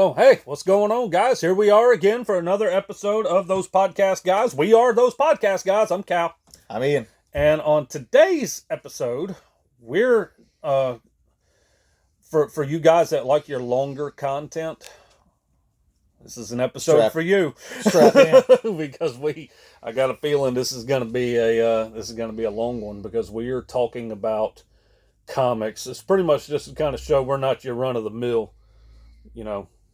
Oh, hey, what's going on, guys? Here we are again for another episode of Those Podcast Guys. We are Those Podcast Guys. I'm Cal. I'm Ian. And on today's episode, we're, for you guys that like your longer content, this is an episode for you. Strap in. Because I got a feeling this is going to be a long one because we are talking about comics. It's pretty much just to kind of show we're not your run-of-the-mill,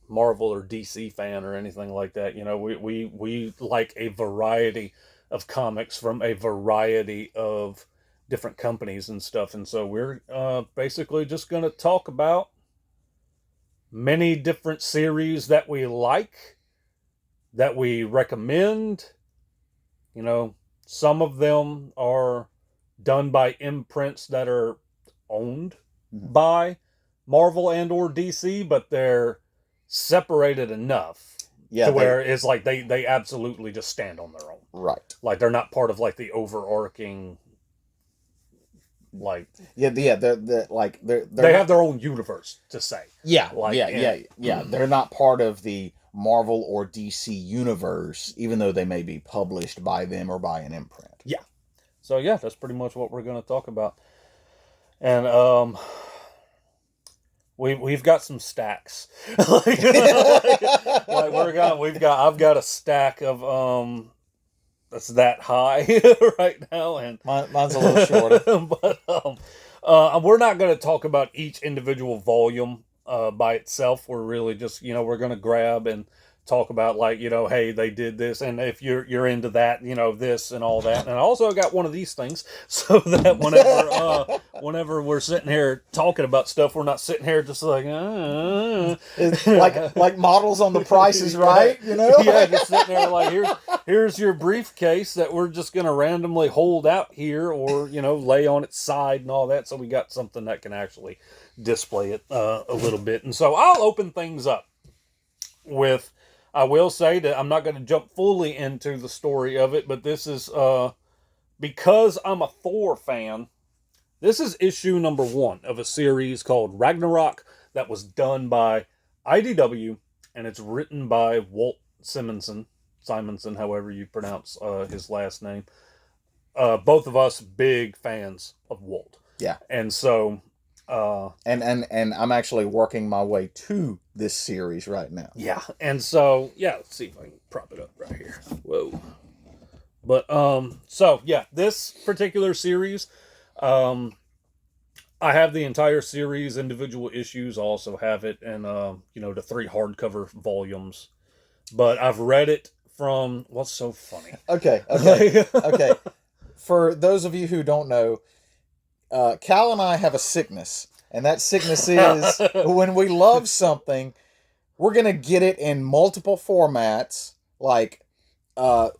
Marvel or DC fan or anything like that. We like a variety of comics from a variety of different companies and stuff. And so we're basically just going to talk about many different series that we like, that we recommend. Some of them are done by imprints that are owned by Marvel and or DC, but they're separated enough to where it's like they absolutely just stand on their own. Right. Like they're not part of like the overarching they're they not, have their own universe to say. They're not part of the Marvel or DC universe, even though they may be published by them or by an imprint. Yeah. So that's pretty much what we're going to talk about. And We've got some stacks. I've got a stack of that's that high right now, and mine's a little shorter. But we're not going to talk about each individual volume by itself. We're really just we're going to grab and talk about hey, they did this, and if you're into that, this and all that. And I also got one of these things so that whenever we're sitting here talking about stuff, we're not sitting here just like like models on The Price is Right, Yeah, just sitting there like here's your briefcase that we're just gonna randomly hold out here, or lay on its side and all that. So we got something that can actually display it a little bit. And so I'll open things up with. I will say that I'm not going to jump fully into the story of it, but this is, because I'm a Thor fan, this is issue number 1 of a series called Ragnarok that was done by IDW, and it's written by Walt Simonson, however you pronounce his last name. Both of us big fans of Walt. Yeah. And so... and I'm actually working my way to this series right now. Yeah, and so let's see if I can prop it up right here. Whoa. But this particular series, I have the entire series, individual issues. I also have it in the 3 hardcover volumes. But I've read it from what's so funny. Okay. For those of you who don't know, Cal and I have a sickness, and that sickness is when we love something, we're going to get it in multiple formats. Like 2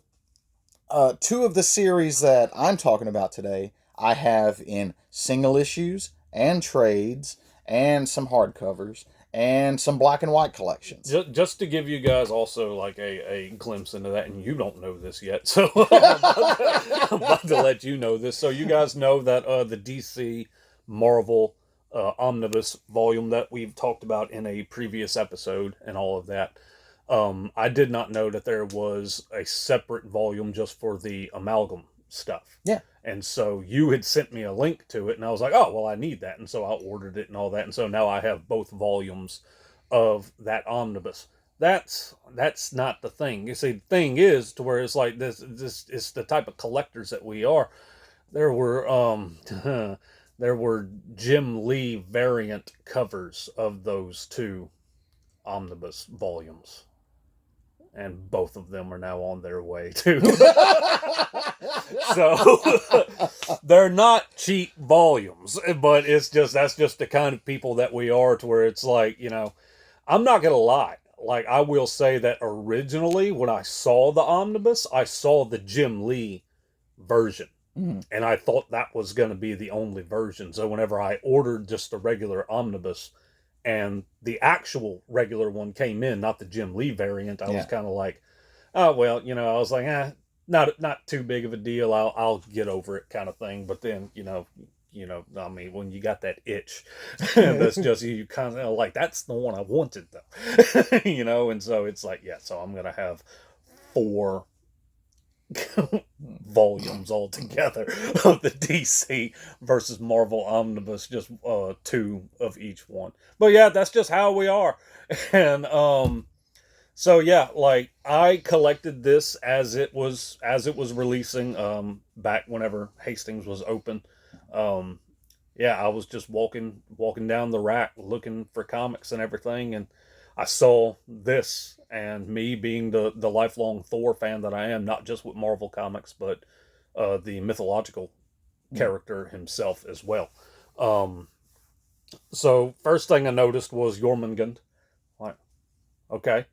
of the series that I'm talking about today, I have in single issues and trades and some hardcovers and some black and white collections. Just to give you guys also like a glimpse into that, and you don't know this yet, so I'm about to let you know this. So you guys know that the DC Marvel Omnibus volume that we've talked about in a previous episode and all of that, I did not know that there was a separate volume just for the amalgam stuff. Yeah. And so you had sent me a link to it, and I was like, oh, well, I need that. And so I ordered it and all that. And so now I have both volumes of that omnibus. That's not the thing. You see, the thing is to where it's like this is the type of collectors that we are. There were Jim Lee variant covers of those 2 omnibus volumes. And both of them are now on their way too. So they're not cheap volumes, but that's just the kind of people that we are, to where it's like, I'm not gonna lie. Like, I will say that originally when I saw the omnibus, I saw the Jim Lee version. Mm-hmm. And I thought that was going to be the only version. So whenever I ordered just the regular omnibus and the actual regular one came in, not the Jim Lee variant, I was kind of like, oh, well, I was like, not too big of a deal. I'll get over it kind of thing. But then, you know, I mean, when you got that itch, that's just, you kind of like, that's the one I wanted though, you know, and so it's like, yeah, so I'm going to have 4 volumes altogether of the DC versus Marvel Omnibus, just 2 of each one. But yeah, that's just how we are. And so yeah, like I collected this as it was releasing back whenever Hastings was open. Um yeah, I was just walking down the rack looking for comics and everything, and I saw this, and me being the lifelong Thor fan that I am, not just with Marvel comics, but the mythological character himself as well. Um, so first thing I noticed was Jormungand. Like, okay,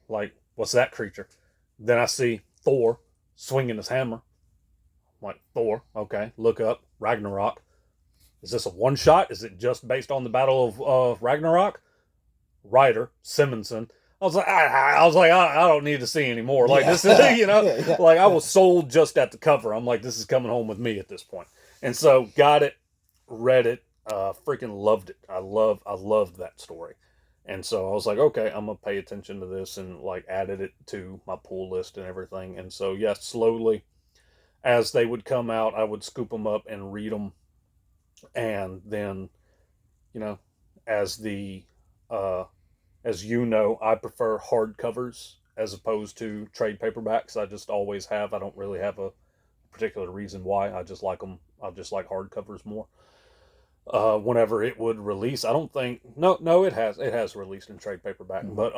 like what's that creature? Then I see Thor swinging his hammer. Like, Thor, okay, look up Ragnarok. Is this a one shot? Is it just based on the Battle of Ragnarok? Writer Simonson. I don't need to see anymore. Like, this is, you know, like I was sold just at the cover. I'm like, this is coming home with me at this point. And so got it, read it, freaking loved it. I loved that story. And so I was like, okay, I'm gonna pay attention to this, and like added it to my pull list and everything. And so yeah, slowly as they would come out, I would scoop them up and read them. And then, you know, as the as you know, I prefer hardcovers as opposed to trade paperbacks. I just always have. I don't really have a particular reason why. I just like them. I just like hardcovers more. Whenever it would release, I don't think no it has released in trade paperback, but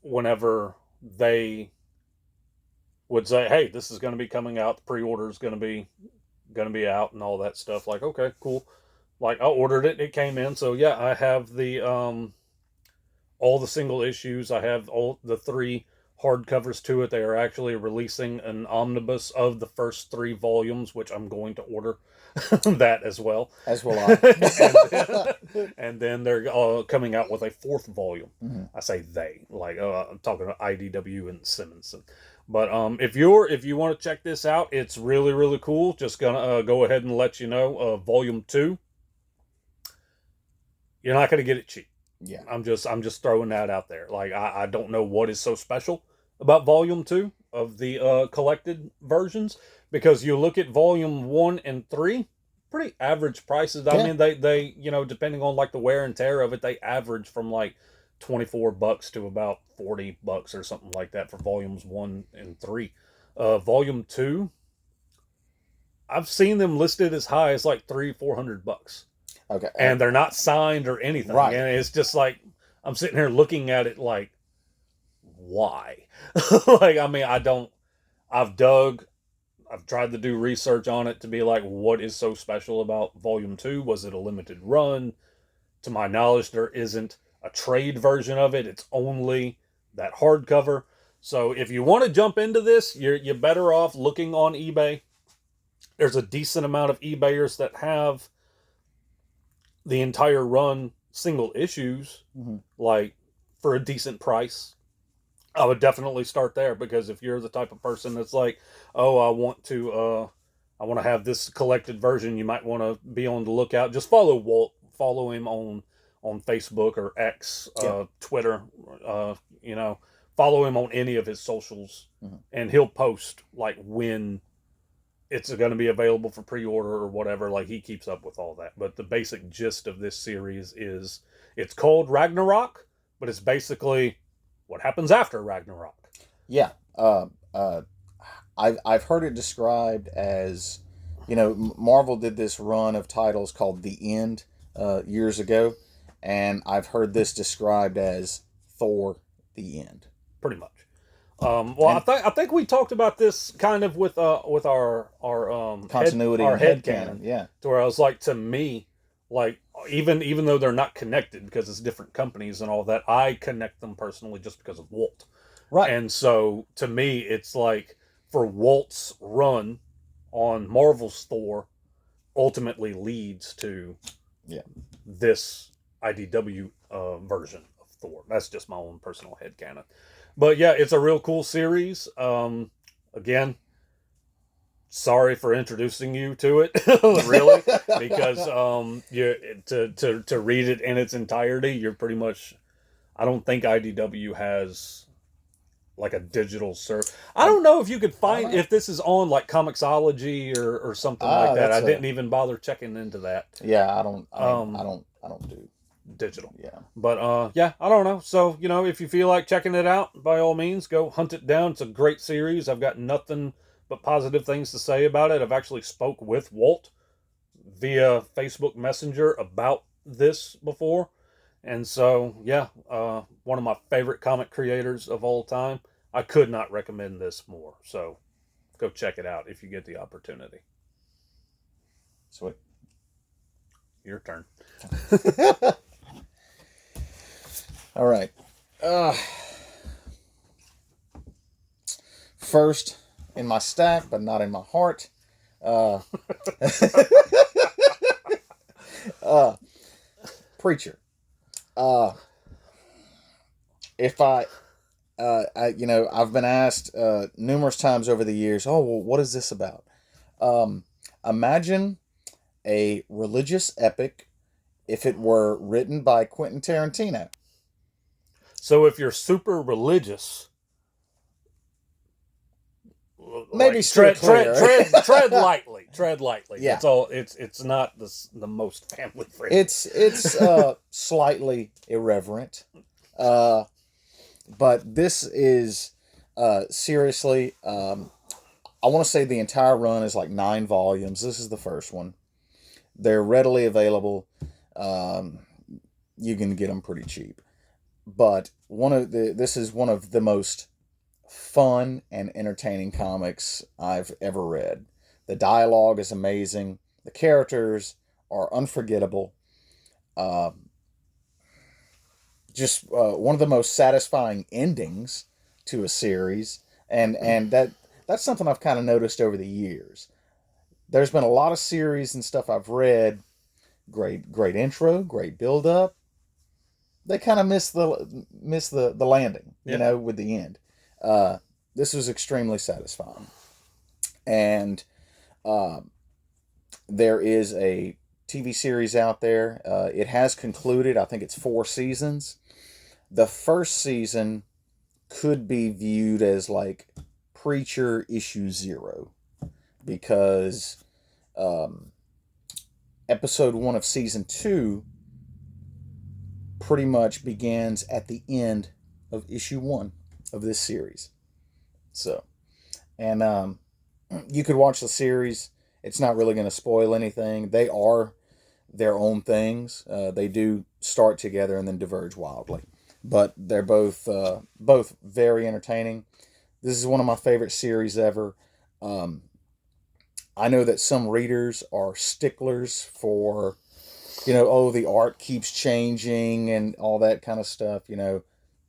whenever they would say, hey, this is going to be coming out, the pre-order is going to be out and all that stuff, like, okay, cool. Like, I ordered it, it came in. So yeah, I have the all the single issues. I have all the 3 hardcovers to it. They are actually releasing an omnibus of the first 3 volumes, which I'm going to order that as well. As will I. And then they're coming out with a 4th volume. I say they, like I'm talking about IDW and Simonson. But if you want to check this out, it's really, really cool. Just gonna go ahead and let you know, volume 2, you're not gonna get it cheap. Yeah. I'm just throwing that out there. Like, I don't know what is so special about volume 2 of the collected versions, because you look at volume 1 and 3, pretty average prices. I mean, they you know, depending on like the wear and tear of it, they average from like $24 to about $40 or something like that for volumes 1 and 3. Volume 2, I've seen them listed as high as like $300-400. Okay. And they're not signed or anything. Right. And it's just like, I'm sitting here looking at it like, why? Like, I mean, I've tried to do research on it to be like, what is so special about volume 2? Was it a limited run? To my knowledge, there isn't a trade version of it. It's only that hardcover. So if you want to jump into this, you're better off looking on eBay. There's a decent amount of eBayers that have the entire run single issues, like for a decent price. I would definitely start there, because if you're the type of person that's like, oh, I want to have this collected version, you might want to be on the lookout. Just follow Walt, follow him on Facebook or X, Twitter, you know, follow him on any of his socials, and he'll post like when it's going to be available for pre-order or whatever. Like, he keeps up with all that. But the basic gist of this series is, it's called Ragnarok, but it's basically what happens after Ragnarok. Yeah. I've heard it described as, you know, Marvel did this run of titles called The End years ago, and I've heard this described as Thor: The End. Pretty much. Well, I think we talked about this kind of with our continuity, our head canon. Yeah. To where I was like, to me, like, even though they're not connected because it's different companies and all that, I connect them personally just because of Walt. Right. And so to me, it's like, for Walt's run on Marvel's Thor ultimately leads to this IDW version of Thor. That's just my own personal headcanon. But yeah, it's a real cool series. Again, sorry for introducing you to it, really, because you to read it in its entirety, you're pretty much. I don't think IDW has like a digital search. I don't know if you could find if this is on like Comixology or something like that. I didn't even bother checking into that. Yeah, I don't do digital. Yeah. But yeah, I don't know. So, if you feel like checking it out, by all means, go hunt it down. It's a great series. I've got nothing but positive things to say about it. I've actually spoke with Walt via Facebook Messenger about this before. And so, yeah, one of my favorite comic creators of all time. I could not recommend this more. So go check it out if you get the opportunity. Sweet. Your turn. All right. First in my stack, but not in my heart. Preacher. If I've been asked numerous times over the years, oh, well, what is this about? Imagine a religious epic if it were written by Quentin Tarantino. So if you're super religious, maybe like, tread lightly. Tread lightly. Yeah. It's all. It's not the most family friendly. It's slightly irreverent, but this is seriously. I want to say the entire run is like 9 volumes. This is the first one. They're readily available. You can get them pretty cheap. But this is one of the most fun and entertaining comics I've ever read. The dialogue is amazing. The characters are unforgettable. Just one of the most satisfying endings to a series, and that's something I've kind of noticed over the years. There's been a lot of series and stuff I've read. Great intro, great build up. They kind of miss the landing, with the end. This was extremely satisfying, and there is a TV series out there. It has concluded. I think it's 4 seasons. The first season could be viewed as like Preacher issue 0, because episode 1 of season 2 pretty much begins at the end of issue 1 of this series. So, and you could watch the series. It's not really going to spoil anything. They are their own things. They do start together and then diverge wildly, but they're both very entertaining. This is one of my favorite series ever. I know that some readers are sticklers for, the art keeps changing and all that kind of stuff.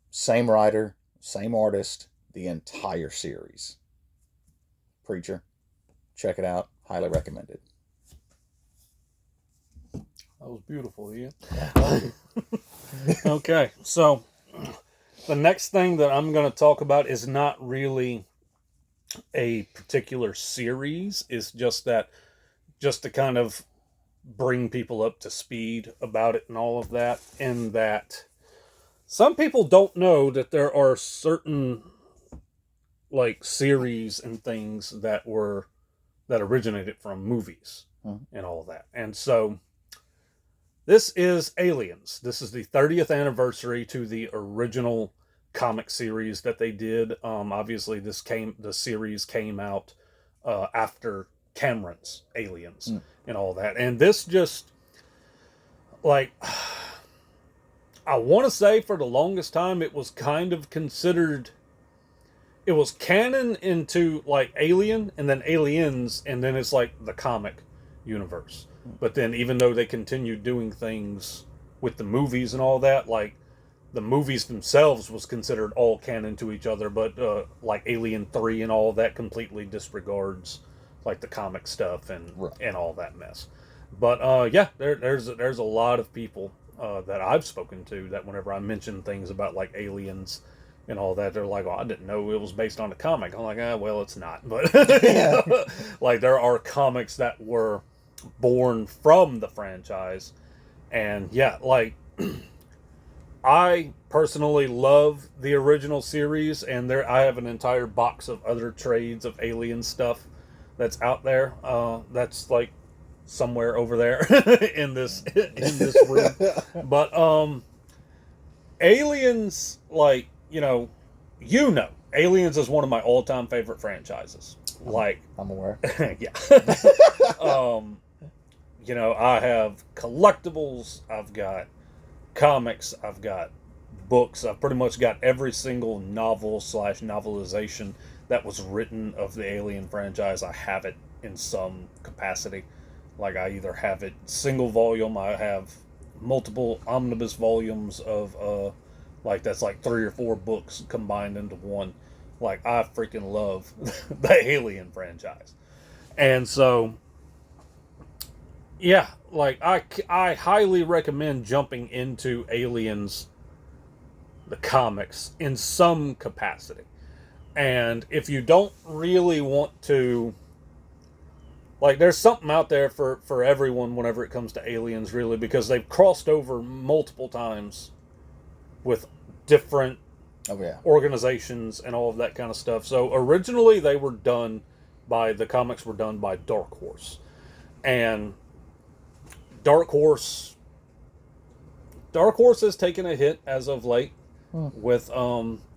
Same writer, same artist, the entire series. Preacher, check it out. Highly recommended. That was beautiful, Ian. Okay, so the next thing that I'm going to talk about is not really a particular series. It's just to kind of bring people up to speed about it and all of that. And that some people don't know that there are certain like series and things that originated from movies and all of that. And so this is Aliens. This is the 30th anniversary to the original comic series that they did. Obviously, the series came out after Cameron's Aliens and all that. And this just, like, I want to say for the longest time it was kind of considered, it was canon into like Alien and then Aliens, and then it's like the comic universe. But then even though they continued doing things with the movies and all that, like the movies themselves was considered all canon to each other, but like Alien 3 and all that completely disregards like the comic stuff and all that mess. But yeah, there's a lot of people that I've spoken to that whenever I mention things about like Aliens and all that. They're like, well, I didn't know it was based on a comic. I'm like, well, it's not. But like, there are comics that were born from the franchise. And yeah, like, I personally love the original series, and I have an entire box of other trades of Alien stuff that's out there. That's like somewhere over there in this room. But Aliens, like, Aliens is one of my all-time favorite franchises. Like, I'm aware. Yeah. I have collectibles, I've got comics, I've got books, I've pretty much got every single novel/novelization that was written of the Alien franchise. I have it in some capacity. Like, I either have it single volume, I have multiple omnibus volumes of like, that's like 3 or 4 books combined into one. Like, I freaking love the Alien franchise. And so, yeah, like, I highly recommend jumping into Aliens, the comics, in some capacity. And if you don't really want to, like, there's something out there for everyone whenever it comes to Aliens, really, because they've crossed over multiple times with different organizations and all of that kind of stuff. So originally the comics were done by Dark Horse. And Dark Horse has taken a hit as of late with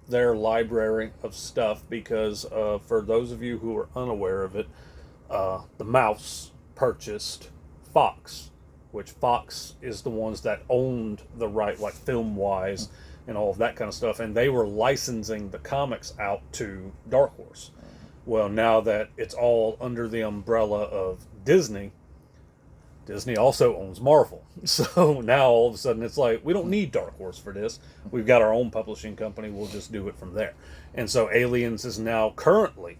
their library of stuff, because for those of you who are unaware of it, the Mouse purchased Fox, which Fox is the ones that owned the right, like, film-wise and all of that kind of stuff, and they were licensing the comics out to Dark Horse. Well, now that it's all under the umbrella of Disney also owns Marvel. So now all of a sudden it's like, we don't need Dark Horse for this. We've got our own publishing company. We'll just do it from there. And so Aliens is now currently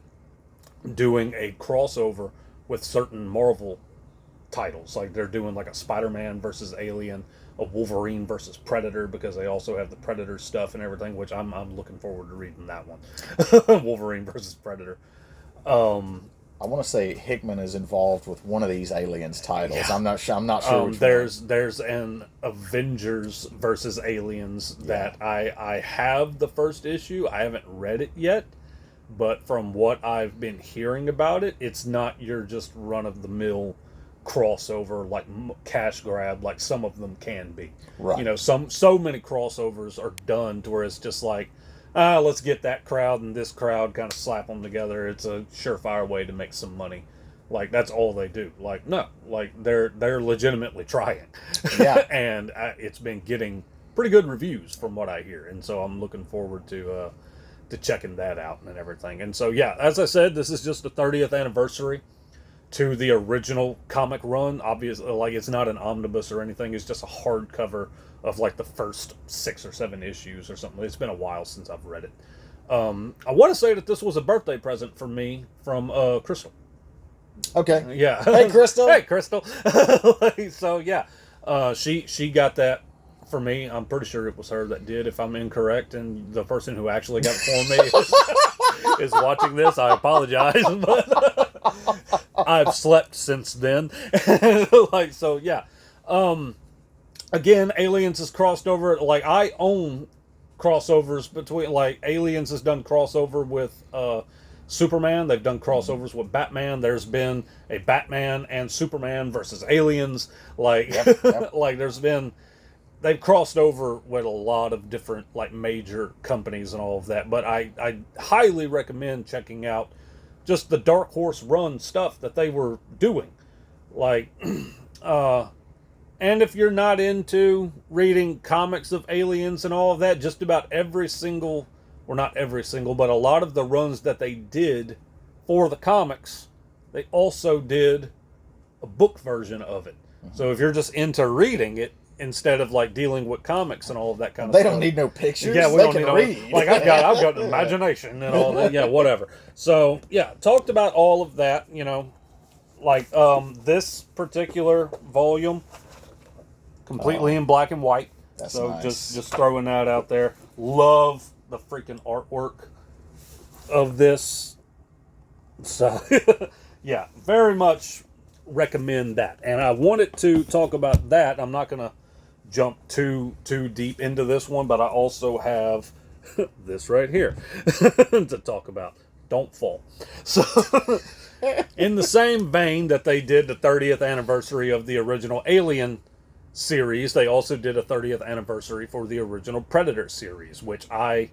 doing a crossover with certain Marvel titles. Like, they're doing like a Spider-Man versus Alien, a Wolverine versus Predator, because they also have the Predator stuff and everything, which I'm looking forward to reading that one. Wolverine versus Predator. I want to say Hickman is involved with one of these Aliens titles. Yeah. I'm not sure. Which there's an Avengers versus Aliens that I have the first issue. I haven't read it yet, but from what I've been hearing about it, it's not your just run of the mill crossover, like cash grab, like some of them can be. Right. So many crossovers are done to where it's just like, let's get that crowd and this crowd, kind of slap them together. It's a surefire way to make some money. Like, that's all they do. Like, no, like, they're legitimately trying. Yeah. And it's been getting pretty good reviews from what I hear, and so I'm looking forward to checking that out and everything. And so, yeah, as I said, this is just the 30th anniversary to the original comic run. Obviously, like, it's not an omnibus or anything. It's just a hardcover of like the first 6 or 7 issues or something. It's been a while since I've read it. I want to say that this was a birthday present for me from Crystal. Okay. Yeah. Hey, Crystal. Hey, Crystal. So yeah, she got that for me. I'm pretty sure it was her that did. If I'm incorrect, and the person who actually got it for me is watching this, I apologize. But I've slept since then. Like, so yeah. Again, Aliens has crossed over. Like, I own crossovers between, like, Aliens has done crossover with Superman. They've done crossovers with Batman. There's been a Batman and Superman versus Aliens. Like, yep. Like, they've crossed over with a lot of different, like, major companies and all of that. But I highly recommend checking out just the Dark Horse run stuff that they were doing. Like, and if you're not into reading comics of Aliens and all of that, just about every single, or not every single, but a lot of the runs that they did for the comics, they also did a book version of it. Mm-hmm. So if you're just into reading it, instead of like dealing with comics and all of that kind of stuff. They don't need no pictures. Yeah, we don't need read. Like, I've got imagination and all that. Yeah, whatever. So yeah, talked about all of that, like this particular volume, completely in black and white. That's so nice. just throwing that out there. Love the freaking artwork of this. So, yeah, very much recommend that. And I wanted to talk about that. I'm not going to jump too deep into this one, but I also have this right here to talk about. Don't fall. So, in the same vein that they did the 30th anniversary of the original Alien series, they also did a 30th anniversary for the original Predator series, which I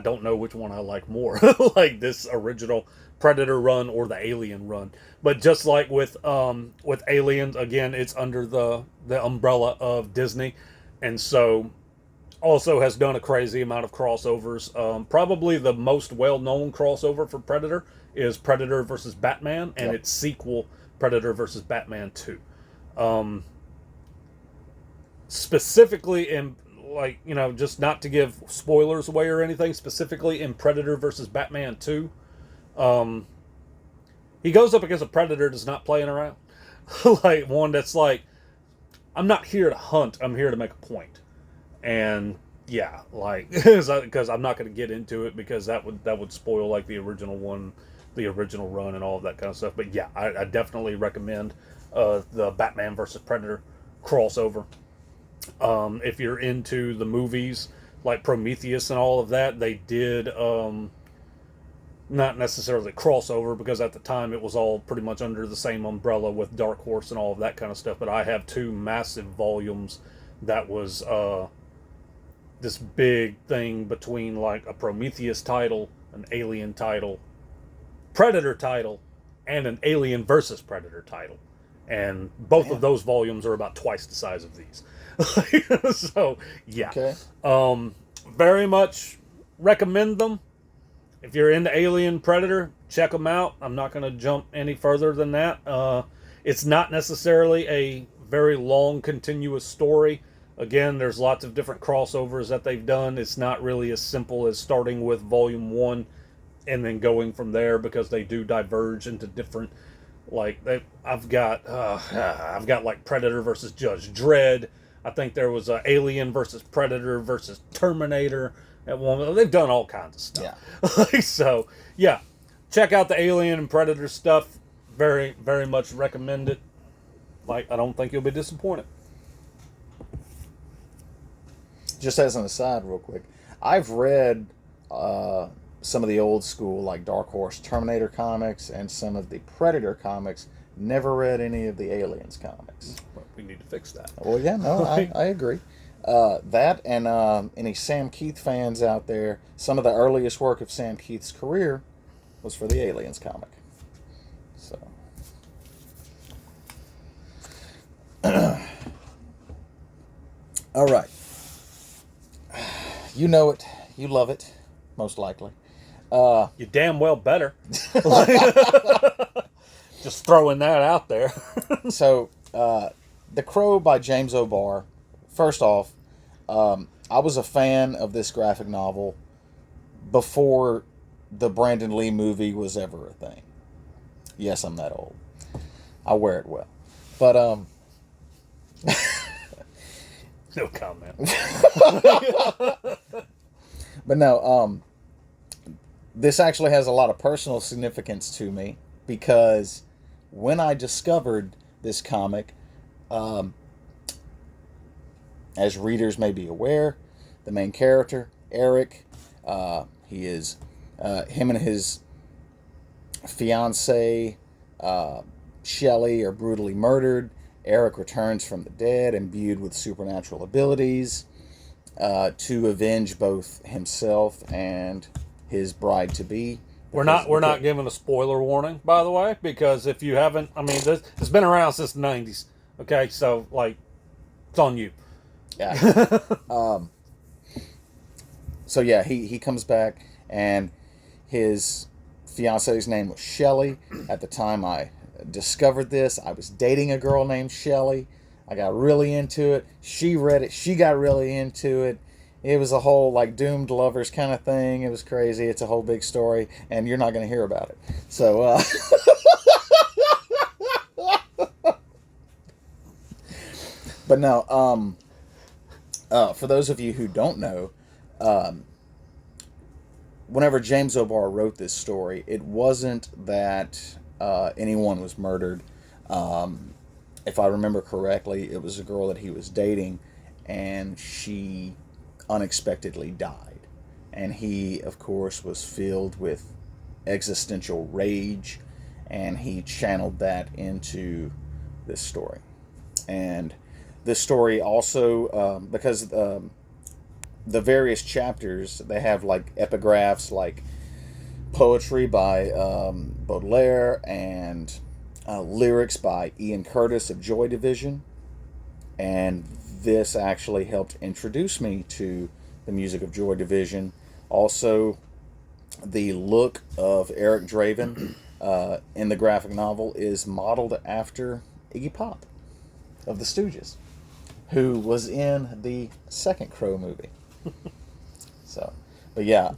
don't know which one I like more, like this original Predator run or the Alien run. But just like with Aliens, again, it's under the umbrella of Disney, and so also has done a crazy amount of crossovers. Probably the most well-known crossover for Predator is Predator versus Batman, and its sequel, Predator versus Batman 2. Specifically in, like, you know, just not to give spoilers away or anything, specifically in Predator versus Batman 2, he goes up against a Predator that's not playing around. Like, one that's like, I'm not here to hunt, I'm here to make a point. And yeah, like, because I'm not going to get into it because that would spoil like the original one, the original run, and all of that kind of stuff. But yeah, I definitely recommend the Batman versus Predator crossover. If you're into the movies like Prometheus and all of that, they did not necessarily crossover because at the time it was all pretty much under the same umbrella with Dark Horse and all of that kind of stuff. But I have 2 massive volumes that was this big thing between like a Prometheus title, an Alien title, Predator title, and an Alien versus Predator title. And both of those volumes are about twice the size of these. So, yeah. Okay. Very much recommend them. If you're into Alien Predator, check them out. I'm not going to jump any further than that. It's not necessarily a very long, continuous story. Again, there's lots of different crossovers that they've done. It's not really as simple as starting with Volume 1 and then going from there because they do diverge into different, like, I've got like Predator versus Judge Dredd. I think there was Alien versus Predator versus Terminator at one. They've done all kinds of stuff. Yeah. So, yeah, check out the Alien and Predator stuff. Very, very much recommend it. Like, I don't think you'll be disappointed. Just as an aside, real quick, I've read some of the old school, like Dark Horse Terminator comics and some of the Predator comics. Never read any of the Aliens comics. Well, we need to fix that. Well, yeah, no, I agree. That and any Sam Keith fans out there, some of the earliest work of Sam Keith's career was for the Aliens comic. So. All right. You know it. You love it. Most likely. You damn well better. Just throwing that out there. So, The Crow by James O'Barr. First off, I was a fan of this graphic novel before the Brandon Lee movie was ever a thing. Yes, I'm that old. I wear it well. But, no comment. But no, this actually has a lot of personal significance to me because when I discovered this comic, as readers may be aware, the main character, Eric, he is, him and his fiancée, Shelley, are brutally murdered. Eric returns from the dead, imbued with supernatural abilities, to avenge both himself and his bride-to-be. We're not giving a spoiler warning, by the way, because if you haven't, I mean, it's been around since the 90s. Okay, so, like, it's on you. Yeah. So, yeah, he comes back, and his fiance's name was Shelley. At the time I discovered this, I was dating a girl named Shelley. I got really into it. She read it. She got really into it. It was a whole, like, doomed lovers kind of thing. It was crazy. It's a whole big story, and you're not going to hear about it. So, but no, for those of you who don't know, whenever James O'Barr wrote this story, it wasn't that anyone was murdered. If I remember correctly, it was a girl that he was dating, and she unexpectedly died. And he, of course, was filled with existential rage, and he channeled that into this story. And this story also, because the various chapters, they have like epigraphs, like poetry by Baudelaire, and lyrics by Ian Curtis of Joy Division. And this actually helped introduce me to the music of Joy Division. Also, the look of Eric Draven in the graphic novel is modeled after Iggy Pop of the Stooges, who was in the second Crow movie. So, but yeah,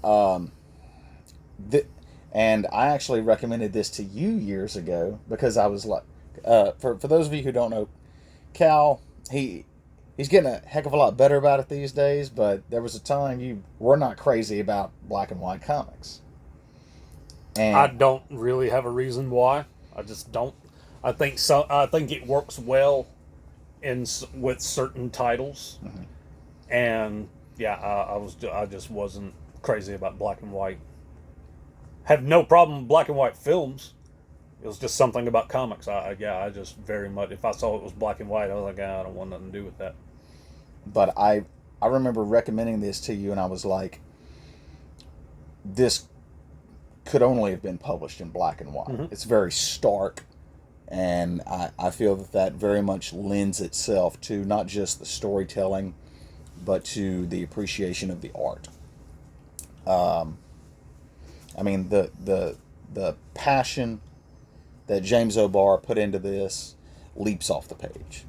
and I actually recommended this to you years ago because I was like, for those of you who don't know, Cal, he's getting a heck of a lot better about it these days, but there was a time you were not crazy about black and white comics. And I don't really have a reason why. I just don't. I think so. I think it works well with certain titles, and yeah, I just wasn't crazy about black and white. Have no problem with black and white films. It was just something about comics. I just very much, if I saw it was black and white, I was like, I don't want nothing to do with that. But I remember recommending this to you, and I was like, this could only have been published in black and white. Mm-hmm. It's very stark, and I feel that very much lends itself to not just the storytelling, but to the appreciation of the art. I mean, the passion that James O'Barr put into this leaps off the page.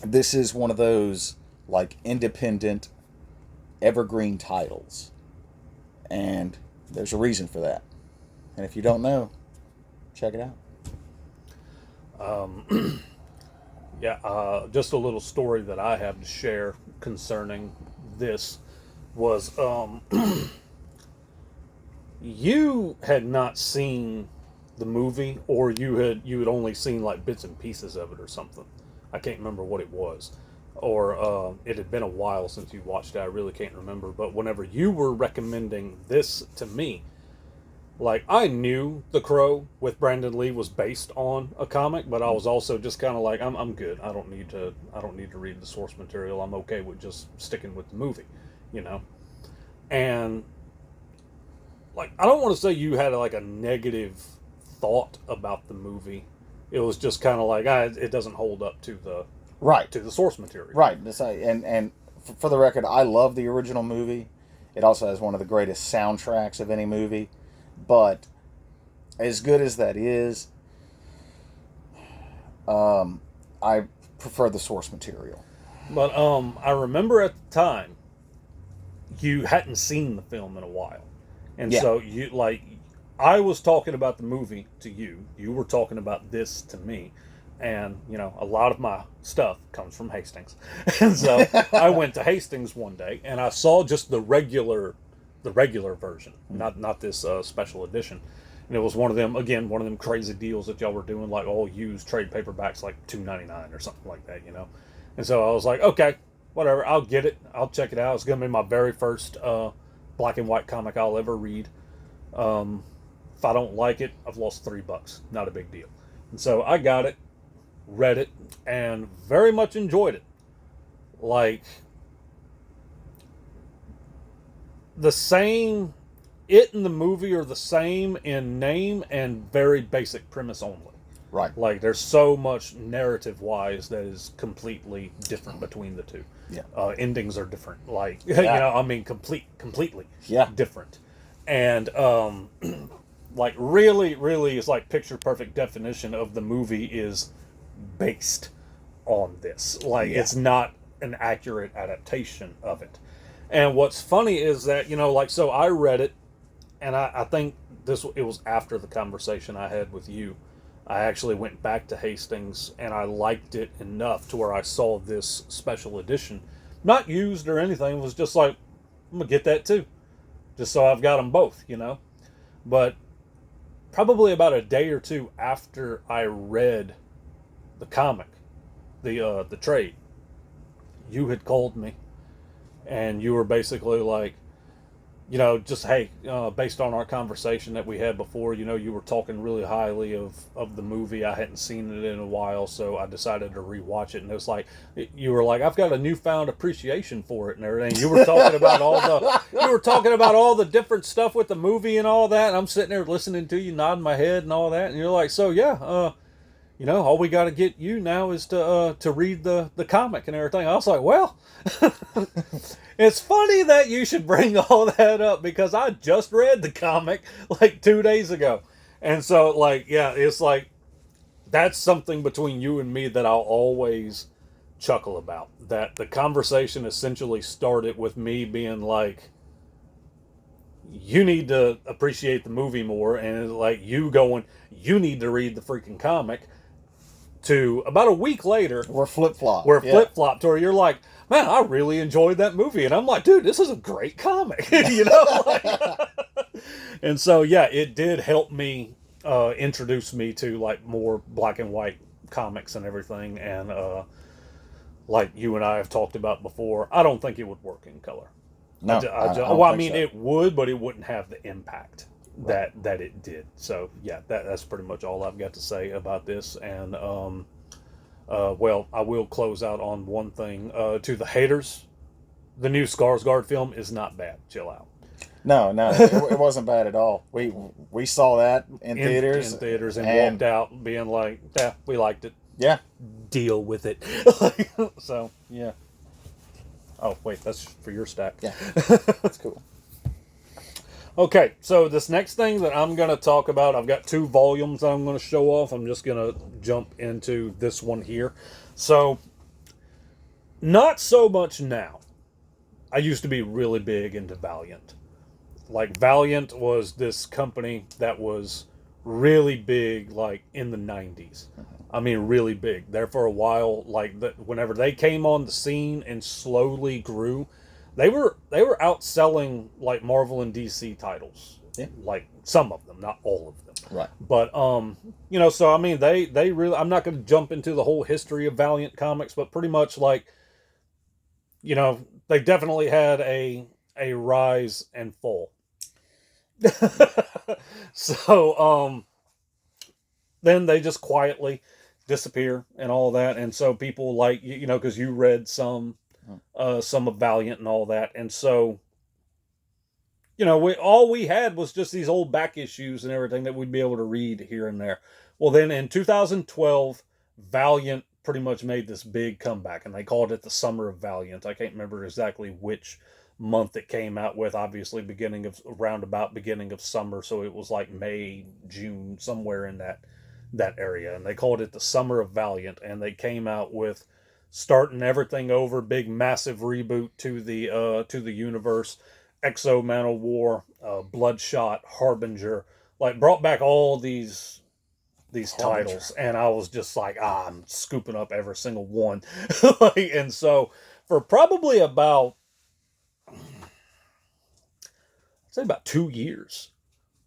This is one of those like independent, evergreen titles, and there's a reason for that. And if you don't know, check it out. Just a little story that I have to share concerning this was you had not seen the movie, or you had only seen like bits and pieces of it or something. I can't remember what it was, or it had been a while since you watched it. I really can't remember. But whenever you were recommending this to me, like, I knew The Crow with Brandon Lee was based on a comic, but I was also just kind of like, I'm good. I don't need to read the source material. I'm okay with just sticking with the movie, you know. And like, I don't want to say you had like a negative thought about the movie. It was just kind of like, it doesn't hold up to the source material. Right. And for the record, I love the original movie. It also has one of the greatest soundtracks of any movie. But as good as that is, I prefer the source material. But I remember at the time you hadn't seen the film in a while, and so you like, I was talking about the movie to you. You were talking about this to me, and you know, a lot of my stuff comes from Hastings, and so I went to Hastings one day and I saw just the regular version, not this special edition. And it was one of them crazy deals that y'all were doing, like all used trade paperbacks, like $2.99 or something like that, you know. And so I was like, okay, whatever, I'll get it, I'll check it out. It's gonna be my very first black and white comic I'll ever read. If I don't like it, I've lost $3, not a big deal. And so I got it, read it, and very much enjoyed it. Like, the same, it and the movie are the same in name and very basic premise only. Right. Like, there's so much narrative-wise that is completely different between the two. Yeah. Endings are different. Like, you know, I mean, completely different. And, like, really, it's like picture-perfect definition of the movie is based on this. Like, it's not an accurate adaptation of it. And what's funny is that, you know, like, so I read it, and I think it was after the conversation I had with you. I actually went back to Hastings, and I liked it enough to where I saw this special edition, not used or anything. It was just like, I'm gonna get that too, just so I've got them both, you know. But probably about a day or two after I read the comic, the trade, you had called me, and you were basically like, you know, just hey, based on our conversation that we had before, you know, you were talking really highly of the movie. I hadn't seen it in a while, so I decided to rewatch it. And it was like, you were like, I've got a newfound appreciation for it and everything. You were talking about all the different stuff with the movie and all that. And I'm sitting there listening to you, nodding my head and all that. And you're like, so yeah, you know, all we got to get you now is to read the comic and everything. I was like, well, it's funny that you should bring all that up because I just read the comic like 2 days ago, and so like yeah, it's like that's something between you and me that I'll always chuckle about. That the conversation essentially started with me being like, you need to appreciate the movie more, and it's like you going, you need to read the freaking comic, to about a week later, We're flip flop. we're flip flopped, or you're like, man, I really enjoyed that movie, and I'm like, dude, this is a great comic, you know. Like, and so yeah, it did help me introduce me to like more black and white comics and everything, and like you and I have talked about before, I don't think it would work in color. No, Well, I mean, so. it would, but it wouldn't have the impact that it did. So yeah, that's pretty much all I've got to say about this. And well, I will close out on one thing. To the haters, the new Skarsgård film is not bad. Chill out. No, it wasn't bad at all. We saw that in theaters, and walked out being like, yeah, we liked it. Yeah, Deal with it. So yeah. Oh wait, that's for your stack. yeah, that's cool. Okay, so this next thing that I'm going to talk about, I've got 2 volumes that I'm going to show off. I'm just going to jump into this one here. So, not so much now. I used to be really big into Valiant. Like, Valiant was this company that was really big, like, in the 90s. I mean, really big. There for a while, like, whenever they came on the scene and slowly grew, they were outselling like Marvel and DC titles. Yeah. Like some of them, not all of them. Right. But you know, so I mean they really, I'm not going to jump into the whole history of Valiant Comics, but pretty much like, you know, they definitely had a rise and fall. So then they just quietly disappear and all that, and so people like, you know, because you read some of Valiant and all that, and so, you know, all we had was just these old back issues and everything that we'd be able to read here and there. Well, then in 2012, Valiant pretty much made this big comeback, and they called it the Summer of Valiant. I can't remember exactly which month it came out with. Obviously, beginning of summer, so it was like May, June, somewhere in that area, and they called it the Summer of Valiant, and they came out with starting everything over, big massive reboot to the universe. Exo Man of War, Bloodshot, Harbinger, like brought back all these titles, and I was just like, I'm scooping up every single one. Like, and so for probably about, I'd say about 2 years,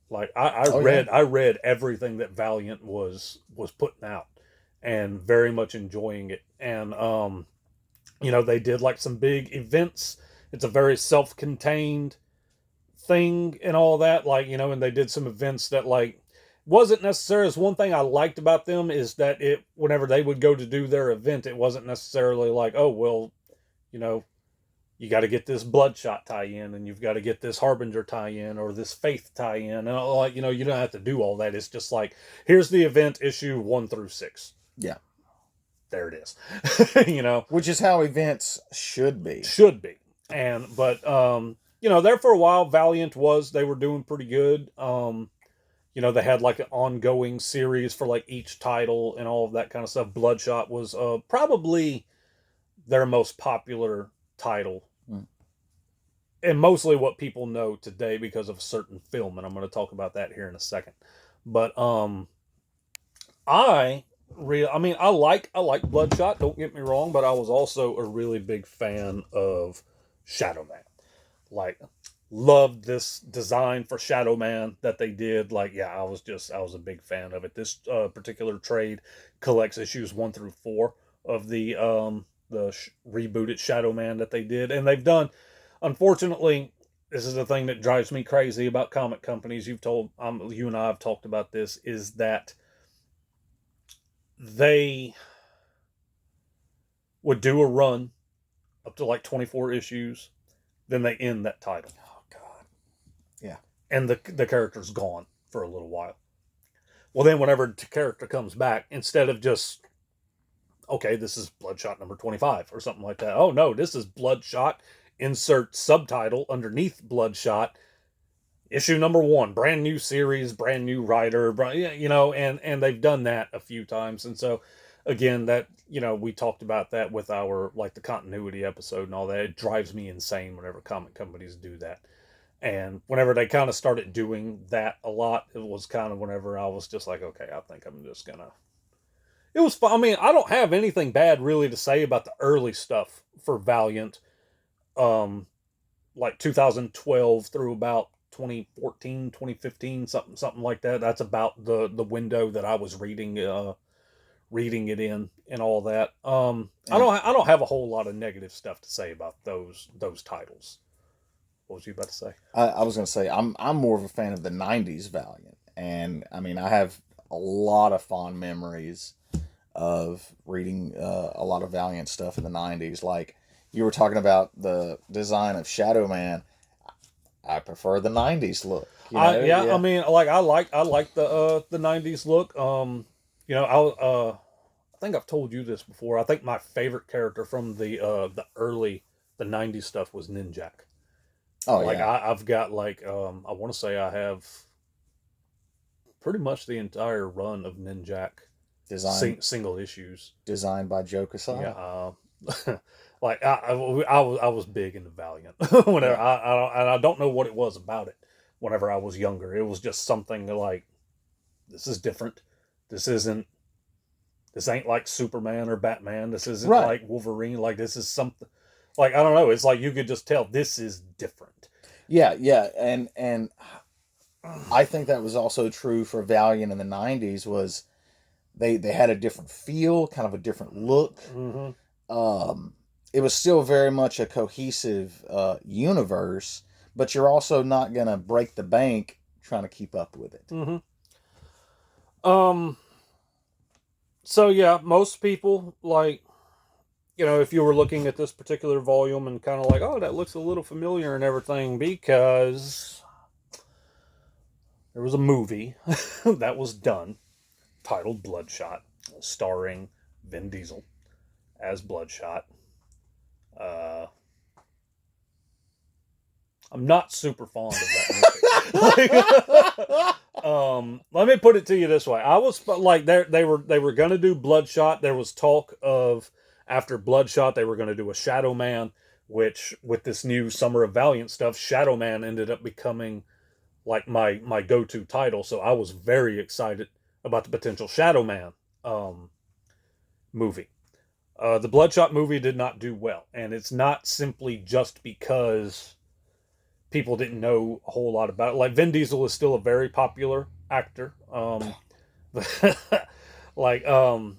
like I read everything that Valiant was putting out, and very much enjoying it. And you know, they did like some big events. It's a very self-contained thing and all that, like, you know, and they did some events that like wasn't necessarily, as one thing I liked about them is that it, whenever they would go to do their event, it wasn't necessarily like, oh well, you know, you got to get this Bloodshot tie-in, and you've got to get this Harbinger tie-in, or this Faith tie-in, and like, you know, you don't have to do all that. It's just like, here's the event, issue 1 through 6. Yeah, there it is. You know, which is how events should be. And but you know, there for a while, Valiant they were doing pretty good. You know, they had like an ongoing series for like each title and all of that kind of stuff. Bloodshot was probably their most popular title, and mostly what people know today because of a certain film, and I'm going to talk about that here in a second. But I real. I mean, I like Bloodshot. Don't get me wrong, but I was also a really big fan of Shadow Man. Like, loved this design for Shadow Man that they did. Like, yeah, I was a big fan of it. This particular trade collects issues 1 through 4 of the rebooted Shadow Man that they did, and they've done. Unfortunately, this is the thing that drives me crazy about comic companies. You and I have talked about this. Is that they would do a run up to like 24 issues, then they end that title. Oh God. Yeah. And the character's gone for a little while. Well, then whenever the character comes back, instead of just, okay, this is Bloodshot number 25 or something like that. Oh no, this is Bloodshot, insert subtitle underneath Bloodshot, issue number 1, brand new series, brand new writer, and they've done that a few times. And so again, that, we talked about that with our, like, the continuity episode and all that. It drives me insane whenever comic companies do that. And whenever they kind of started doing that a lot, it was kind of whenever I was just like, okay, I think I'm just gonna. It was fun. I mean, I don't have anything bad really to say about the early stuff for Valiant, um, like 2012 through about 2014, 2015, something like that. That's about the window that I was reading it in and all that. I don't have a whole lot of negative stuff to say about those titles. What was you about to say? I was going to say I'm more of a fan of the '90s Valiant, and I mean I have a lot of fond memories of reading a lot of Valiant stuff in the '90s. Like you were talking about the design of Shadow Man, I prefer the '90s look. Yeah, Yeah. I mean, like I like the '90s look. I think I've told you this before. I think my favorite character from the early the '90s stuff was Ninjak. Oh Like yeah. I've got like I want to say I have pretty much the entire run of Ninjak single issues. Designed by Joe Quesada. Yeah, like I was big into Valiant whenever Yeah. I don't know what it was about it. Whenever I was younger, it was just something like, this is different. This isn't. This ain't like Superman or Batman. This isn't Right. like Wolverine. Like, this is something. Like, I don't know. It's like you could just tell this is different. Yeah, yeah, and I think that was also true for Valiant in the '90s. Was they had a different feel, kind of a different look. Mm-hmm. It was still very much a cohesive universe, but you're also not gonna break the bank trying to keep up with it. Mm-hmm. Um. So yeah, most people, like, if you were looking at this particular volume and kind of like, oh, that looks a little familiar and everything, because there was a movie that was done titled Bloodshot, starring Vin Diesel as Bloodshot. Uh, I'm not super fond of that movie. Let me put it to you this way: I was like, they were gonna do Bloodshot. There was talk of, after Bloodshot they were gonna do a Shadow Man, which, with this new Summer of Valiant stuff, Shadow Man ended up becoming like my go-to title. So I was very excited about the potential Shadow Man movie. The Bloodshot movie did not do well, and it's not simply just because people didn't know a whole lot about it. Like, Vin Diesel is still a very popular actor. Like, I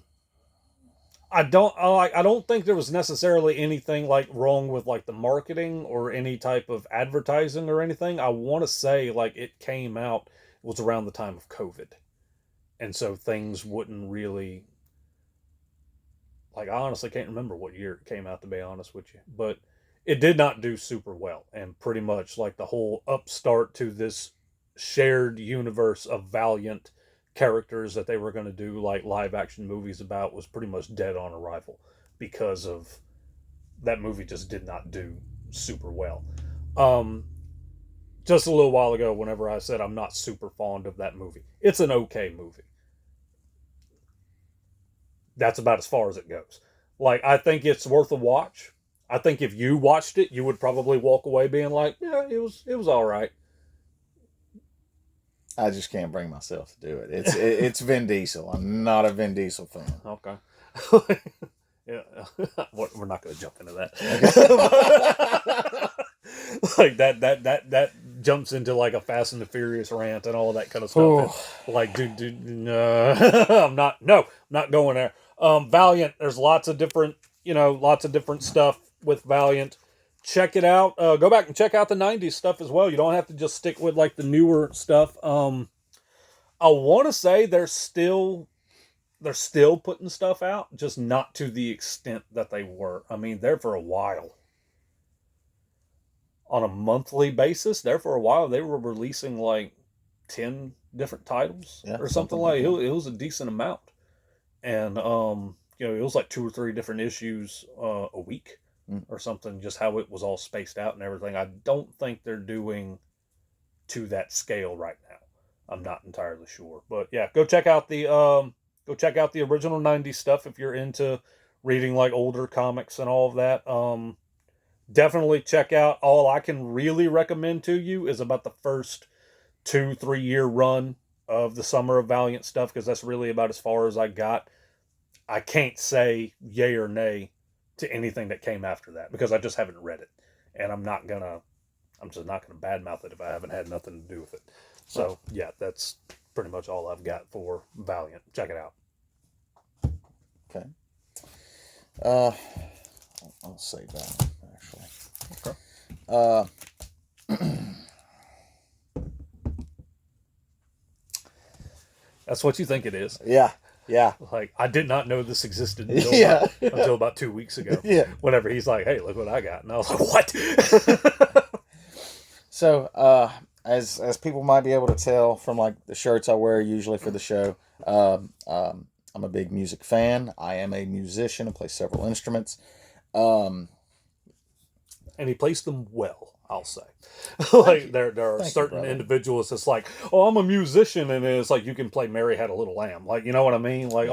don't think there was necessarily anything like wrong with like the marketing or any type of advertising or anything. I want to say like it came out, it was around the time of COVID, and so things wouldn't really, like, I honestly can't remember what year it came out, to be honest with you, but it did not do super well. And pretty much like the whole upstart to this shared universe of Valiant characters that they were going to do like live action movies about was pretty much dead on arrival, because of that movie just did not do super well. Um, just a little while ago, whenever I said I'm not super fond of that movie, it's an okay movie. That's about as far as it goes. Like, I think it's worth a watch. I think if you watched it, you would probably walk away being like, yeah, it was all right. I just can't bring myself to do it. It's Vin Diesel. I'm not a Vin Diesel fan. Okay. Yeah, we're not going to jump into that. Like that jumps into like a Fast and the Furious rant and all that kind of stuff. Like, dude, no, I'm not going there. Valiant, there's lots of different stuff with Valiant. Check it out. Go back and check out the '90s stuff as well. You don't have to just stick with like the newer stuff. I want to say they're still putting stuff out, just not to the extent that they were. I mean, there for a while. On a monthly basis, there for a while, they were releasing like 10 different titles or something like that. It was a decent amount. And, it was like 2 or 3 different issues a week or something, just how it was all spaced out and everything. I don't think they're doing to that scale right now. I'm not entirely sure. But yeah, go check out the original '90s stuff if you're into reading like older comics and all of that. Definitely check out. All I can really recommend to you is about the first 2-3 year run of the Summer of Valiant stuff, because that's really about as far as I got. I can't say yay or nay to anything that came after that because I just haven't read it, and I'm just not gonna badmouth it if I haven't had nothing to do with it. So yeah, that's pretty much all I've got for Valiant. Check it out. Okay. I'll say Valiant actually. Okay. That's what you think it is. Yeah. Like, I did not know this existed until about 2 weeks ago. Yeah. Whenever he's like, "Hey, look what I got," and I was like, "What?" So, as people might be able to tell from like the shirts I wear usually for the show, I'm a big music fan. I am a musician. I play several instruments. And he plays them well, I'll say. Like, there are certain individuals that's like, "Oh, I'm a musician," and it's like, you can play Mary Had a Little Lamb. Like, you know what I mean? Like,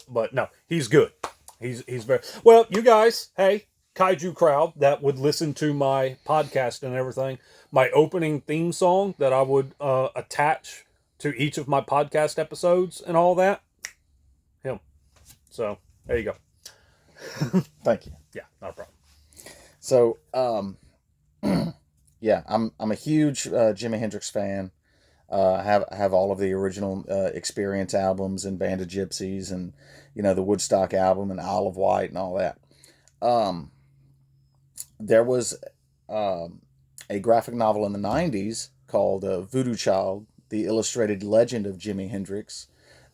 but no, he's good. He's very well. You guys, hey, Kaiju crowd that would listen to my podcast and everything, my opening theme song that I would attach to each of my podcast episodes and all that, him. So there you go. Thank you. Yeah, not a problem. So, yeah, I'm a huge Jimi Hendrix fan. Have all of the original Experience albums and Band of Gypsies and the Woodstock album and Isle of Wight and all that. There was a graphic novel in the '90s called Voodoo Child: The Illustrated Legend of Jimi Hendrix,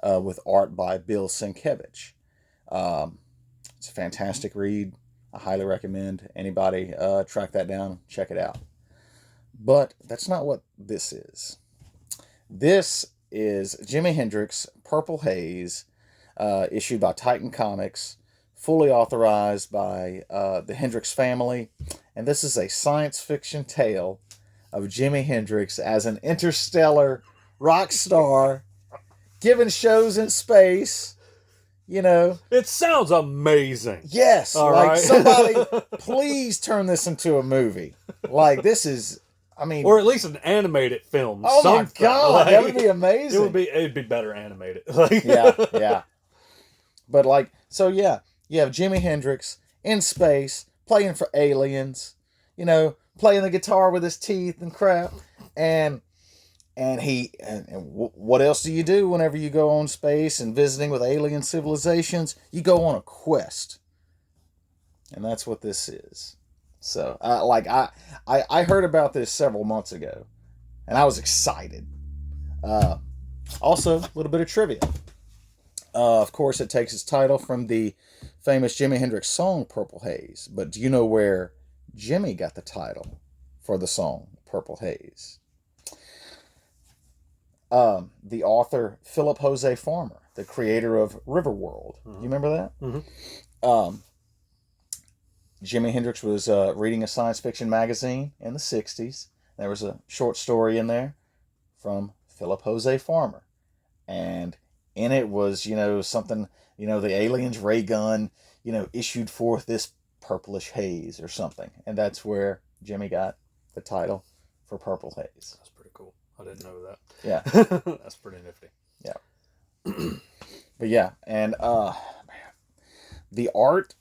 with art by Bill Sienkiewicz. It's a fantastic read. I highly recommend anybody track that down, check it out. But that's not what this is. This is Jimi Hendrix Purple Haze, issued by Titan Comics, fully authorized by the Hendrix family. And this is a science fiction tale of Jimi Hendrix as an interstellar rock star, giving shows in space. It sounds amazing. Yes, all like right. Somebody, please turn this into a movie. Like, this is, I mean, or at least an animated film. Oh my God, like, that would be amazing. It'd be better animated. Yeah. But like, so yeah, you have Jimi Hendrix in space playing for aliens, playing the guitar with his teeth and crap, and what else do you do whenever you go on space and visiting with alien civilizations? You go on a quest. And that's what this is. So, I heard about this several months ago, and I was excited. Also, a little bit of trivia. Of course, it takes its title from the famous Jimi Hendrix song, Purple Haze. But do you know where Jimi got the title for the song, Purple Haze? The author Philip Jose Farmer, the creator of Riverworld. You remember that? Mm-hmm. Jimi Hendrix was reading a science fiction magazine in the 60s. There was a short story in there from Philip Jose Farmer. And in it was, something, the aliens' ray gun, issued forth this purplish haze or something. And that's where Jimi got the title for Purple Haze. That's pretty cool. I didn't know that. Yeah. That's pretty nifty. Yeah. But yeah, and the art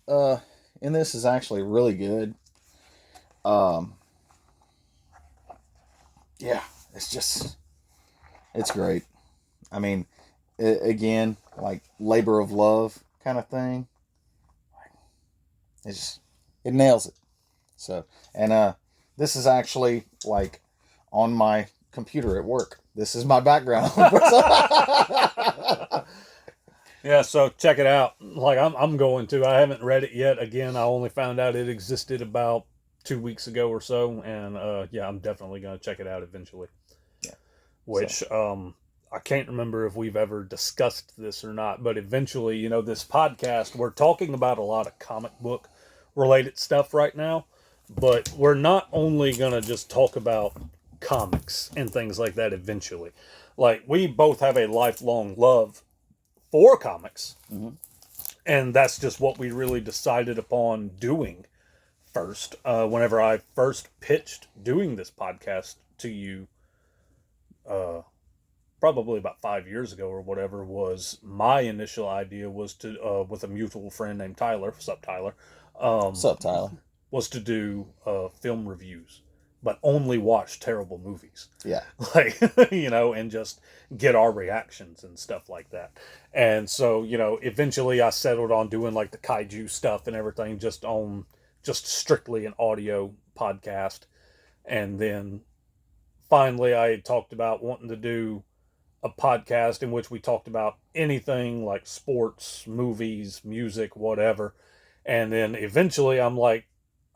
in this is actually really good. Um, yeah, it's great. I mean, again, like labor of love kind of thing. It nails it. So, and this is actually like on my computer at work. This is my background. Yeah, so check it out. Like I'm going to. I haven't read it yet. Again, I only found out it existed about 2 weeks ago or so, and yeah, I'm definitely going to check it out eventually. Yeah. Which I can't remember if we've ever discussed this or not, but eventually, you know, this podcast, we're talking about a lot of comic book related stuff right now, but we're not only going to just talk about comics and things like that eventually. Like, we both have a lifelong love for comics, Mm-hmm. and that's just what we really decided upon doing first. Whenever I first pitched doing this podcast to you, uh, probably about 5 years ago or whatever, was my initial idea was to, with a mutual friend named Tyler, what's up, Tyler, What's up, Tyler? was to do film reviews, but only watch terrible movies. Yeah. Like, you know, and just get our reactions and stuff like that. And so, you know, eventually I settled on doing like the kaiju stuff and everything just strictly an audio podcast. And then finally I had talked about wanting to do a podcast in which we talked about anything like sports, movies, music, whatever. And then eventually I'm like,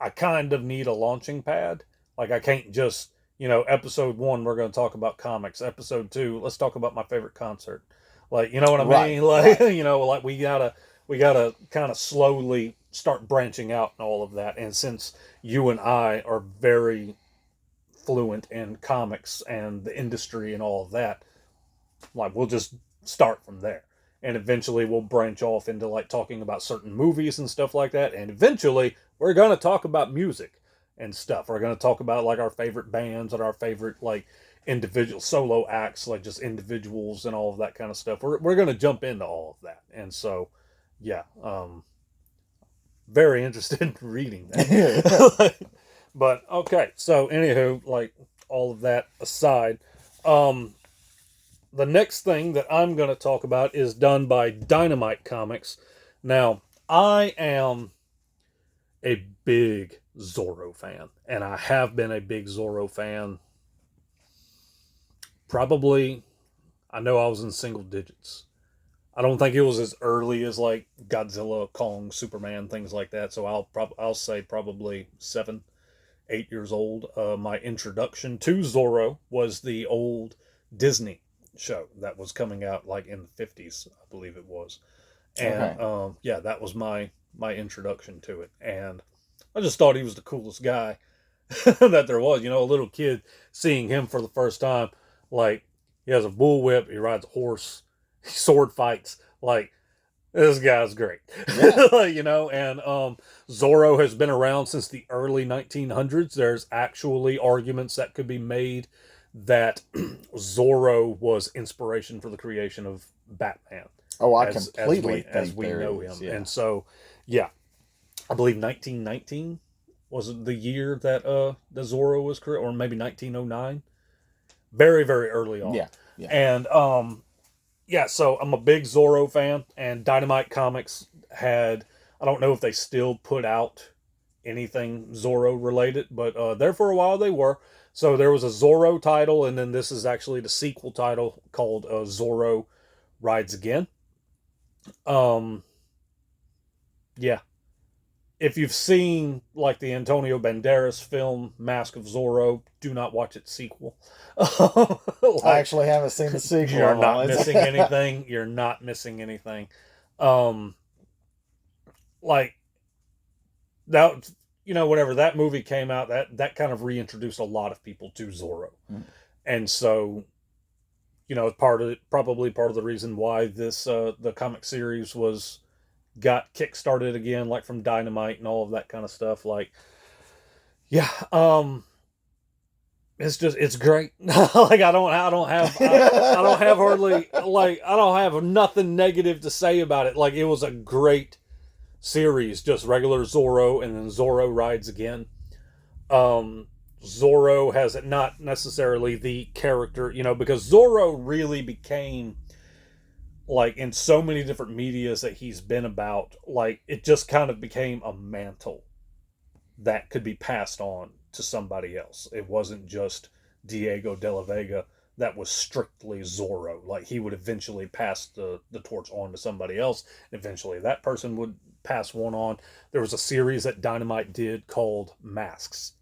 I kind of need a launching pad. Like, I can't just, you know, episode 1, we're going to talk about comics. Episode 2, let's talk about my favorite concert. Like, you know what I Right, mean? Like, right. you know, like we gotta kind of slowly start branching out and all of that. And since you and I are very fluent in comics and the industry and all of that, like, we'll just start from there. And eventually we'll branch off into like talking about certain movies and stuff like that. And eventually we're going to talk about music and stuff. We're going to talk about like our favorite bands and our favorite like individual solo acts, like just individuals and all of that kind of stuff. We're going to jump into all of that. And so, yeah, very interested in reading that. But okay, so anywho, like all of that aside, the next thing that I'm going to talk about is done by Dynamite Comics. Now, I am a big Zorro fan, and I have been a big Zorro fan. Probably, I know I was in single digits. I don't think it was as early as like Godzilla, Kong, Superman, things like that. So I'll say probably 7, 8 years old. My introduction to Zorro was the old Disney show that was coming out like in the 50s, I believe it was. And Okay. yeah, that was my introduction to it. And I just thought he was the coolest guy that there was. You know, a little kid seeing him for the first time, like, he has a bullwhip, he rides a horse, he sword fights. Like, this guy's great. Yeah. You know, and Zorro has been around since the early 1900s. There's actually arguments that could be made that Zorro was inspiration for the creation of Batman Oh, I as completely as think we there know is. him. Yeah. And so, yeah, I believe 1919 was the year that the Zorro was created, or maybe 1909. Very, very early on. Yeah. Yeah. And yeah, so I'm a big Zorro fan, and Dynamite Comics had, I don't know if they still put out anything Zorro related, but there for a while they were. So there was a Zorro title, and then this is actually the sequel title called Zorro Rides Again. Um, yeah. If you've seen like the Antonio Banderas film Mask of Zorro, do not watch its sequel. I Like, actually haven't seen the sequel. you're I'm not honest. missing anything. You're not missing anything. Um, like that, you know, whenever that movie came out, that kind of reintroduced a lot of people to Zorro, Mm. and so, you know, probably part of the reason why this the comic series was got kickstarted again, like from Dynamite and all of that kind of stuff. Like, yeah, it's great. Like I don't have hardly like I don't have nothing negative to say about it. Like it was a great series, just regular Zorro and then Zorro rides again. Um, Zorro has not necessarily the character, because Zorro really became like in so many different medias that he's been about, like it just kind of became a mantle that could be passed on to somebody else. It wasn't just Diego de la Vega that was strictly Zorro. Like he would eventually pass the torch on to somebody else. Eventually that person would pass one on. There was a series that Dynamite did called Masks.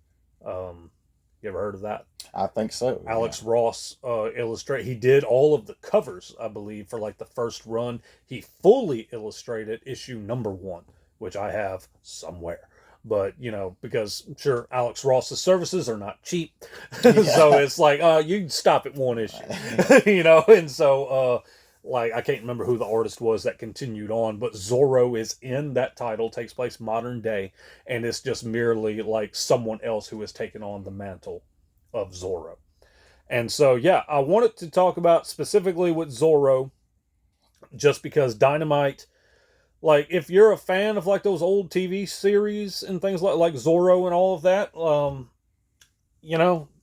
You ever heard of that? I think so. Alex Ross illustrate. He did all of the covers, I believe, for like the first run. He fully illustrated issue number 1, which I have somewhere. But because sure, Alex Ross's services are not cheap, yeah. So it's like you can stop at one issue, and so like I can't remember who the artist was that continued on, but Zorro is in that title, takes place modern day, and it's just merely like someone else who has taken on the mantle of Zorro. And so yeah, I wanted to talk about specifically with Zorro, just because Dynamite, like if you're a fan of like those old TV series and things like Zorro and all of that,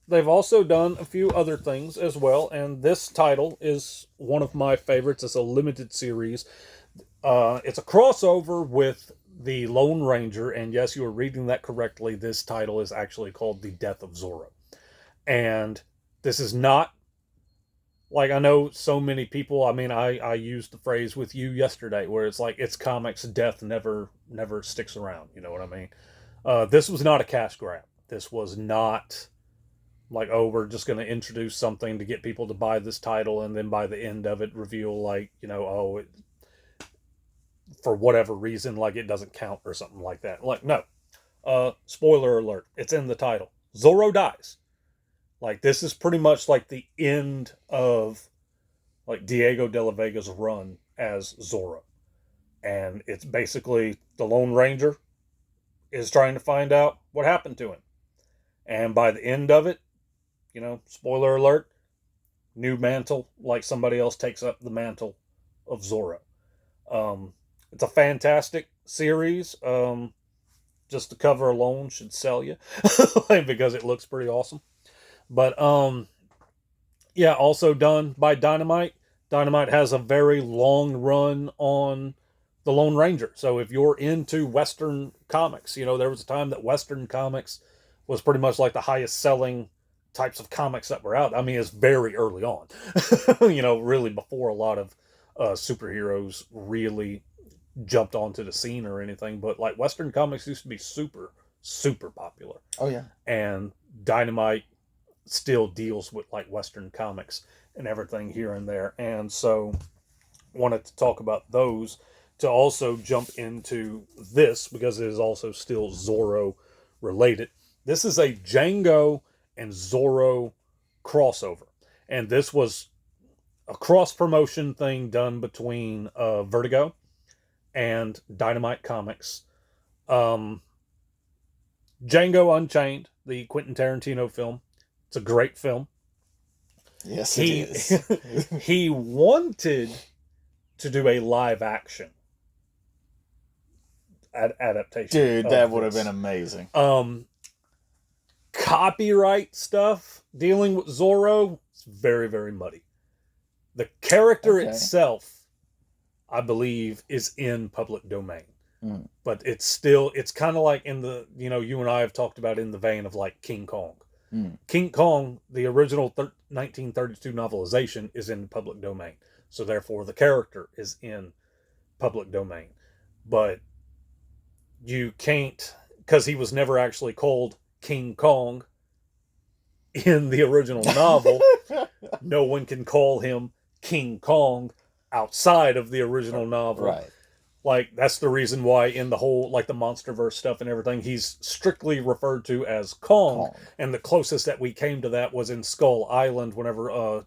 they've also done a few other things as well, and this title is one of my favorites. It's a limited series. It's a crossover with the Lone Ranger, and yes, you were reading that correctly. This title is actually called The Death of Zorro. And this is not, like I know so many people, I used the phrase with you yesterday where it's like, it's comics, death never sticks around. You know what I mean? This was not a cash grab. This was not like, oh, we're just going to introduce something to get people to buy this title, and then by the end of it reveal like, for whatever reason, like it doesn't count or something like that. Like, no. Spoiler alert. It's in the title. Zorro dies. Like, this is pretty much like the end of like Diego de la Vega's run as Zorro. And it's basically the Lone Ranger is trying to find out what happened to him. And by the end of it, spoiler alert, new mantle, like somebody else takes up the mantle of Zorro. It's a fantastic series. Just the cover alone should sell you because it looks pretty awesome. But yeah, also done by Dynamite. Dynamite has a very long run on the Lone Ranger. So if you're into Western comics, there was a time that Western comics was pretty much like the highest selling types of comics that were out. I mean, it's very early on, really before a lot of superheroes really jumped onto the scene or anything. But like Western comics used to be super, super popular. Oh yeah. And Dynamite still deals with like Western comics and everything here and there. And so wanted to talk about those, to also jump into this because it is also still Zorro related. This is a Django and Zorro crossover. And this was a cross promotion thing done between Vertigo and Dynamite Comics. Django Unchained, the Quentin Tarantino film. It's a great film. Yes, it is. He wanted to do a live action adaptation. Dude, that would have been amazing. Copyright stuff dealing with Zorro, it's very, very muddy. The character itself, I believe, is in public domain. Mm. But it's kind of like in the, you and I have talked about in the vein of like King Kong. Mm. King Kong, the original 1932 novelization, is in public domain. So therefore the character is in public domain. But you can't, because he was never actually called King Kong in the original novel, no one can call him King Kong outside of the original novel. Right. Like, that's the reason why in the whole, like, the Monsterverse stuff and everything, he's strictly referred to as Kong. And the closest that we came to that was in Skull Island, whenever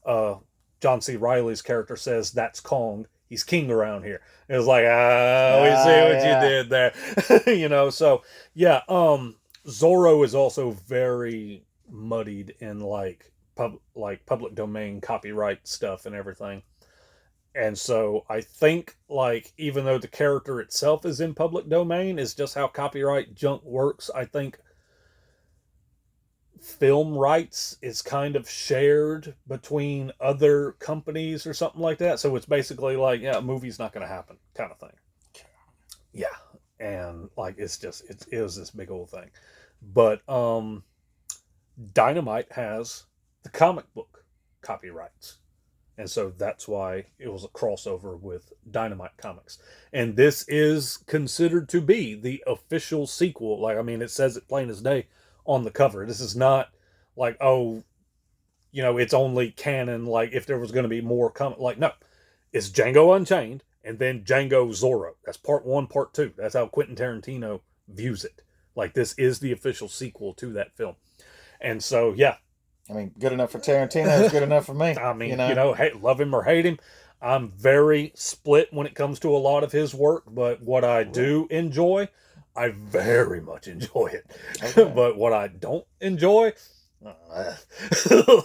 John C. Reilly's character says, "That's Kong. He's king around here." It was like, we see what you did there. So, yeah, Zorro is also very, muddied in like public domain copyright stuff and everything. And so I think like even though the character itself is in public domain, is just how copyright junk works. I think film rights is kind of shared between other companies or something like that. So it's basically like, yeah, a movie's not going to happen kind of thing. Yeah. And like, it is this big old thing. But Dynamite has the comic book copyrights. And so that's why it was a crossover with Dynamite Comics. And this is considered to be the official sequel. Like, I mean, it says it plain as day on the cover. This is not like, oh, it's only canon. Like, if there was going to be more like, no, it's Django Unchained and then Django Zorro. That's part one, part two. That's how Quentin Tarantino views it. Like, this is the official sequel to that film. And so, yeah. I mean, good enough for Tarantino is good enough for me. I mean, hey, love him or hate him. I'm very split when it comes to a lot of his work, but what I do enjoy, I very much enjoy it. Okay. But what I don't enjoy,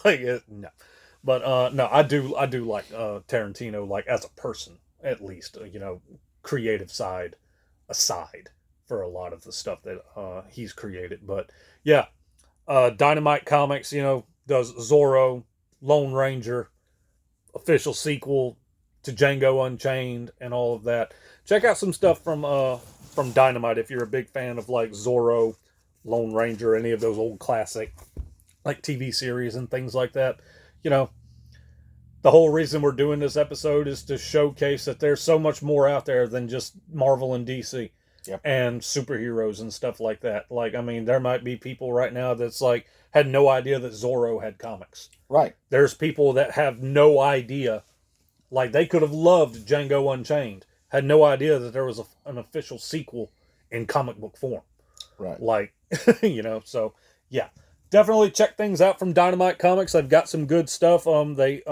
like no. But no, I do like Tarantino, like as a person, at least, creative side aside for a lot of the stuff that he's created. But yeah, Dynamite Comics, does Zorro, Lone Ranger, official sequel to Django Unchained, and all of that. Check out some stuff from Dynamite if you're a big fan of like Zorro, Lone Ranger, any of those old classic like TV series and things like that. The whole reason we're doing this episode is to showcase that there's so much more out there than just Marvel and DC. Yep. And superheroes and stuff like that. Like, I mean, there might be people right now that's like had no idea that Zorro had comics. Right. There's people that have no idea. Like, they could have loved Django Unchained, had no idea that there was an official sequel in comic book form. Right. Like, so yeah, definitely check things out from Dynamite Comics. They've got some good stuff. They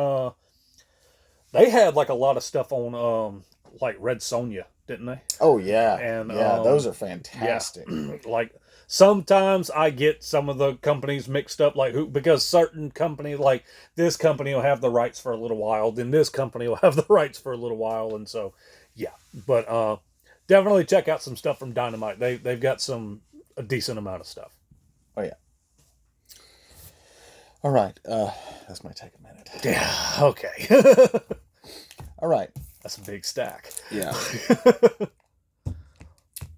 had like a lot of stuff on like Red Sonja, didn't they? Oh yeah, and yeah, those are fantastic. Yeah. Like sometimes I get some of the companies mixed up, like because certain company, like this company will have the rights for a little while, then this company will have the rights for a little while, and so yeah. But definitely check out some stuff from Dynamite. They've got a decent amount of stuff. Oh yeah. All right, this might take a minute. Yeah. Okay. All right. That's a big stack. Yeah.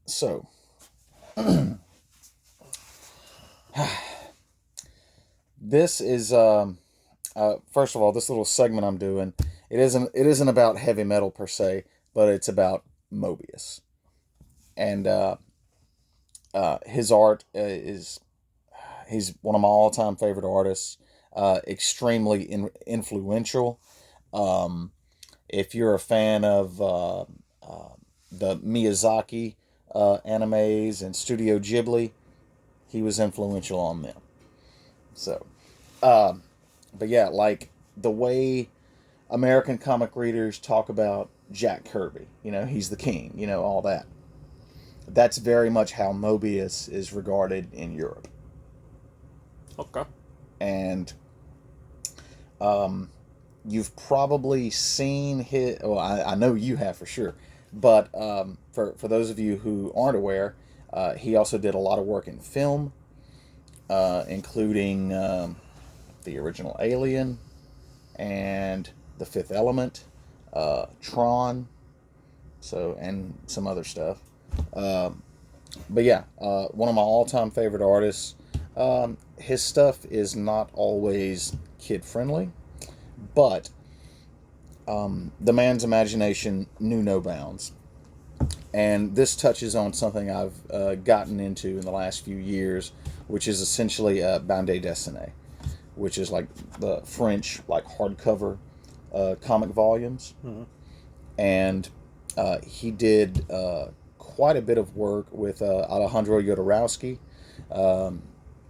So, this is first of all, this little segment I'm doing, it isn't about heavy metal per se, but it's about Mobius, and his art he's one of my all-time favorite artists, extremely influential. If you're a fan of the Miyazaki animes and Studio Ghibli, he was influential on them. So, but yeah, like the way American comic readers talk about Jack Kirby, he's the king, all that. That's very much how Mobius is regarded in Europe. Okay. And you've probably seen his. Well, I know you have for sure. But for those of you who aren't aware, he also did a lot of work in film, including the original Alien and The Fifth Element, Tron, and some other stuff. But yeah, one of my all-time favorite artists. His stuff is not always kid-friendly, but the man's imagination knew no bounds. And this touches on something I've gotten into in the last few years, which is essentially bande dessinée, which is like the French like hardcover comic volumes. Mm-hmm. And he did quite a bit of work with Alejandro Jodorowsky,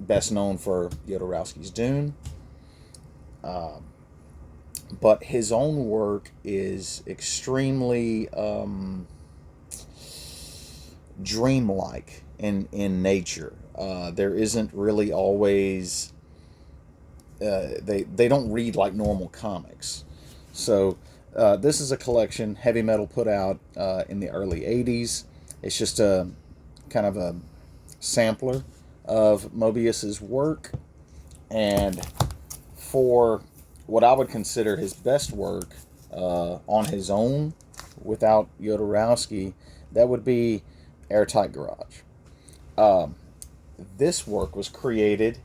best known for Jodorowsky's Dune. But his own work is extremely dreamlike in nature. There isn't really always they don't read like normal comics. So this is a collection Heavy Metal put out in the early '80s. It's just a kind of a sampler of Mobius's work, and for what I would consider his best work on his own, without Jodorowsky, that would be Airtight Garage. This work was created,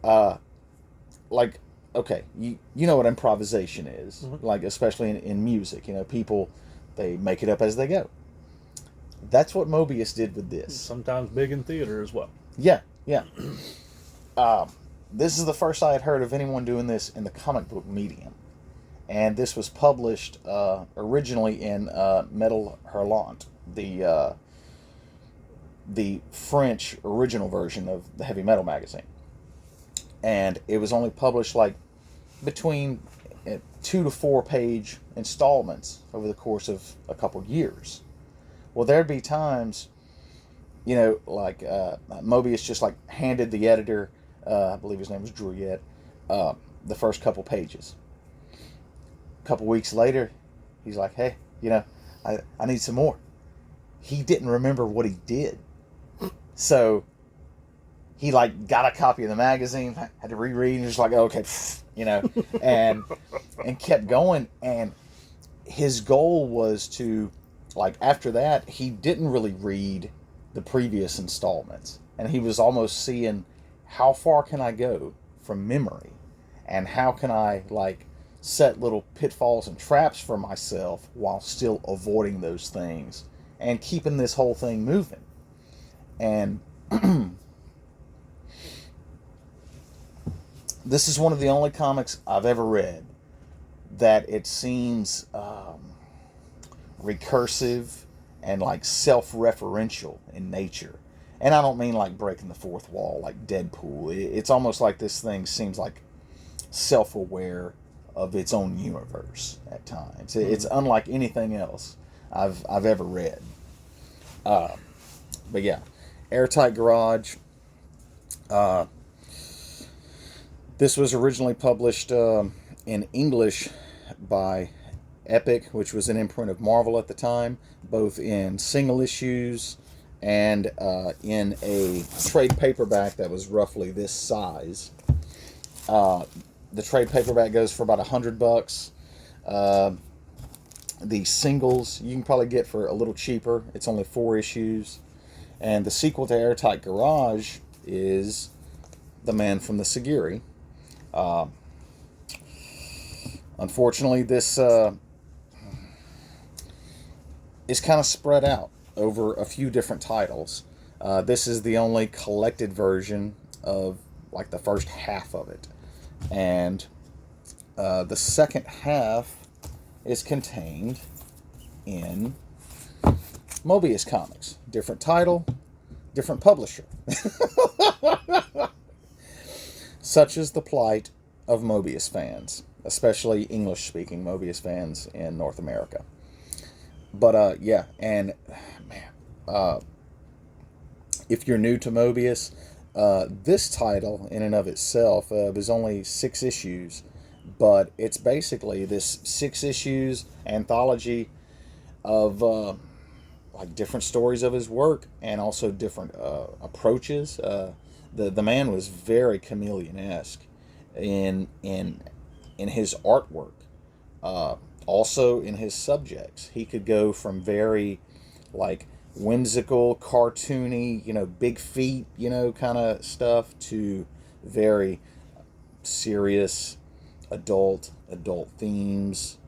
like, okay, you know what improvisation is, like, especially in music. You know, people, they make it up as they go. That's what Mobius did with this. Sometimes big in theater as well. Yeah, yeah. This is the first I had heard of anyone doing this in the comic book medium. And this was published originally in Metal Hurlant, the French original version of the Heavy Metal magazine. And it was only published like between 2 to 4 page installments over the course of a couple years. Well, there'd be times, you know, like Mobius just like handed the editor, I believe his name was Druillet, the first couple pages. A couple weeks later, he's like, hey, you know, I need some more. He didn't remember what he did. So he like got a copy of the magazine, had to reread, and just like, oh, okay, you know, and kept going. And his goal was to, like, after that, he didn't really read the previous installments, and he was almost seeing how far can I go from memory, and how can I like set little pitfalls and traps for myself while still avoiding those things and keeping this whole thing moving. And this is one of the only comics I've ever read that it seems recursive and like self-referential in nature. And I don't mean like breaking the fourth wall like Deadpool. It's almost like this thing seems like self-aware of its own universe at times. It's unlike anything else I've ever read. But yeah, Airtight Garage. This was originally published in English by Epic, which was an imprint of Marvel at the time, both in single issues and in a trade paperback that was roughly this size. The trade paperback goes for about $100. The singles you can probably get for a little cheaper. It's only 4 issues. And the sequel to Airtight Garage is The Man from the Sagiri. Unfortunately, this is kind of spread out over a few different titles. This is the only collected version of like the first half of it. And the second half is contained in Mobius Comics. Different title, different publisher. Such is the plight of Mobius fans, especially English-speaking Mobius fans in North America. But yeah, and man, if you're new to Mobius, this title in and of itself was only 6 issues, but it's basically this 6 issues anthology of like different stories of his work and also different approaches. The man was very chameleon-esque in his artwork, also in his subjects. He could go from very like whimsical, cartoony, you know, big feet, you know, kind of stuff, to very serious adult themes,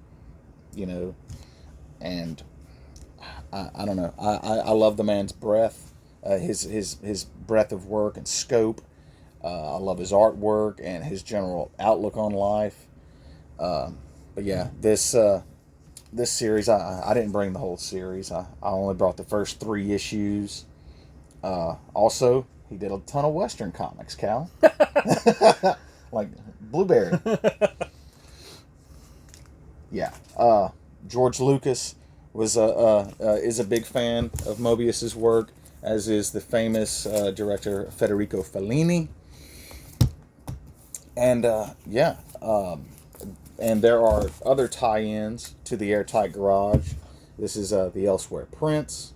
you know. And I don't know, I love the man's breadth, his breadth of work and scope. I love his artwork and his general outlook on life. But yeah, this series, I didn't bring the whole series. I only brought the first 3 issues. Also, he did a ton of Western comics, Cal. Like Blueberry. Yeah. George Lucas is a big fan of Mobius's work, as is the famous director Federico Fellini. And yeah, and there are other tie-ins to the Airtight Garage. This is the Elsewhere Prince.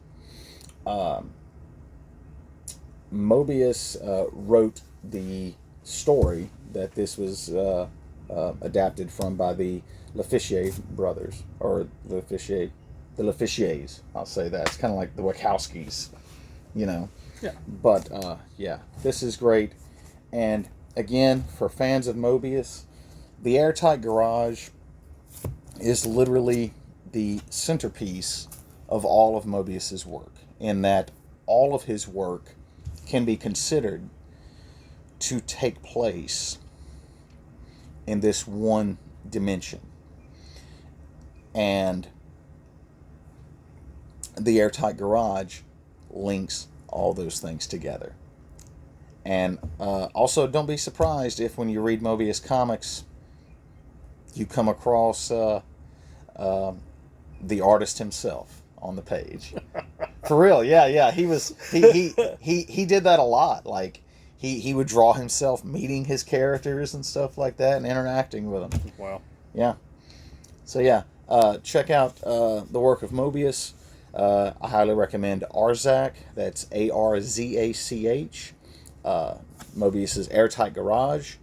Mobius wrote the story that this was adapted from by the Lafissiere brothers, or the Lafissieres. I'll say that. It's kind of like the Wachowskis, you know. Yeah. But yeah, this is great. And again, for fans of Mobius, the Airtight Garage is literally the centerpiece of all of Mobius's work, in that all of his work can be considered to take place in this one dimension. And the Airtight Garage links all those things together. And also, don't be surprised if when you read Mobius comics, you come across the artist himself on the page. For real, yeah. He did that a lot. Like he would draw himself meeting his characters and stuff like that, and interacting with them. Wow. Yeah. So yeah, check out the work of Mobius. I highly recommend Arzach. That's Arzach. Mobius's Airtight Garage,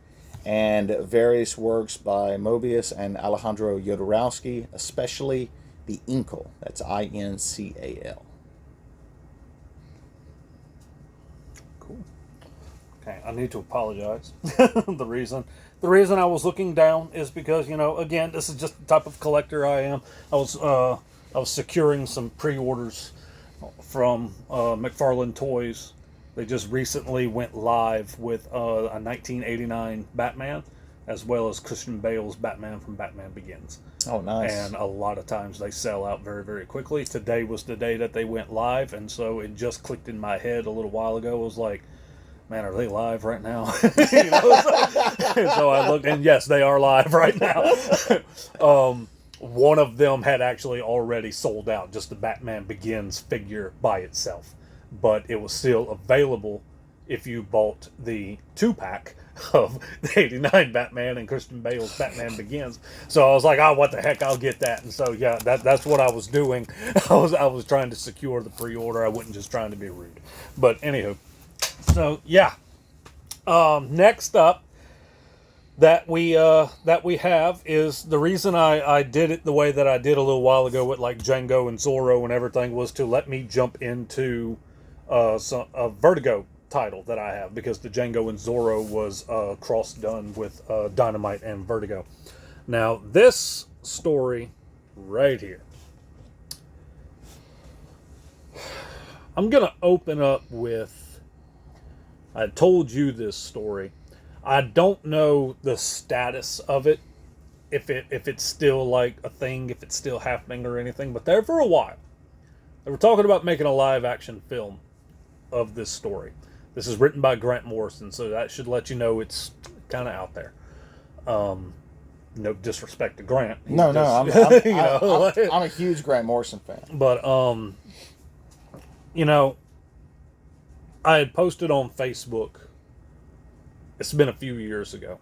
and various works by Mobius and Alejandro Jodorowsky, especially the Incal. That's Incal. Cool. Okay, I need to apologize. The reason I was looking down is because, again, this is just the type of collector I am. I was securing some pre-orders from McFarlane Toys. They just recently went live with a 1989 Batman, as well as Christian Bale's Batman from Batman Begins. Oh, nice. And a lot of times they sell out very, very quickly. Today was the day that they went live, and so it just clicked in my head a little while ago. It was like, man, are they live right now? So I looked, and yes, they are live right now. One of them had actually already sold out, just the Batman Begins figure by itself. But it was still available if you bought the 2-pack of the 89 Batman and Christian Bale's Batman Begins. So I was like, oh, what the heck, I'll get that. And so, yeah, that's what I was doing. I was trying to secure the pre-order. I wasn't just trying to be rude. But anywho, so, yeah. Next up that we have is the reason I did it the way that I did a little while ago with like Django and Zorro and everything, was to let me jump into a Vertigo title that I have, because the Django and Zorro was cross done with Dynamite and Vertigo. Now this story right here, I'm gonna open up with, I told you this story. I don't know the status of it, if it's still like a thing, if it's still happening or anything, but there for a while they were talking about making a live action film of this story. This is written by Grant Morrison, so that should let you know it's kind of out there. No disrespect to Grant. No, I'm a huge Grant Morrison fan. But I had posted on Facebook, it's been a few years ago,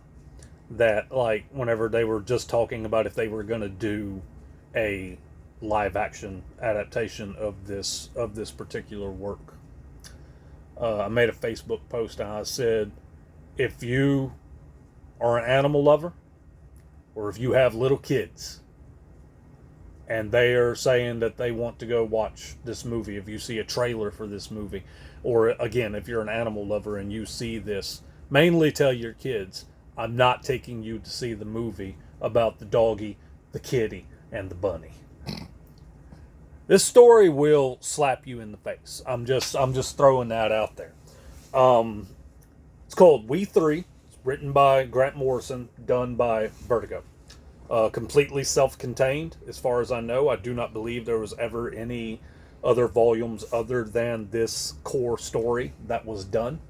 that like whenever they were just talking about if they were going to do a live action adaptation of this particular work, I made a Facebook post and I said, if you are an animal lover, or if you have little kids and they are saying that they want to go watch this movie, if you see a trailer for this movie, or again, if you're an animal lover and you see this, mainly tell your kids, I'm not taking you to see the movie about the doggy, the kitty, and the bunny. This story will slap you in the face. I'm just throwing that out there. It's called We Three. It's written by Grant Morrison, done by Vertigo. Completely self-contained, as far as I know. I do not believe there was ever any other volumes other than this core story that was done.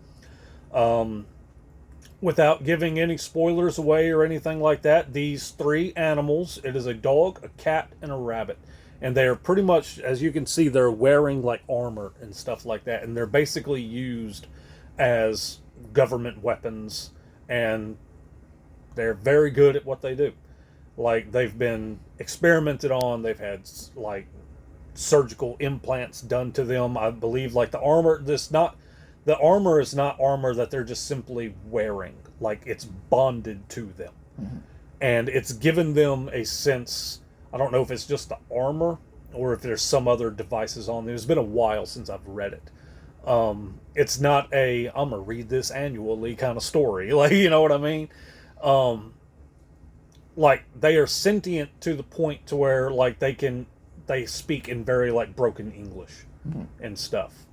Without giving any spoilers away or anything like that, these three animals, it is a dog, a cat, and a rabbit. And they're pretty much, as you can see, they're wearing like armor and stuff like that. And they're basically used as government weapons and They're very good at what they do. Like, they've been experimented on. They've had, like, surgical implants done to them. I believe, like, the armor is not armor that they're just simply wearing. Like, it's bonded to them. Mm-hmm. And it's given them a sense. I don't know if it's just the armor or if there's some other devices on there. It's been a while since I've read it. It's not a I'm gonna read this annually kind of story. Like, you know what I mean? Like, they are sentient to the point to where, like, they speak in very, like, broken English and stuff.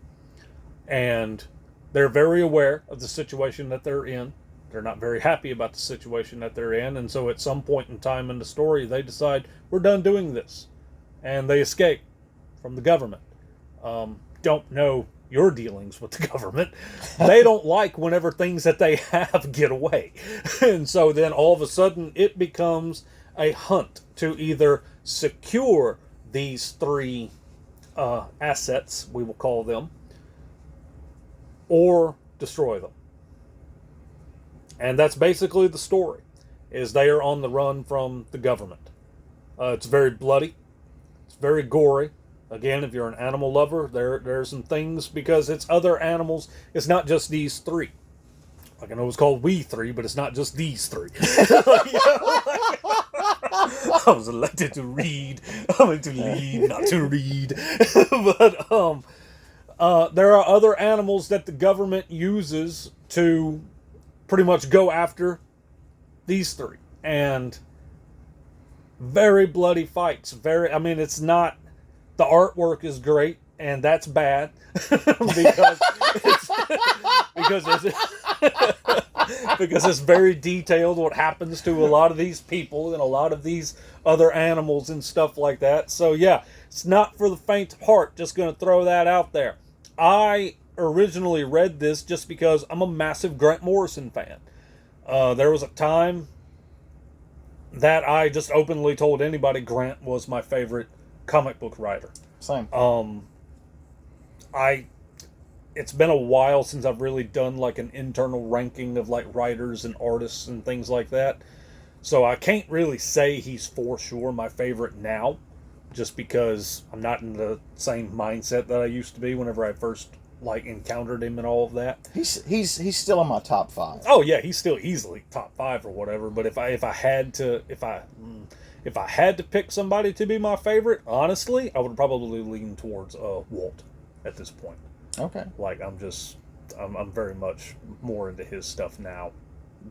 And they're very aware of the situation that they're in. They're not very happy about the situation that they're in, and so at some point in time in the story, they decide, we're done doing this. And they escape from the government. Don't know your dealings with the government. They don't like whenever things that they have get away. And so then all of a sudden, it becomes a hunt to either secure these three assets, we will call them, or destroy them. And that's basically the story, is they are on the run from the government. It's very bloody. It's very gory. Again, if you're an animal lover, there are some things, because it's other animals. It's not just these three. Like, I know it's called We Three, but it's not just these three. I was elected to read. I meant to lead, not to read. But there are other animals that the government uses to pretty much go after these three. And very bloody fights. I mean, it's not... The artwork is great, and that's bad. because it's very detailed what happens to a lot of these people and a lot of these other animals and stuff like that. So yeah, it's not for the faint of heart. Just going to throw that out there. I originally read this just because I'm a massive Grant Morrison fan. There was a time that I just openly told anybody Grant was my favorite comic book writer. Same. It's been a while since I've really done like an internal ranking of like writers and artists and things like that. So I can't really say he's for sure my favorite now, just because I'm not in the same mindset that I used to be whenever I first like encountered him and all of that. He's still in my top 5. Oh yeah, he's still easily top 5 or whatever. But if I had to pick somebody to be my favorite, honestly, I would probably lean towards Walt at this point. Okay. Like, I'm very much more into his stuff now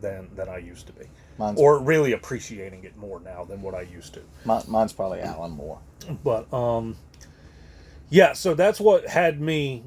than I used to be. Or really appreciating it more now than what I used to. Mine's probably Alan Moore. But yeah, so that's what had me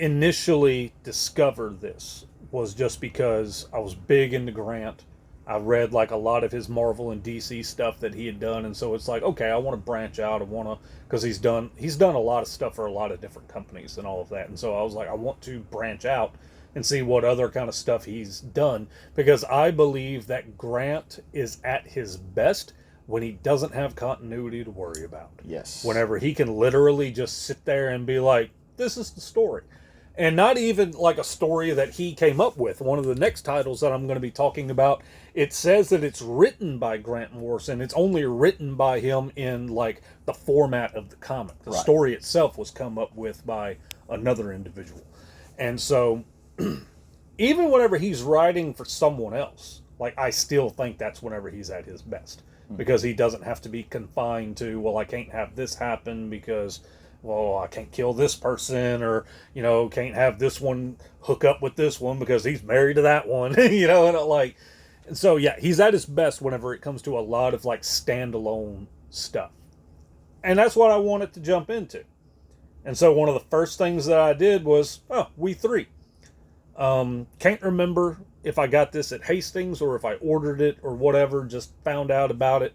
initially discover this, was just because I was big into Grant. I read like a lot of his Marvel and DC stuff that he had done, and so it's like, okay, I want to branch out. I want to, because he's done a lot of stuff for a lot of different companies and all of that, and so I was like, I want to branch out and see what other kind of stuff he's done, because I believe that Grant is at his best when he doesn't have continuity to worry about. Yes. Whenever he can literally just sit there and be like, this is the story. And not even like a story that he came up with. One of the next titles that I'm going to be talking about, it says that it's written by Grant Morrison. It's only written by him in like the format of the comic. The story itself was come up with by another individual. And so even whenever he's writing for someone else, like, I still think that's whenever he's at his best. Because he doesn't have to be confined to, well, I can't have this happen because, well, I can't kill this person, or, you know, can't have this one hook up with this one because he's married to that one, you know, and so yeah, he's at his best whenever it comes to a lot of like standalone stuff. And that's what I wanted to jump into. And so one of the first things that I did was, We Three. Can't remember if I got this at Hastings or if I ordered it or whatever, just found out about it.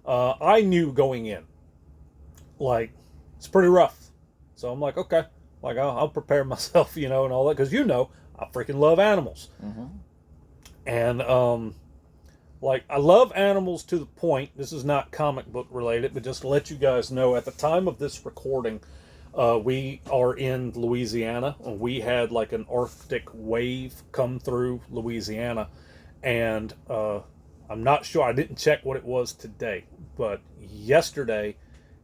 I knew going in, like, it's pretty rough. So I'm like, okay, like, I'll prepare myself, you know, and all that, because, you know, I freaking love animals. Mm-hmm. And, like, I love animals to the point, this is not comic book related, but just to let you guys know, at the time of this recording, we are in Louisiana, and we had like an Arctic wave come through Louisiana, And I'm not sure. I didn't check what it was today, but yesterday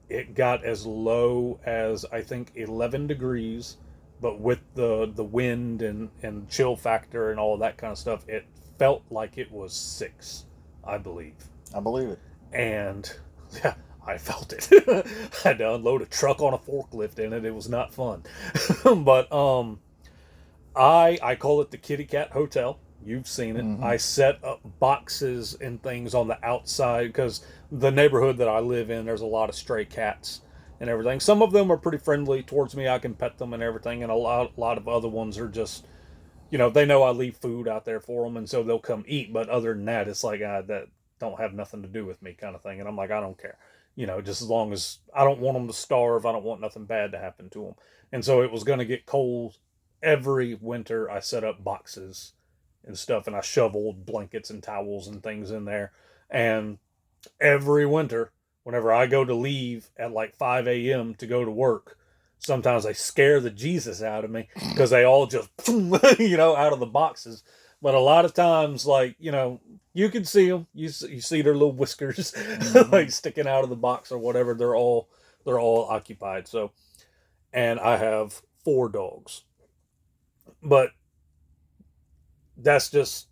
it got as low as I think 11 degrees, but with the wind and chill factor and all of that kind of stuff, it felt like it was 6, I believe. I believe it. And yeah, I felt it. I had to unload a truck on a forklift in it. It was not fun. But I call it the Kitty Cat Hotel. You've seen it. Mm-hmm. I set up boxes and things on the outside because the neighborhood that I live in, there's a lot of stray cats and everything. Some of them are pretty friendly towards me. I can pet them and everything, and a lot of other ones are just, they know I leave food out there for them, and so they'll come eat. But other than that, it's like that don't have nothing to do with me, kind of thing. And I'm like, I don't care. Just as long as I don't want them to starve, I don't want nothing bad to happen to them. And so it was going to get cold every winter. I set up boxes and stuff, and I shoveled blankets and towels and things in there. And every winter, whenever I go to leave at like 5 a.m. to go to work, sometimes they scare the Jesus out of me because they all just, out of the boxes. But a lot of times, like, you can see them. You see their little whiskers like sticking out of the box or whatever. They're all occupied. So, and I have 4 dogs. But that's just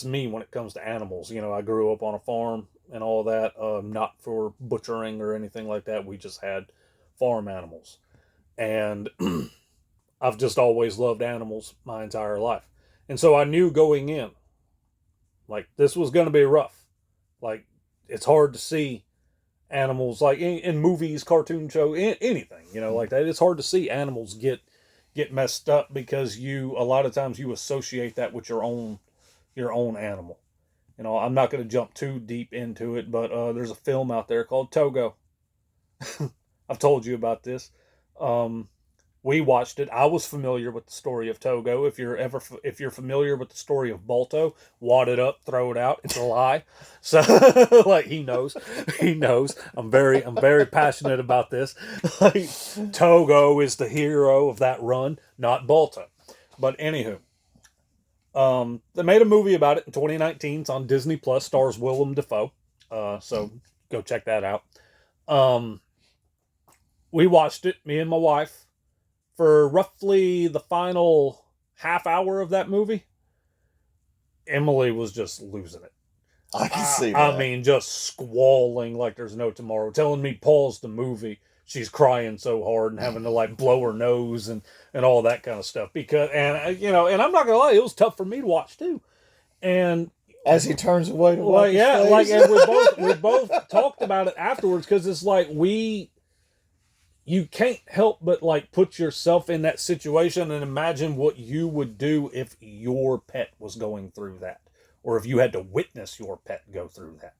me when it comes to animals. I grew up on a farm and all that, not for butchering or anything like that. We just had farm animals. And I've just always loved animals my entire life. And so I knew going in, like, this was going to be rough. Like, it's hard to see animals, like, in movies, cartoon show, anything, like that. It's hard to see animals get messed up because a lot of times you associate that with your own animal. I'm not going to jump too deep into it, but there's a film out there called Togo. I've told you about this. We watched it. I was familiar with the story of Togo. If you're familiar with the story of Balto, wad it up, throw it out. It's a lie. So, like, he knows. I'm very passionate about this. Like, Togo is the hero of that run, not Balto. But anywho, they made a movie about it in 2019. It's on Disney Plus. Stars Willem Dafoe. So go check that out. We watched it, me and my wife, for roughly the final half hour of that movie. Emily was just losing it. I can see that. I mean, just squalling like there's no tomorrow, telling me pause the movie. She's crying so hard and having to like blow her nose and all that kind of stuff. And I'm not gonna lie, it was tough for me to watch too. And as he turns away to wipe his face. Like, and we both talked about it afterwards, because it's like you can't help but like put yourself in that situation and imagine what you would do if your pet was going through that, or if you had to witness your pet go through that.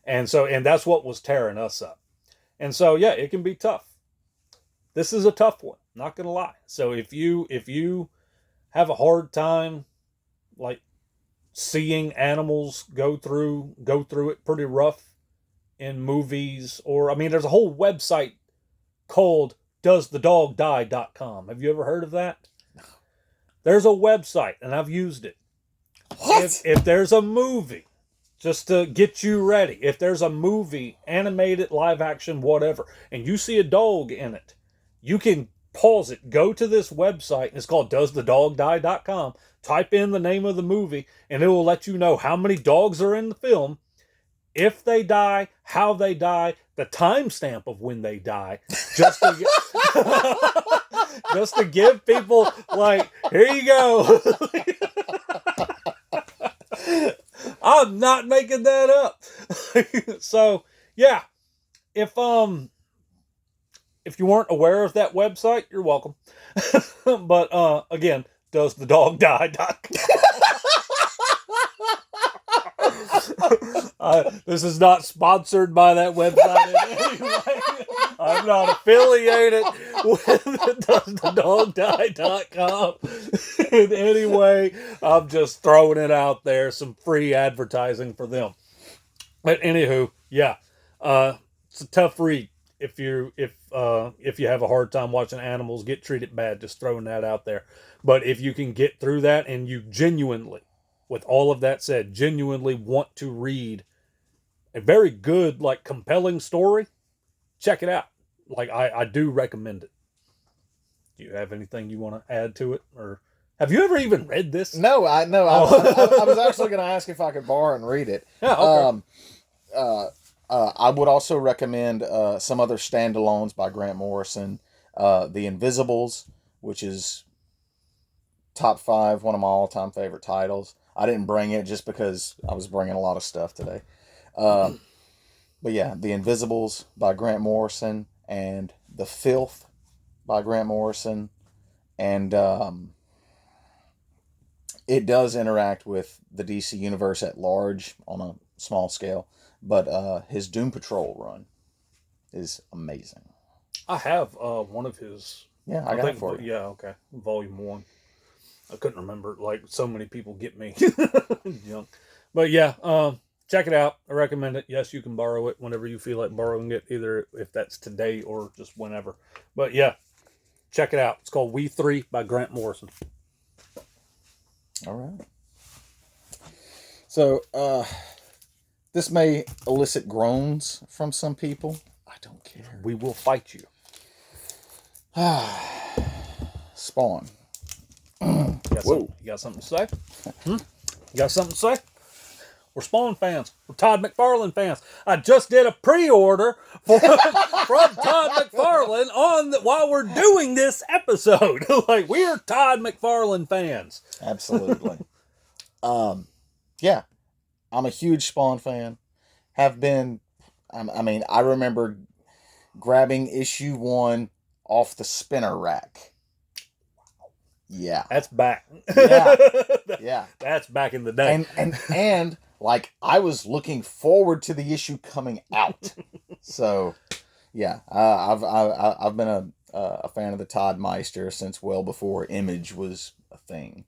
And that's what was tearing us up. And so, yeah, it can be tough. This is a tough one, not gonna lie. So if you have a hard time, like, seeing animals go through it pretty rough in movies, or, I mean, there's a whole website called doesthedogdie.com. Have you ever heard of that? No. There's a website, and I've used it. What? If there's a movie, just to get you ready, if there's a movie, animated, live action, whatever, and you see a dog in it, you can pause it, go to this website, and it's called doesthedogdie.com, type in the name of the movie, and it will let you know how many dogs are in the film, if they die, how they die, the timestamp of when they die, just to give people, like, here you go. I'm not making that up. So, yeah, if you weren't aware of that website, you're welcome. But again, doesthedogdie.com. This is not sponsored by that website in any way. I'm not affiliated with doesthedogdie.com in any way. I'm just throwing it out there, some free advertising for them. But anywho, yeah, it's a tough read. If you have a hard time watching animals get treated bad, just throwing that out there. But if you can get through that and you genuinely with all of that said, genuinely want to read a very good, like, compelling story, check it out. Like, I do recommend it. Do you have anything you want to add to it, or have you ever even read this? No, I no. I was actually going to ask if I could borrow and read it. Yeah, okay. I would also recommend some other standalones by Grant Morrison. The Invisibles, which is top 5, one of my all-time favorite titles. I didn't bring it just because I was bringing a lot of stuff today. But yeah, The Invisibles by Grant Morrison, and The Filth by Grant Morrison. And it does interact with the DC universe at large on a small scale. But his Doom Patrol run is amazing. I have one of his. Yeah, I got it for you. Yeah, okay. Volume 1. I couldn't remember. Like, so many people get me. But yeah, check it out. I recommend it. Yes, you can borrow it whenever you feel like borrowing it, either if that's today or just whenever. But yeah, check it out. It's called We Three by Grant Morrison. All right. So, this may elicit groans from some people. I don't care. We will fight you. Spawn. You got something to say? You got something to say? We're Spawn fans. We're Todd McFarlane fans. I just did a pre-order from Todd McFarlane while we're doing this episode. Like, we're Todd McFarlane fans. Absolutely. Yeah, I'm a huge Spawn fan. Have been. I mean, I remember grabbing issue 1 off the spinner rack. Yeah, that's back. Yeah, yeah, that's back in the day. And like, I was looking forward to the issue coming out. So, yeah, I've been a fan of the Todd Meister since well before Image was a thing.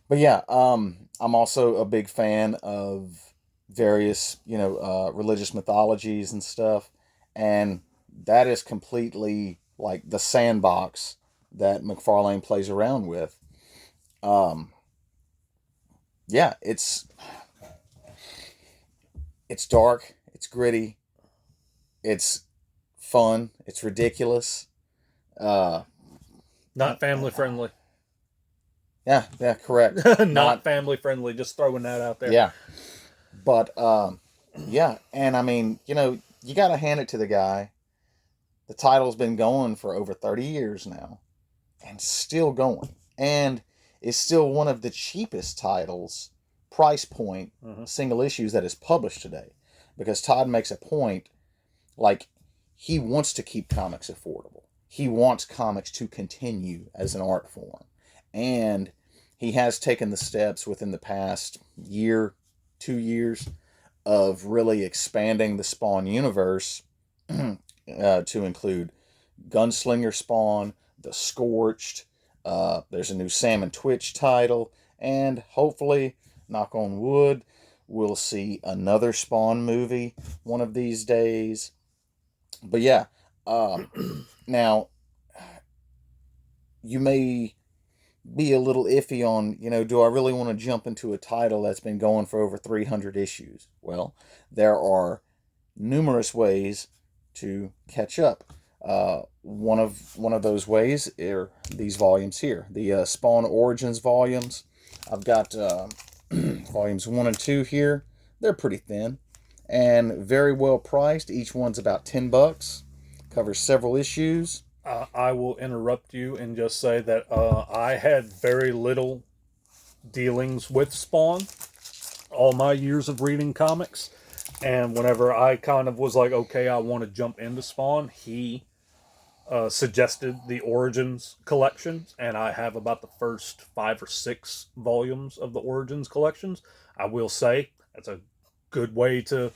But yeah, I'm also a big fan of various, religious mythologies and stuff, and that is completely like the sandbox that McFarlane plays around with. Yeah, it's dark, it's gritty, it's fun, it's ridiculous. Not family friendly. Yeah, correct. Not family friendly, just throwing that out there. Yeah. But, yeah, and I mean, you got to hand it to the guy. The title's been going for over 30 years now, and still going. And is still one of the cheapest titles, price point, single issues that is published today. Because Todd makes a point, like, he wants to keep comics affordable. He wants comics to continue as an art form. And he has taken the steps within the past year, 2 years, of really expanding the Spawn universe to include Gunslinger Spawn, The Scorched, there's a new Sam and Twitch title, and hopefully, knock on wood, we'll see another Spawn movie one of these days. But yeah, now, you may be a little iffy on, do I really want to jump into a title that's been going for over 300 issues? Well, there are numerous ways to catch up. One of those ways are these volumes here, the Spawn Origins volumes. I've got volumes 1 and 2 here. They're pretty thin and very well priced. Each one's about $10. Covers several issues. I will interrupt you and just say that I had very little dealings with Spawn all my years of reading comics. And whenever I kind of was like, okay, I want to jump into Spawn, he suggested the Origins collections, and I have about the first 5 or 6 volumes of the Origins collections. I will say that's a good way to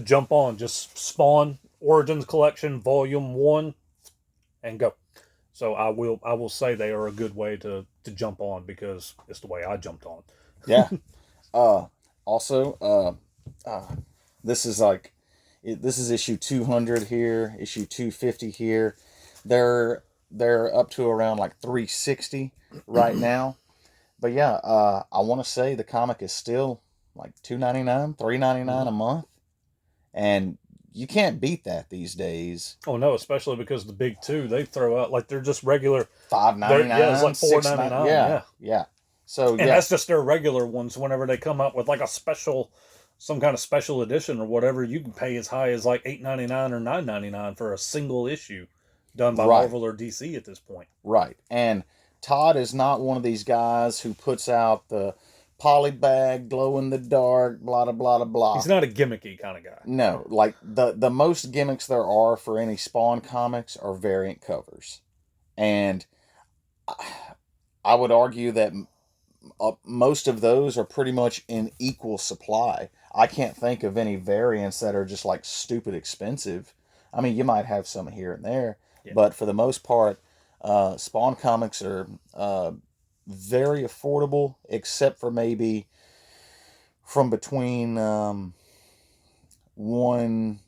jump on. Just Spawn Origins collection, volume 1, and go. So I will say they are a good way to jump on, because it's the way I jumped on. Yeah. Also, this is issue 200 here, issue 250 here. They're up to around like 360 right now. But yeah, I want to say the comic is still like $2.99, $3.99 a month, and you can't beat that these days. Oh no, especially because the big two they throw out like they're just regular. Yeah, it's $5.99, like $4.99. Yeah, Yeah, yeah. So and yeah, that's just their regular ones. Whenever they come up with like a special, some kind of special edition or whatever, you can pay as high as like $8.99 or $9.99 for a single issue done by right, Marvel or DC at this point. right. And Todd is not one of these guys who puts out the polybag, glow in the dark, blah blah blah blah. He's not a gimmicky kind of guy. No, like the most gimmicks there are for any Spawn comics are variant covers, and I would argue that most of those are pretty much in equal supply. I can't think of any variants that are just like stupid expensive. I mean, you might have some here and there, Yeah. but for the most part, Spawn comics are very affordable, except for maybe from between one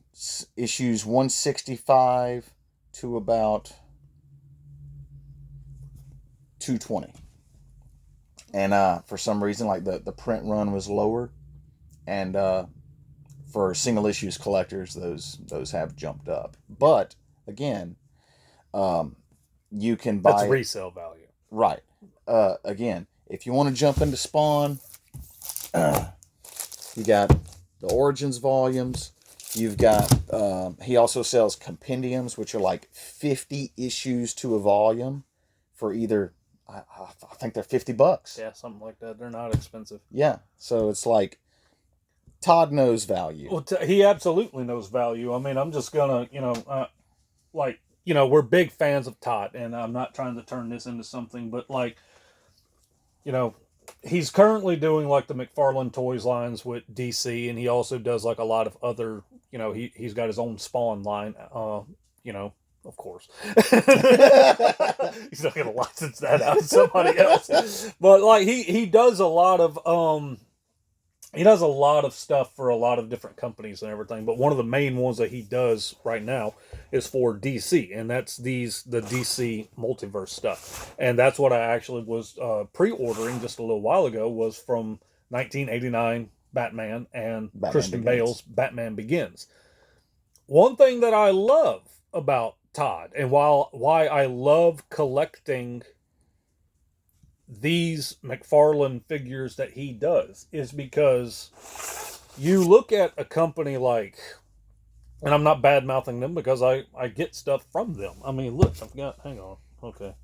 issues 165 to about 220. And for some reason, like the print run was lower, and for single issues collectors, those have jumped up. But again, you can buy That's resale value. right. Again, if you want to jump into Spawn, you got the Origins volumes. You've got he also sells compendiums, which are like 50 issues to a volume for either. I think they're $50. Yeah, something like that. They're not expensive. Yeah, so it's like Todd knows value. Well, he absolutely knows value. I mean, I'm just gonna, we're big fans of Todd, and I'm not trying to turn this into something, but like, he's currently doing like the McFarlane Toys lines with DC, and he also does like a lot of other, he's got his own Spawn line, of course. He's not going to license that out to somebody else. But like he does a lot of stuff for a lot of different companies and everything. But one of the main ones that he does right now is for DC, and that's the DC multiverse stuff. And that's what I actually was pre-ordering just a little while ago, was from 1989 Batman and Christian Bale's Batman Begins. One thing that I love about Todd, and why I love collecting these McFarlane figures that he does, is because you look at a company like, and I'm not bad mouthing them because I get stuff from them. I mean, look, hang on, okay,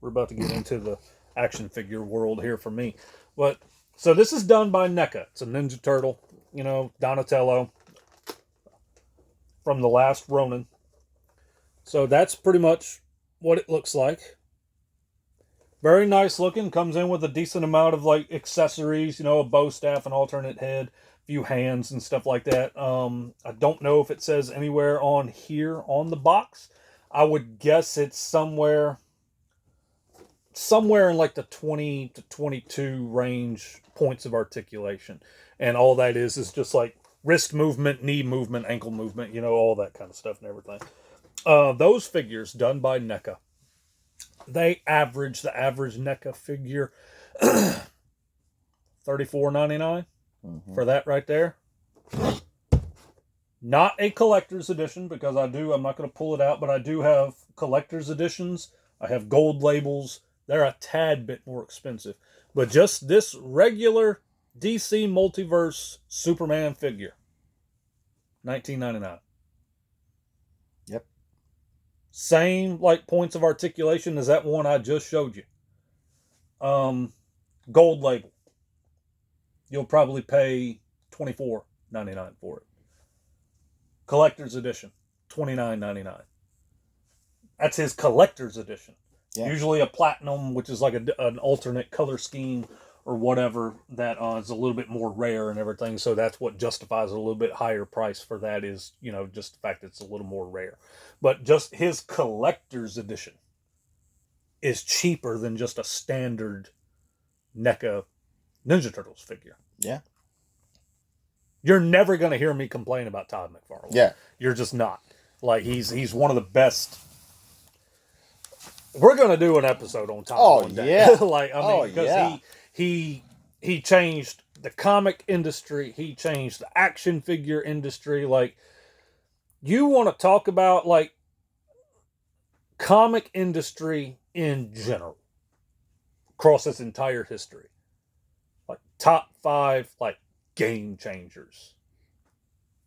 we're about to get into the action figure world here for me. But so this is done by NECA. It's a Ninja Turtle, Donatello from the last Ronin. So that's pretty much what it looks like. Very nice looking. Comes in with a decent amount of like accessories, a bow staff, an alternate head, a few hands and stuff like that. I don't know if it says anywhere on here on the box. I would guess it's somewhere in like the 20 to 22 range points of articulation. And all that is just like wrist movement, knee movement, ankle movement, all that kind of stuff and everything. Those figures done by NECA, the average NECA figure $34.99 for that right there. Not a collector's edition, because I'm not going to pull it out, but I do have collector's editions. I have gold labels. They're a tad bit more expensive. But just this regular DC Multiverse Superman figure, $19.99. Yep. Same like points of articulation as that one I just showed you. Gold label. You'll probably pay $24.99 for it. Collector's edition, $29.99. That's his collector's edition. Yeah. Usually a platinum, which is like an alternate color scheme or whatever, that is a little bit more rare and everything. So that's what justifies a little bit higher price for that, is, just the fact that it's a little more rare. But just his collector's edition is cheaper than just a standard NECA Ninja Turtles figure. Yeah. You're never going to hear me complain about Todd McFarlane. Yeah. You're just not. Like, he's one of the best. We're going to do an episode on Todd one day. Yeah. Because he changed the comic industry. He changed the action figure industry. Like, you want to talk about like comic industry in general across its entire history, like top 5 like game changers.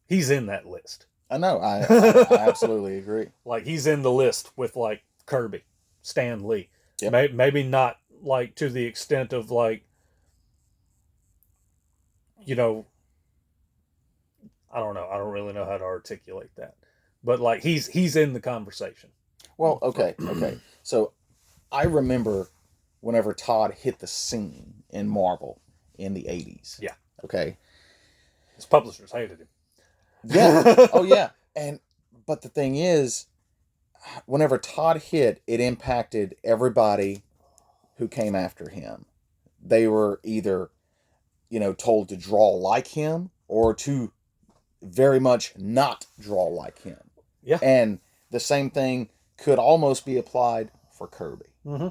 He's in that list. I know. I absolutely agree. Like, he's in the list with like Kirby, Stan Lee. Yep. Maybe not like to the extent of like, you know, I don't know. I don't really know how to articulate that, but like he's in the conversation. Well, okay. So I remember whenever Todd hit the scene in Marvel in the 80s. Yeah. Okay. His publishers hated him. Yeah. Oh yeah. But the thing is, whenever Todd hit, it impacted everybody who came after him. They were either, told to draw like him or to very much not draw like him. Yeah. And the same thing could almost be applied for Kirby. Mm-hmm.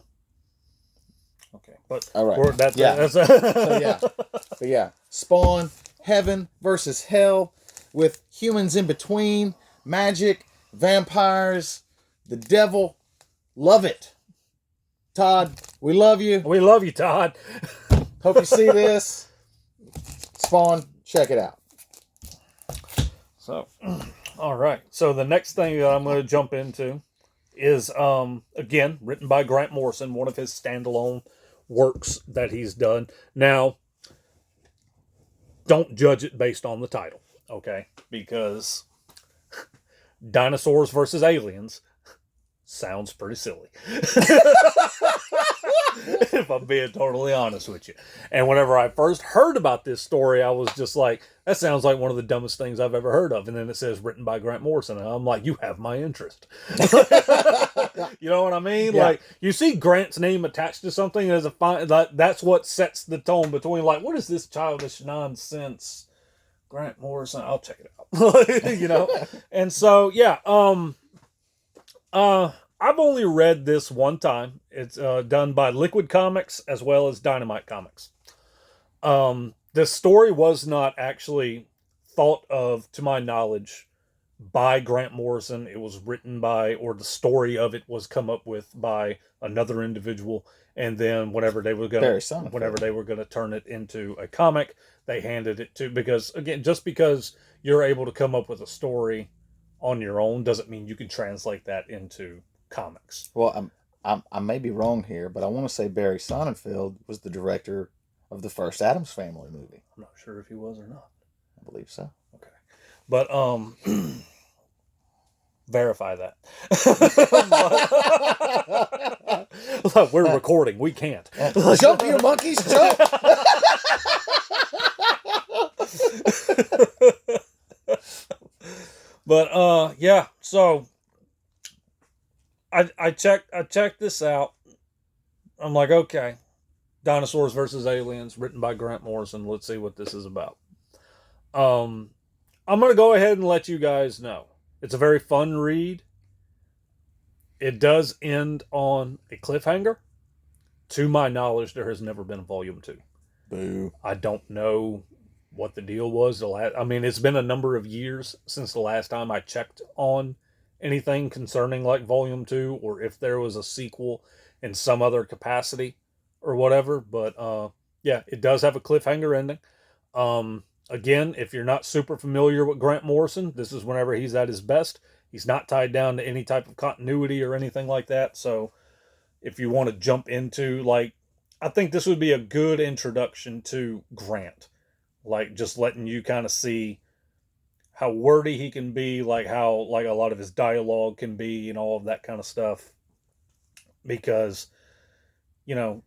Okay, but all right, that's so yeah, but yeah, Spawn, heaven versus hell, with humans in between, magic, vampires, the devil. Love it, Todd. We love you. We love you, Todd. Hope you see this. Spawn, check it out. So, all right. So the next thing that I'm going to jump into is, again, written by Grant Morrison, one of his standalone works that he's done. Now, don't judge it based on the title, okay? Because Dinosaurs versus Aliens sounds pretty silly. If I'm being totally honest with you. And whenever I first heard about this story, I was just like, that sounds like one of the dumbest things I've ever heard of. And then it says written by Grant Morrison. And I'm like, you have my interest. You know what I mean? Yeah. Like, you see Grant's name attached to something as that's what sets the tone between like, what is this childish nonsense? Grant Morrison, I'll check it out. And so, yeah, I've only read this one time. It's done by Liquid Comics as well as Dynamite Comics. The story was not actually thought of, to my knowledge, by Grant Morrison. It was written by, or the story of it was come up with by another individual. And then whenever they were gonna turn it into a comic, they handed it to, because again, just because you're able to come up with a story on your own doesn't mean you can translate that into comics. Well, I may be wrong here, but I want to say Barry Sonnenfeld was the director of the first Addams Family movie. I'm not sure if he was or not. I believe so. Okay, but verify that. Look, we're recording. We can't. Jump, you monkeys, jump! But yeah. So I checked this out. I'm like, okay, Dinosaurs versus Aliens, written by Grant Morrison. Let's see what this is about. I'm gonna go ahead and let you guys know. It's a very fun read. It does end on a cliffhanger. To my knowledge, there has never been a volume 2. Boo. I don't know what the deal was. It's been a number of years since the last time I checked on anything concerning like volume 2, or if there was a sequel in some other capacity or whatever. But yeah, it does have a cliffhanger ending. Again, if you're not super familiar with Grant Morrison, this is whenever he's at his best. He's not tied down to any type of continuity or anything like that. So if you want to jump into, like, I think this would be a good introduction to Grant. Like, just letting you kind of see how wordy he can be, like how like a lot of his dialogue can be and all of that kind of stuff. Because, you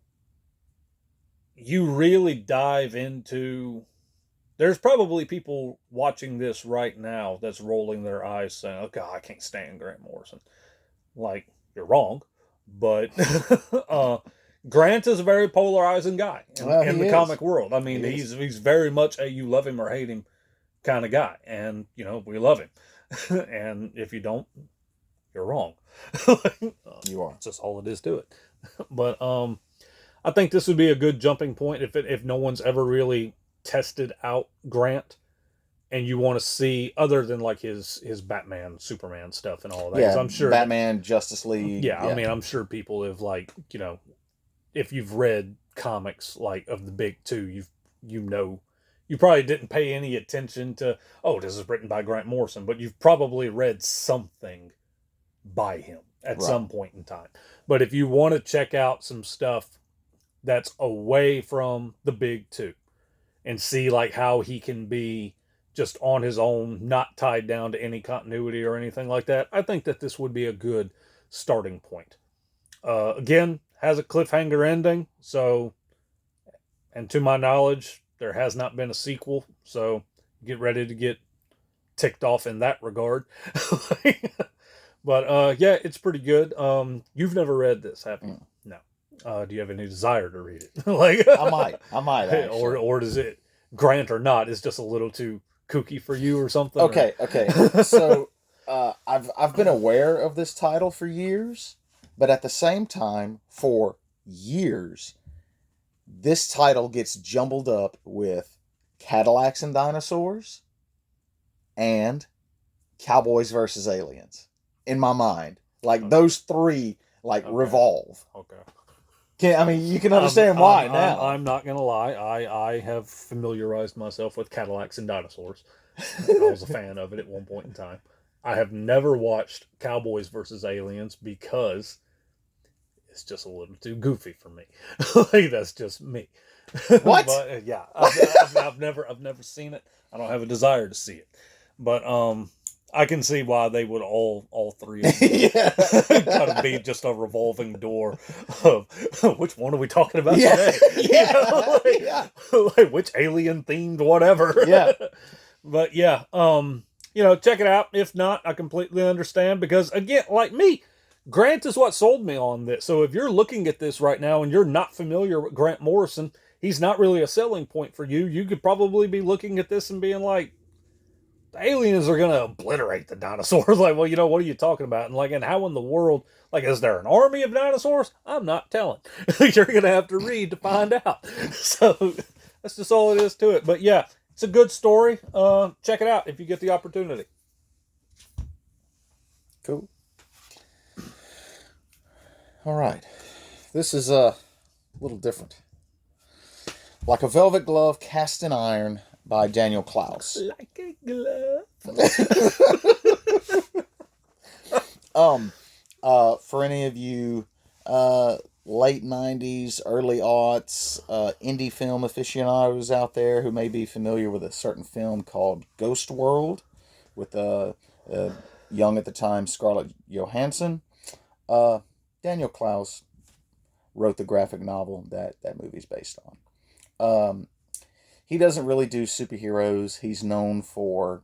really dive into... There's probably people watching this right now that's rolling their eyes saying, oh God, I can't stand Grant Morrison. Like, you're wrong. But Grant is a very polarizing guy in the comic world. I mean, he's very much a you love him or hate him kind of guy. And, we love him. And if you don't, you're wrong. You are. That's just all it is to it. But I think this would be a good jumping point if no one's ever really tested out Grant, and you want to see other than like his Batman, Superman stuff and all that. Because Yeah, I'm sure that, Batman, Justice League. yeah, I mean, I'm sure people have like, if you've read comics like of the big two, you know, you probably didn't pay any attention to, oh, this is written by Grant Morrison, but you've probably read something by him at Right. some point in time. But if you want to check out some stuff that's away from the big two and see like how he can be just on his own, not tied down to any continuity or anything like that, I think that this would be a good starting point. Again, has a cliffhanger ending, so, and to my knowledge, there has not been a sequel, so get ready to get ticked off in that regard. But yeah, it's pretty good. You've never read this, have you? No. Do you have any desire to read it? Like I might actually. or does it, Grant or not, is just a little too kooky for you or something? Okay. So I've been aware of this title for years, but at the same time, for years, this title gets jumbled up with Cadillacs and Dinosaurs and Cowboys versus Aliens in my mind. Like those three revolve. Okay. I mean, you can understand why now. I'm not gonna lie. I have familiarized myself with Cadillacs and Dinosaurs. I was a fan of it at one point in time. I have never watched Cowboys versus Aliens because it's just a little too goofy for me. Like, that's just me. What? But, yeah, I've never seen it. I don't have a desire to see it. But I can see why they would all three of them kind of be just a revolving door of which one are we talking about today? Like, which alien themed whatever. Yeah. But yeah, check it out. If not, I completely understand, because again, like me, Grant is what sold me on this. So if you're looking at this right now and you're not familiar with Grant Morrison, he's not really a selling point for you. You could probably be looking at this and being like, the aliens are going to obliterate the dinosaurs. Like, well, what are you talking about? And how in the world, like, is there an army of dinosaurs? I'm not telling. You're going to have to read to find out. So that's just all it is to it. But yeah, it's a good story. Check it out if you get the opportunity. Cool. All right. This is a little different. Like a Velvet Glove Cast in Iron by Daniel Klaus. Like a glove. For any of you late 90s, early aughts indie film aficionados out there who may be familiar with a certain film called Ghost World with young at the time Scarlett Johansson, Daniel Klaus wrote the graphic novel that movie's based on. He doesn't really do superheroes. He's known for,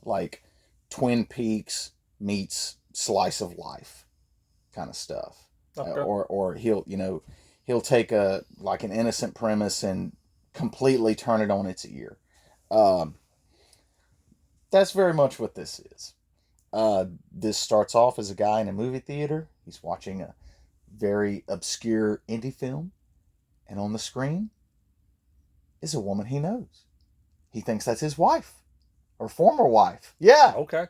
like Twin Peaks meets Slice of Life kind of stuff. Okay. Or he'll take an innocent premise and completely turn it on its ear. That's very much what this is. This starts off as a guy in a movie theater. He's watching a very obscure indie film, and on the screen is a woman he knows. He thinks that's his wife or former wife. Yeah. Okay.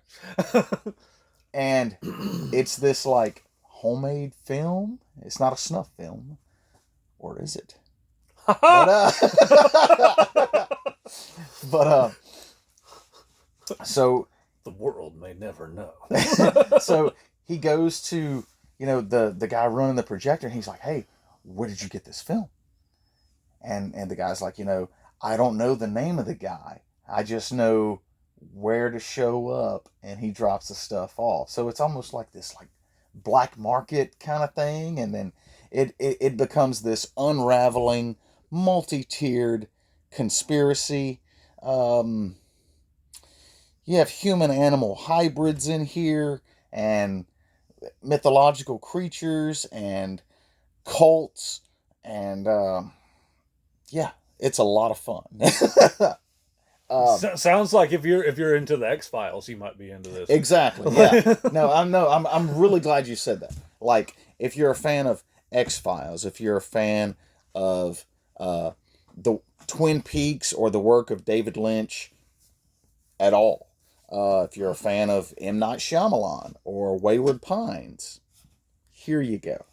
And it's this homemade film. It's not a snuff film, or is it? So the world may never know. So he goes to the guy running the projector, and he's like, "Hey, where did you get this film?" And the guy's like, "I don't know the name of the guy. I just know where to show up," and he drops the stuff off. So it's almost like this black market kind of thing, and then it becomes this unraveling, multi-tiered conspiracy. You have human-animal hybrids in here, and mythological creatures, and cults, and yeah, it's a lot of fun. Sounds like if you're into the X-Files, you might be into this. Exactly. Yeah. I'm really glad you said that. Like, if you're a fan of X-Files, if you're a fan of the Twin Peaks or the work of David Lynch at all, if you're a fan of M. Night Shyamalan or Wayward Pines, here you go.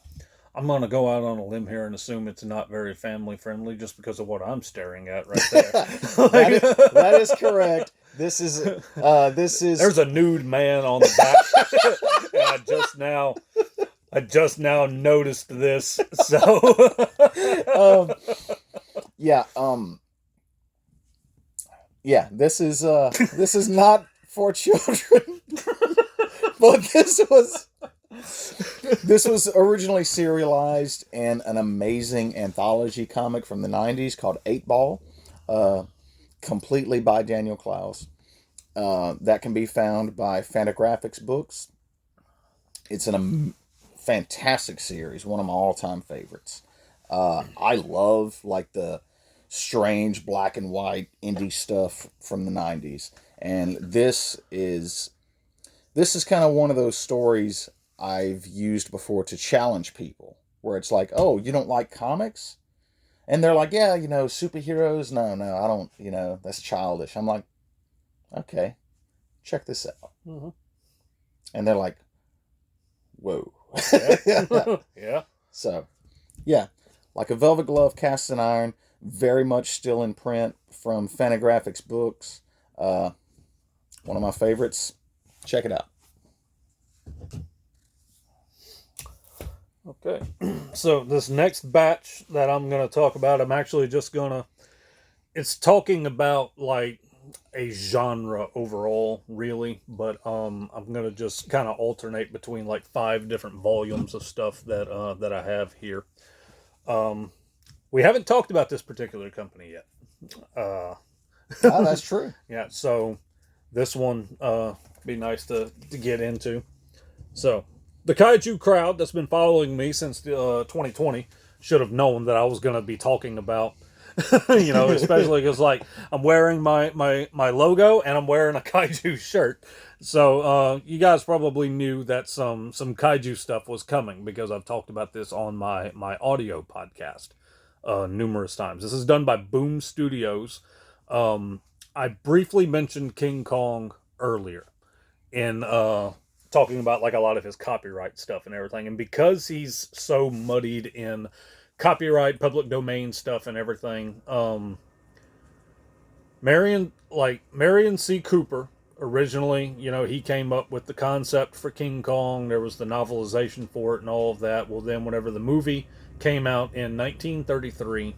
I'm going to go out on a limb here and assume it's not very family friendly just because of what I'm staring at right there. That is correct. This is There's a nude man on the back. And I just now noticed this. So this is not for children. But this was originally serialized in an amazing anthology comic from the 90s called 8 Ball, completely by Daniel Clowes. That can be found by Fantagraphics Books. It's a fantastic series, one of my all-time favorites. I love like the strange black and white indie stuff from the 90s, and this is kind of one of those stories I've used before to challenge people, where it's like, oh, you don't like comics? And they're like, yeah, superheroes, no, I don't, that's childish. I'm like, okay, check this out. Mm-hmm. And they're like, whoa. Yeah. Yeah. So, yeah, like a velvet glove cast in iron, very much still in print from Fantagraphics Books. One of my favorites. Check it out. Okay. So this next batch that I'm going to talk about, I'm actually just going to... It's talking about, like, a genre overall, really. But I'm going to just kind of alternate between, like, 5 different volumes of stuff that I have here. We haven't talked about this particular company yet. Oh, that's true. Yeah, so this one be nice to get into. So, the kaiju crowd that's been following me since 2020 should have known that I was going to be talking about, especially because, like, I'm wearing my logo and I'm wearing a kaiju shirt. So, you guys probably knew that some kaiju stuff was coming because I've talked about this on my audio podcast numerous times. This is done by Boom Studios. I briefly mentioned King Kong earlier in talking about like a lot of his copyright stuff and everything, and because he's so muddied in copyright, public domain stuff and everything, Marion C. Cooper originally, he came up with the concept for King Kong. There was the novelization for it and all of that. Well, then whenever the movie came out in 1933,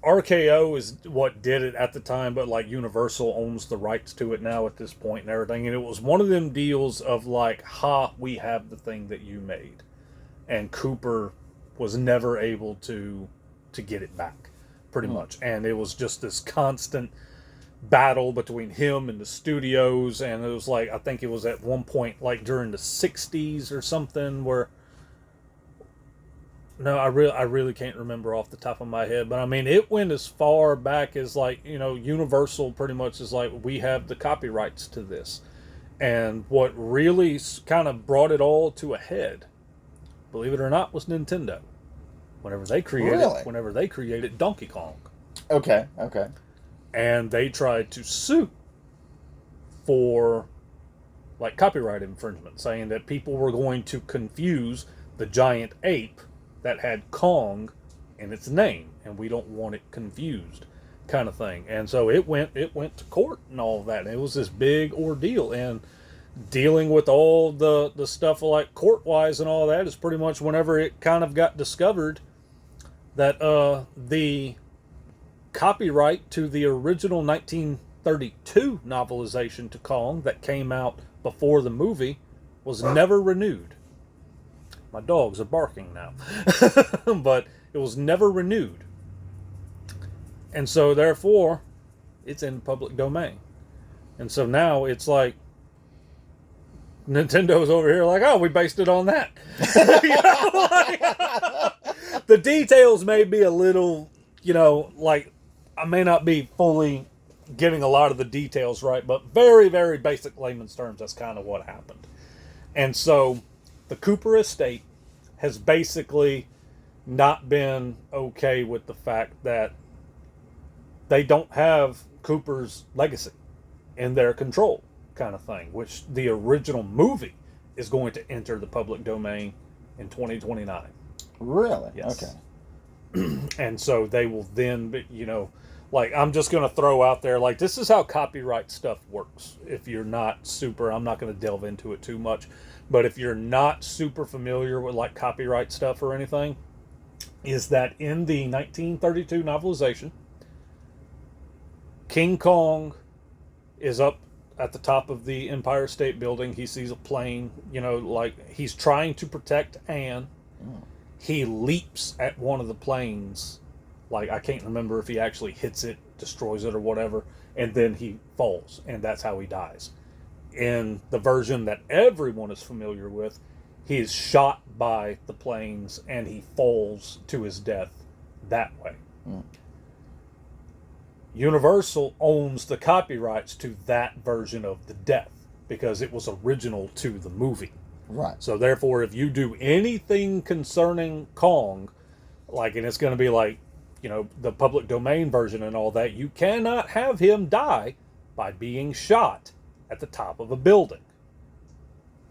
RKO is what did it at the time, but like Universal owns the rights to it now at this point and everything. And it was one of them deals of like, we have the thing that you made. And Cooper was never able to get it back, pretty much. And it was just this constant battle between him and the studios. And it was like, I think it was at one point, like during the 60s or something, where... No, I really can't remember off the top of my head, but I mean, it went as far back as like, Universal pretty much is like, we have the copyrights to this. And what really kind of brought it all to a head, believe it or not, was Nintendo. Whenever they created Donkey Kong. Okay. And they tried to sue for like copyright infringement, saying that people were going to confuse the giant ape that had Kong in its name, and we don't want it confused, kind of thing. And so it went to court and all of that. And it was this big ordeal, and dealing with all the stuff like court-wise and all that is pretty much whenever it kind of got discovered that the copyright to the original 1932 novelization to Kong that came out before the movie was never renewed. My dogs are barking now. But it was never renewed. And so, therefore, it's in public domain. And so now it's like, Nintendo's over here like, oh, we based it on that. The details may be a little, like, I may not be fully getting a lot of the details right, but very, very basic layman's terms, that's kind of what happened. And so the Cooper estate has basically not been okay with the fact that they don't have Cooper's legacy in their control, kind of thing, which the original movie is going to enter the public domain in 2029. Really? Yes. Okay. And so they will then, like, I'm just going to throw out there, like, this is how copyright stuff works. If you're not super, I'm not going to delve into it too much, but if you're not super familiar with, like, copyright stuff or anything, is that in the 1932 novelization, King Kong is up at the top of the Empire State Building. He sees a plane, like, he's trying to protect Anne. Mm. He leaps at one of the planes. Like, I can't remember if he actually hits it, destroys it, or whatever, and then he falls, and that's how he dies. In the version that everyone is familiar with, he is shot by the planes, and he falls to his death that way. Mm. Universal owns the copyrights to that version of the death, because it was original to the movie. Right. So therefore, if you do anything concerning Kong, like, and it's going to be like, the public domain version and all that, you cannot have him die by being shot at the top of a building.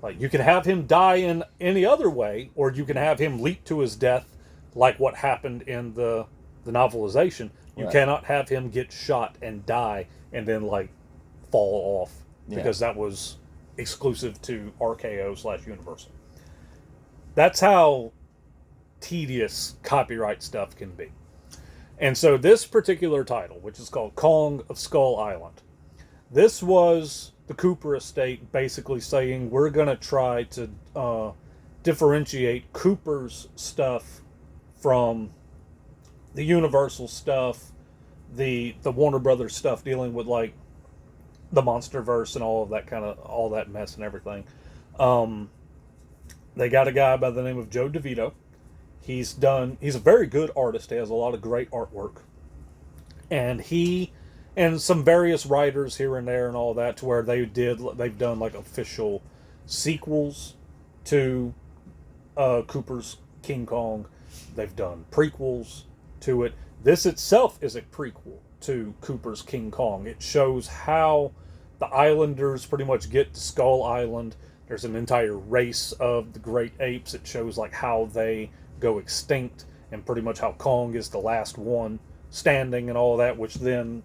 Like, you can have him die in any other way, or you can have him leap to his death like what happened in the novelization. You Right. cannot have him get shot and die and then, like, fall off, because that was exclusive to RKO/Universal. That's how tedious copyright stuff can be. And so this particular title, which is called Kong of Skull Island, this was the Cooper estate basically saying, we're going to try to differentiate Cooper's stuff from the Universal stuff, the Warner Brothers stuff dealing with, like, the MonsterVerse and all that mess and everything. They got a guy by the name of Joe DeVito. He's a very good artist. He has a lot of great artwork. And he and some various writers here and there and all that, to where they've done, like, official sequels to Cooper's King Kong. They've done prequels to it. This itself is a prequel to Cooper's King Kong. It shows how the islanders pretty much get to Skull Island. There's an entire race of the great apes. It shows, like, how they go extinct, and pretty much how Kong is the last one standing and all that, which then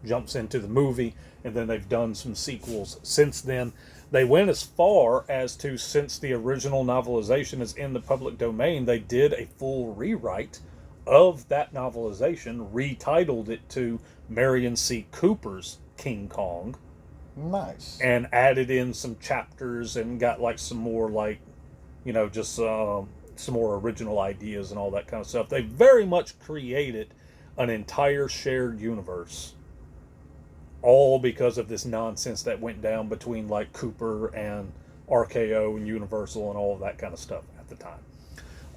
jumps into the movie. And then they've done some sequels since then. They went as far as to, since the original novelization is in the public domain, they did a full rewrite of that novelization, retitled it to Marion C. Cooper's King Kong. Nice. And added in some chapters and got, like, some more, like, just some more original ideas and all that kind of stuff. They very much created an entire shared universe, all because of this nonsense that went down between, like, Cooper and RKO and Universal and all of that kind of stuff at the time.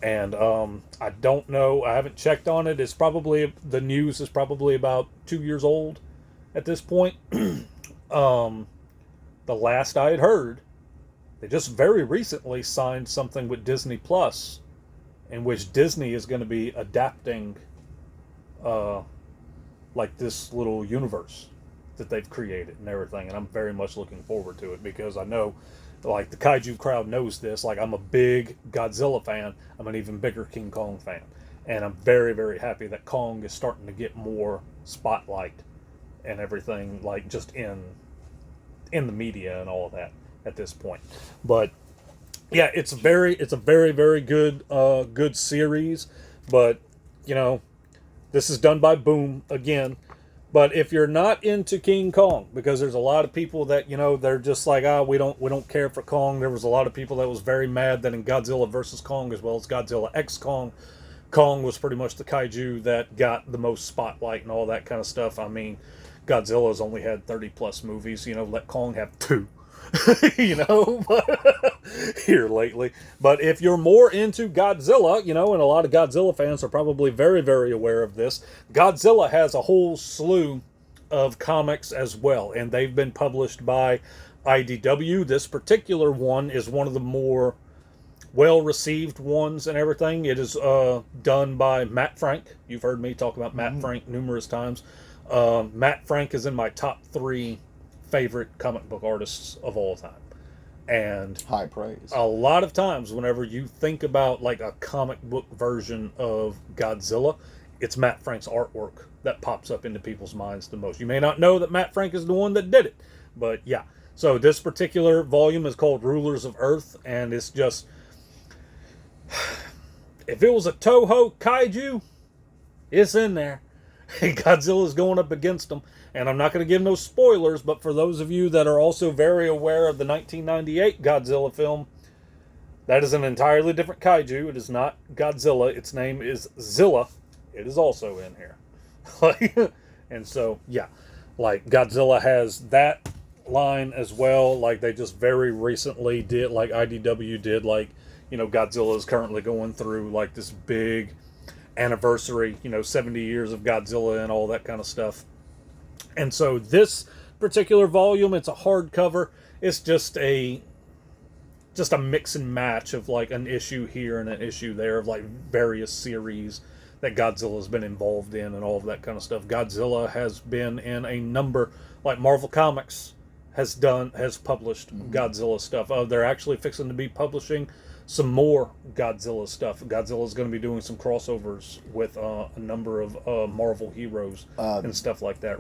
And I don't know, I haven't checked on it. The news is probably about 2 years old at this point. The last I had heard, they just very recently signed something with Disney Plus, in which Disney is going to be adapting, like, this little universe that they've created and everything. And I'm very much looking forward to it, because I know, like, the kaiju crowd knows this. Like, I'm a big Godzilla fan. I'm an even bigger King Kong fan. And I'm very, very happy that Kong is starting to get more spotlight and everything, like, just in the media and all of that at this point. But yeah, it's a very, very good good series. But, this is done by Boom again. But if you're not into King Kong, because there's a lot of people that, they're just like, we don't care for Kong. There was a lot of people that was very mad that in Godzilla vs. Kong, as well as Godzilla X Kong, Kong was pretty much the kaiju that got the most spotlight and all that kind of stuff. I mean, Godzilla's only had 30 plus movies, let Kong have 2. you know, here lately. But if you're more into Godzilla, you know, and a lot of Godzilla fans are probably very, very aware of this, Godzilla has a whole slew of comics as well, and they've been published by IDW. This particular one is one of the more well-received ones and everything. It is done by Matt Frank. You've heard me talk about Matt Frank numerous times. Matt Frank is in my top 3 favorite comic book artists of all time. And high praise. A lot of times whenever you think about like a comic book version of Godzilla, it's Matt Frank's artwork that pops up into people's minds the most. You may not know that Matt Frank is the one that did it, but yeah. So this particular volume is called Rulers of Earth, and it's just, if it was a Toho kaiju, it's in there. Godzilla's going up against them. And I'm not going to give no spoilers, but for those of you that are also very aware of the 1998 Godzilla film, that is an entirely different kaiju. It is not Godzilla. Its name is Zilla. It is also in here. And so, yeah. Like, Godzilla has that line as well. Like, they just very recently did, like IDW did, like, you know, Godzilla is currently going through, like, this big anniversary, you know, 70 years of Godzilla and all that kind of stuff. And so this particular volume, it's a hardcover. It's just a mix and match of like an issue here and an issue there of like various series that Godzilla's been involved in and all of that kind of stuff. Godzilla has been in a number, like Marvel Comics has published Godzilla stuff. They're actually fixing to be publishing some more Godzilla stuff. Godzilla's going to be doing some crossovers with a number of Marvel heroes and stuff like that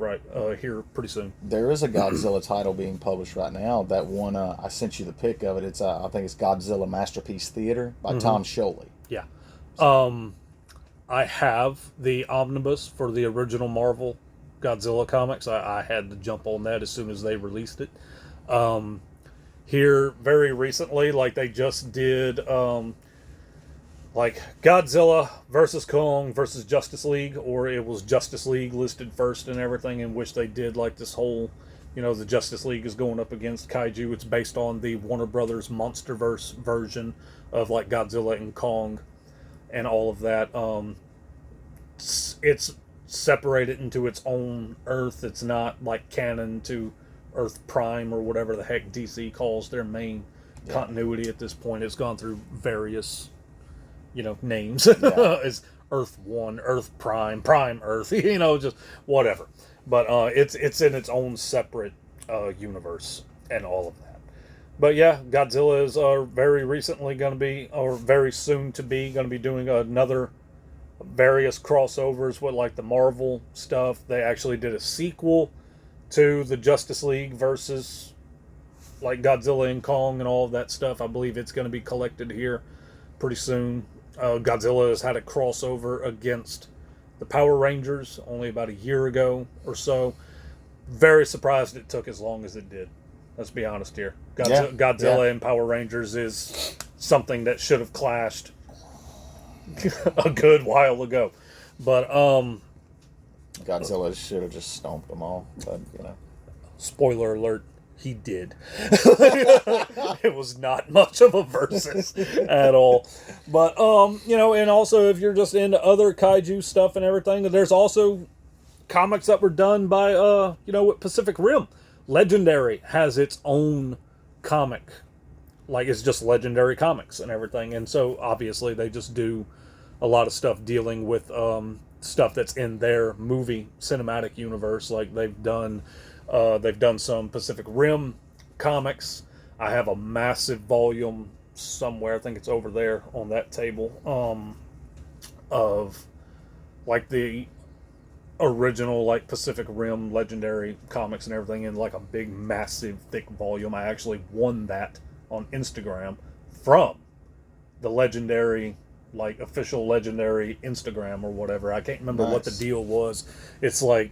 here pretty soon. There is a Godzilla title being published right now. That one, I sent you the pic of it. It's I think it's Godzilla Masterpiece Theater by Tom Scioli. Yeah. I have the omnibus for the original Marvel Godzilla comics. I had to jump on that as soon as they released it. Here very recently, like they just did like Godzilla versus Kong versus Justice League, or it was Justice League listed first and everything, in which they did like this whole, you know, the Justice League is going up against Kaiju. It's based on the Warner Brothers Monsterverse version of like Godzilla and Kong and all of that. It's separated into its own Earth. It's not like canon to Earth Prime or whatever the heck DC calls their main continuity at this point. It's gone through various, you know, names. It's Earth 1, Earth Prime, Prime Earth, you know, just whatever. But it's in its own separate universe and all of that. But yeah, Godzilla is very recently going to be, or very soon to be, going to be doing another various crossovers with like the Marvel stuff. They actually did a sequel to the Justice League versus like Godzilla and Kong and all of that stuff. I believe it's going to be collected here pretty soon. Godzilla has had a crossover against the Power Rangers only about a year ago or so. Very surprised it took as long as it did. Let's be honest here. Godzilla and Power Rangers is something that should have clashed a good while ago. But Godzilla should have just stomped them all, but you know. Spoiler alert, he did. It was not much of a versus at all. But you know, and also if you're just into other kaiju stuff and everything, there's also comics that were done by you know, with Pacific Rim. Legendary has its own comic. Like, it's just Legendary Comics and everything. And so obviously they just do a lot of stuff dealing with stuff that's in their movie cinematic universe. Like they've done some Pacific Rim comics. I have a massive volume somewhere, I think it's over there on that table, of like the original like Pacific Rim Legendary comics and everything in like a big massive thick volume. I actually won that on Instagram from the Legendary, like official Legendary Instagram or whatever. I can't remember what the deal was. It's like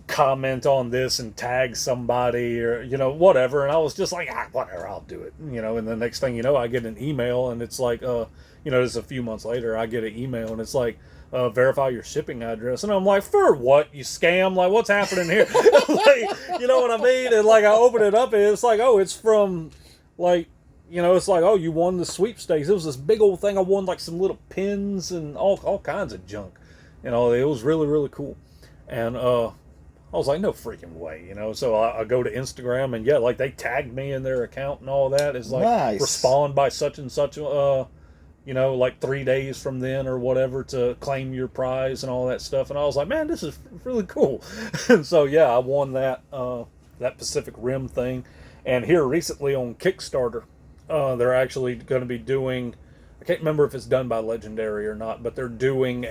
comment on this and tag somebody or, you know, whatever. And I was just like, whatever, I'll do it. You know, and the next thing you know, I get an email and it's like, just a few months later, I get an email and it's like, verify your shipping address. And I'm like, for what? You scam? Like, what's happening here? Like, you know what I mean? And like, I open it up and it's like, oh, it's from like, it's like, oh, you won the sweepstakes. It was this big old thing. I won like some little pins and all kinds of junk. It was really, really cool. And I was like, no freaking way, So I go to Instagram and yeah, like they tagged me in their account and all that. It's like, nice. Respond by such and such, like 3 days from then or whatever to claim your prize and all that stuff. And I was like, man, this is really cool. And so yeah, I won that Pacific Rim thing. And here recently on Kickstarter, they're actually going to be doing, I can't remember if it's done by Legendary or not, but they're doing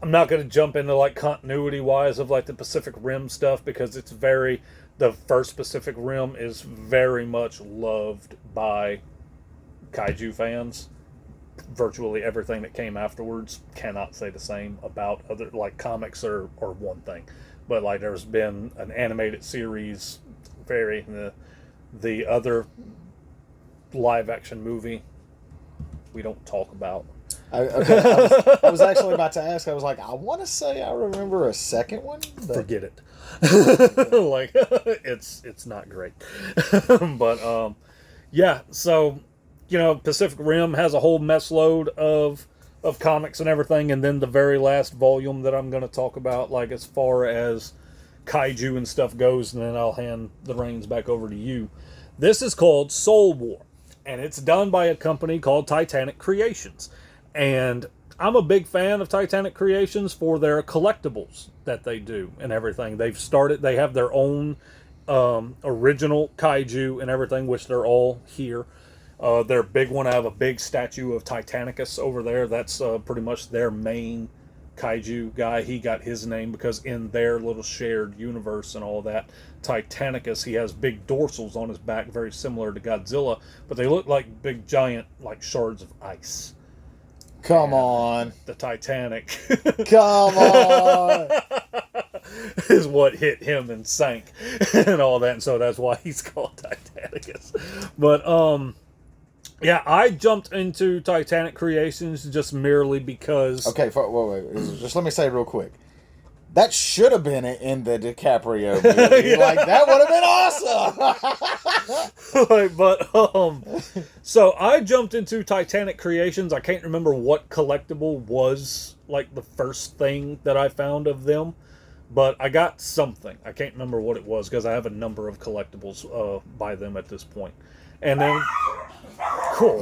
I'm not going to jump into like continuity wise of like the Pacific Rim stuff because the first Pacific Rim is very much loved by kaiju fans. Virtually everything that came afterwards cannot say the same about other, like comics are one thing, but like there's been an animated series, the other live action movie we don't talk about. I was actually about to ask. I was like, I want to say I remember a second one. But... Forget it. Like it's not great. But yeah. So Pacific Rim has a whole mess load of comics and everything, and then the very last volume that I'm going to talk about, like as far as kaiju and stuff goes, and then I'll hand the reins back over to you. This is called Soul War, and it's done by a company called Titanic Creations. And I'm a big fan of Titanic Creations for their collectibles that they do and everything. They have their own original kaiju and everything, which they're all here. Their big one, I have a big statue of Titanicus over there. That's pretty much their main kaiju guy. He got his name because in their little shared universe and all that, Titanicus, he has big dorsals on his back, very similar to Godzilla, but they look like big giant like shards of ice. Come on. The Titanic. Come on. Is what hit him and sank and all that. And so that's why he's called Titanicus. But, yeah, I jumped into Titanic Creations just merely because... Okay, wait. Just let me say real quick. That should have been in the DiCaprio movie. Yeah. Like, that would have been awesome. So I jumped into Titanic Creations. I can't remember what collectible was, like, the first thing that I found of them. But I got something. I can't remember what it was, because I have a number of collectibles by them at this point. And then... Cool.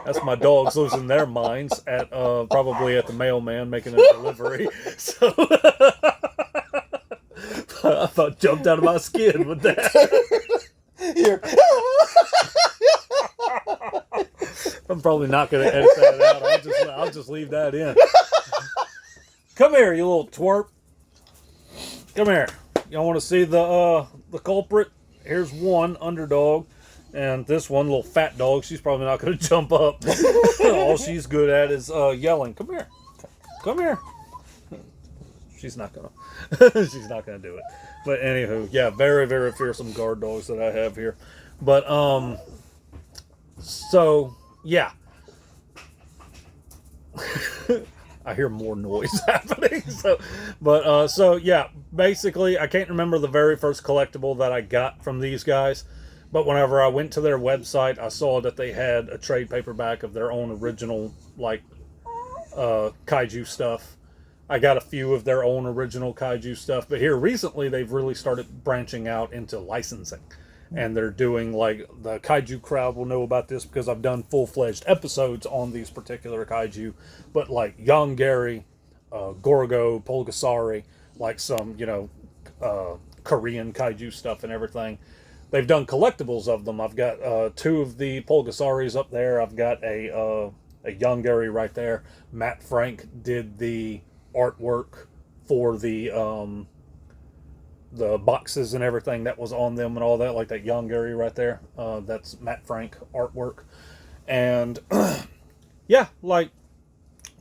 That's my dogs losing their minds at probably at the mailman making a delivery. So I about jumped out of my skin with that. I'm probably not going to edit that out. I'll just leave that in. Come here, you little twerp. Come here. Y'all want to see the culprit? Here's one underdog. And this one little fat dog, she's probably not going to jump up. All she's good at is yelling, "Come here, come here." She's not gonna. She's not gonna do it. But anywho, yeah, very, very fearsome guard dogs that I have here. But so yeah, I hear more noise happening. So yeah, basically, I can't remember the very first collectible that I got from these guys. But whenever I went to their website, I saw that they had a trade paperback of their own original, like, kaiju stuff. I got a few of their own original kaiju stuff. But here recently, they've really started branching out into licensing. And they're doing, like, the kaiju crowd will know about this because I've done full-fledged episodes on these particular kaiju. But, like, Yongary, Gorgo, Pulgasari, like some, Korean kaiju stuff and everything. They've done collectibles of them. I've got 2 of the Pulgasaris up there. I've got a Yongary right there. Matt Frank did the artwork for the boxes and everything that was on them and all that, like that Yongary right there. That's Matt Frank artwork. And yeah, like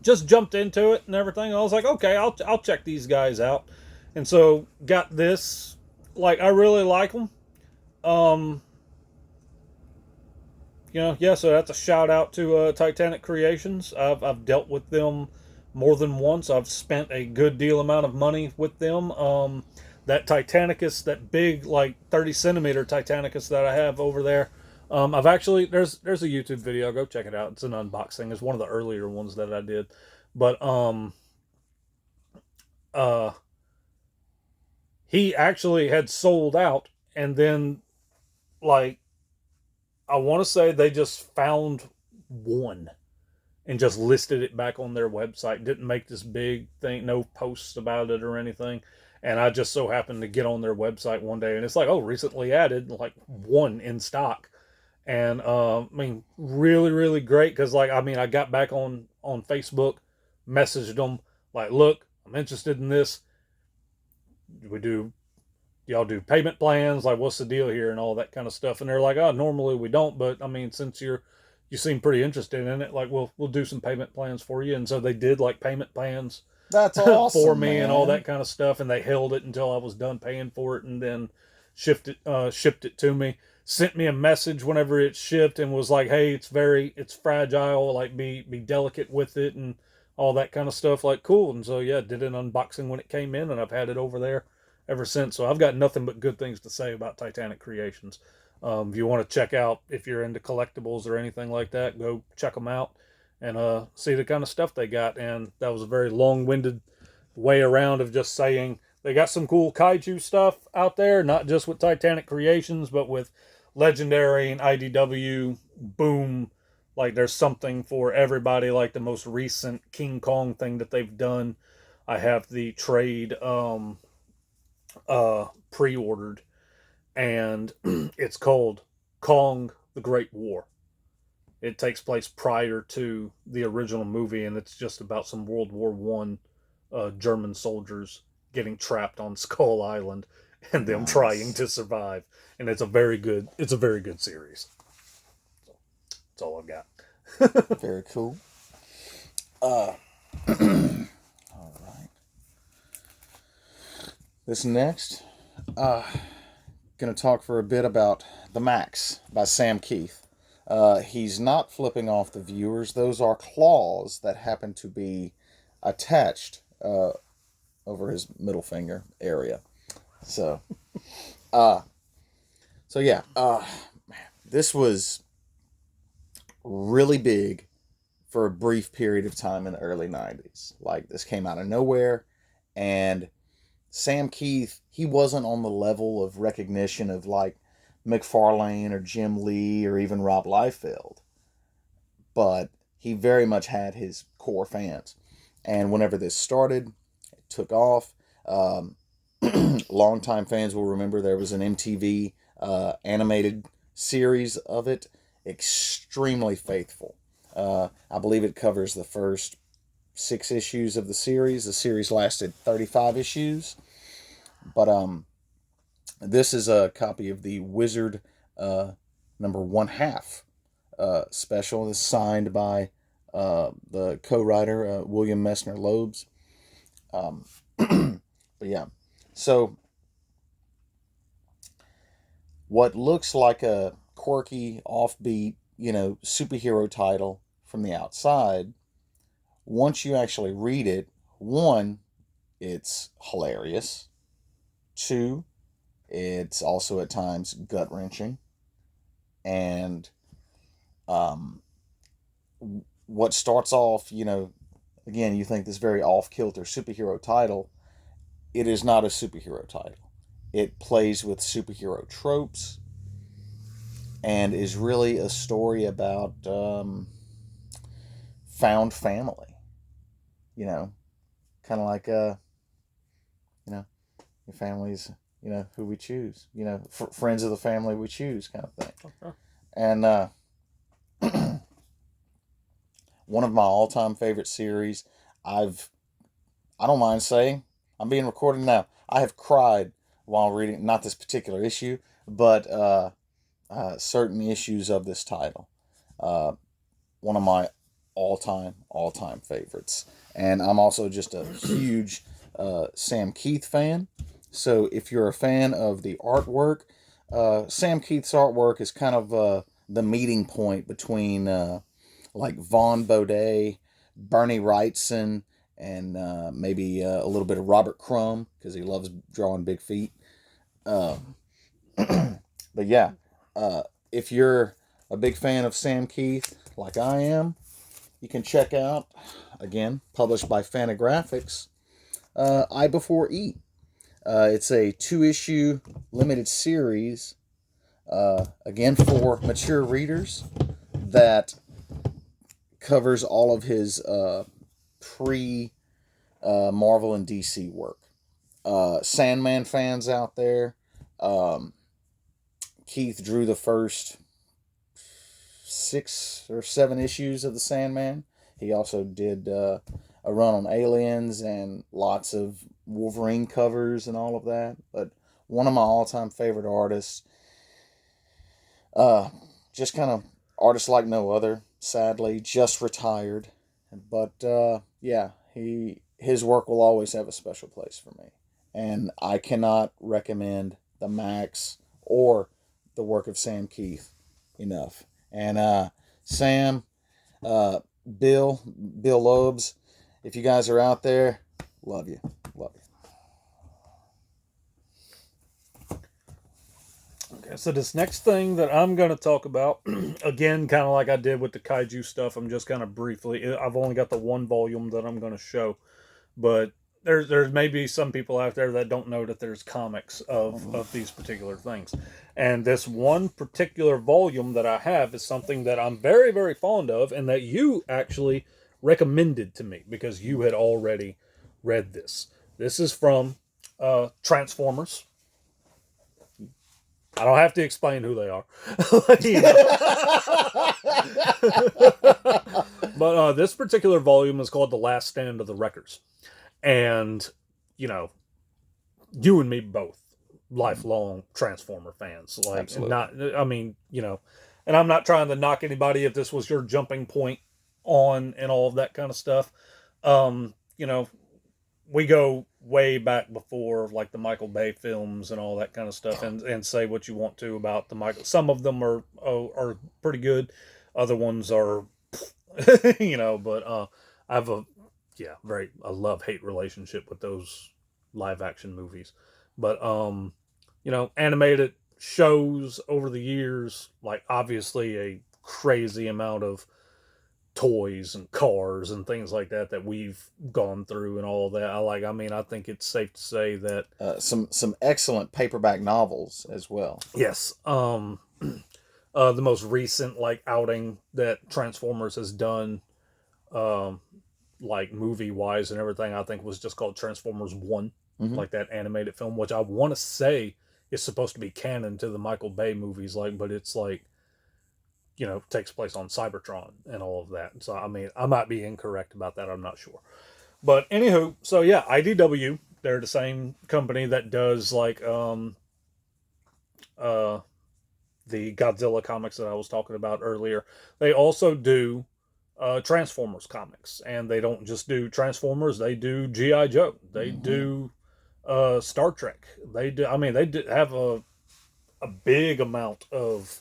just jumped into it and everything. I was like, okay, I'll check these guys out. And so got this. Like, I really like them. um, yeah. So that's a shout out to Titanic Creations. I've dealt with them more than once. I've spent a good deal amount of money with them. That Titanicus, that big like 30 centimeter Titanicus that I have over there. I've actually there's a YouTube video. Go check it out. It's an unboxing. It's one of the earlier ones that I did, but uh he actually had sold out, and then like I want to say they just found one and just listed it back on their website. Didn't make this big thing, no posts about it or anything. And I just so happened to get on their website one day, and it's like, oh, recently added, like one in stock. And I mean, really, really great because, like, I mean, I got back on Facebook, messaged them like, look, I'm interested in this. We do y'all do payment plans? Like, what's the deal here and all that kind of stuff? And they're like, oh, normally we don't, but I mean, since you seem pretty interested in it, like we'll do some payment plans for you. And so they did like payment plans That's awesome, for me man. and all that kind of stuff. And they held it until I was done paying for it, and then shipped it to me. Sent me a message whenever it shipped and was like, hey, it's fragile, like be delicate with it and all that kind of stuff. Like, cool. And so yeah, did an unboxing when it came in, and I've had it over there ever since. So I've got nothing but good things to say about Titanic Creations. If you want to check out, if you're into collectibles or anything like that, go check them out and see the kind of stuff they got. And that was a very long-winded way around of just saying they got some cool kaiju stuff out there, not just with Titanic Creations, but with Legendary and IDW. Boom. Like there's something for everybody. Like the most recent King Kong thing that they've done, I have the trade pre-ordered, and it's called Kong the Great War. It takes place prior to the original movie, and it's just about some World War One German soldiers getting trapped on Skull Island and them trying to survive. And it's a very good series. So that's all I've got. Very cool. All right. This next, going to talk for a bit about The Max by Sam Keith. He's not flipping off the viewers. Those are claws that happen to be attached over his middle finger area. So, yeah, this was really big for a brief period of time in the early 90s. Like, this came out of nowhere, and Sam Keith, he wasn't on the level of recognition of like McFarlane or Jim Lee or even Rob Liefeld, but he very much had his core fans. And whenever this started, it took off. Longtime fans will remember there was an MTV animated series of it, extremely faithful. I believe it covers the first 6 issues of the series. The series lasted 35 issues. But this is a copy of the Wizard number 1/2 special. It's signed by the co-writer William Messner Loebs. But yeah, so what looks like a quirky, offbeat, superhero title from the outside, once you actually read it, 1, it's hilarious. 2, it's also at times gut-wrenching. And what starts off, again, you think this very off-kilter superhero title, it is not a superhero title. It plays with superhero tropes and is really a story about found family. Kind of like, your family's, who we choose, friends of the family we choose kind of thing. Okay. And one of my all-time favorite series, I don't mind saying, I'm being recorded now, I have cried while reading, not this particular issue, but certain issues of this title. One of my all-time favorites. And I'm also just a huge Sam Keith fan. So if you're a fan of the artwork, Sam Keith's artwork is kind of the meeting point between like Vaughn Baudet, Bernie Wrightson, and maybe a little bit of Robert Crumb because he loves drawing big feet. Uh, but yeah, if you're a big fan of Sam Keith, like I am, you can check out, again, published by Fantagraphics, I Before E. It's a 2-issue limited series, again, for mature readers, that covers all of his pre Marvel and DC work. Sandman fans out there, Keith drew the first 6 or 7 issues of the Sandman. He also did a run on Aliens and lots of Wolverine covers and all of that. But one of my all-time favorite artists, just kind of artist like no other, sadly, just retired. But yeah, his work will always have a special place for me. And I cannot recommend the Max or the work of Sam Keith enough. And Sam, Bill Loebs, if you guys are out there, love you. Love you. Okay, so this next thing that I'm going to talk about, again, kind of like I did with the kaiju stuff, I'm just kind of briefly, I've only got the one volume that I'm going to show, but there's maybe some people out there that don't know that there's comics of these particular things. And this one particular volume that I have is something that I'm very, very fond of, and that you actually recommended to me because you had already read this. This is from Transformers. I don't have to explain who they are. But this particular volume is called The Last Stand of the Wreckers. And, you know, you and me both, lifelong Transformer fans. Like, Absolutely. not, I mean, you know, and I'm not trying to knock anybody if this was your jumping point on and all of that kind of stuff. You know, we go way back before like the Michael Bay films and all that kind of stuff, and say what you want to about the Michael. Some of them are pretty good, other ones are, you know. But I have a love-hate relationship with those live action movies. But you know, animated shows over the years, like obviously a crazy amount of toys and cars and things like that we've gone through and all that. I think it's safe to say that some excellent paperback novels as well. yes, the most recent like outing that Transformers has done, like movie wise and everything, I think was just called Transformers 1, like that animated film, which I want to say is supposed to be canon to the Michael Bay movies, like, but it's like, you know, takes place on Cybertron and all of that. So, I mean, I might be incorrect about that. I'm not sure. But anywho, so yeah, IDW, they're the same company that does like the Godzilla comics that I was talking about earlier. They also do Transformers comics, and they don't just do Transformers, they do G.I. Joe. They do Star Trek. They do, I mean, they do have a big amount of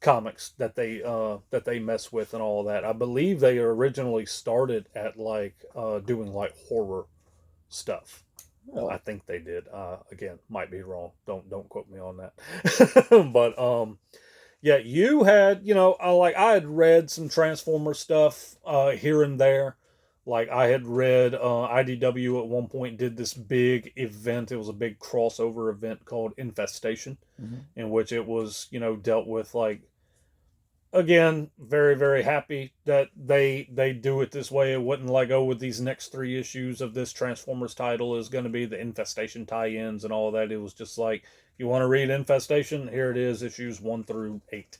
comics that they mess with and all that. I believe they originally started at like doing like horror stuff. Really? I think they did. Again, might be wrong. Don't quote me on that. But yeah, you had, you know, I had read some Transformer stuff here and there. Like I had read IDW at one point did this big event. It was a big crossover event called Infestation, in which it was, you know, dealt with like, again, very, very happy that they do it this way. It wouldn't like, oh, with these next 3 issues of this Transformers title is going to be the Infestation tie-ins and all that. It was just like, if you want to read Infestation, here it is, issues 1 through 8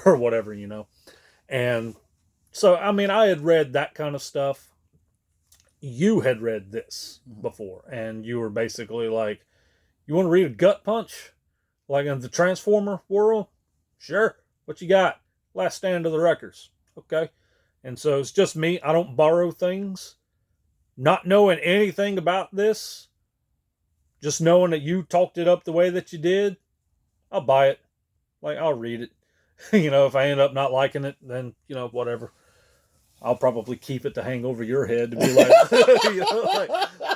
or whatever, you know. And so, I mean, I had read that kind of stuff. You had read this before, and you were basically like, you want to read a gut punch? Like in the Transformer world? Sure. What you got? Last Stand of the Wreckers. Okay. And so it's just me. I don't borrow things. Not knowing anything about this, just knowing that you talked it up the way that you did, I'll buy it. Like, I'll read it. If I end up not liking it, then, whatever. I'll probably keep it to hang over your head to be like, like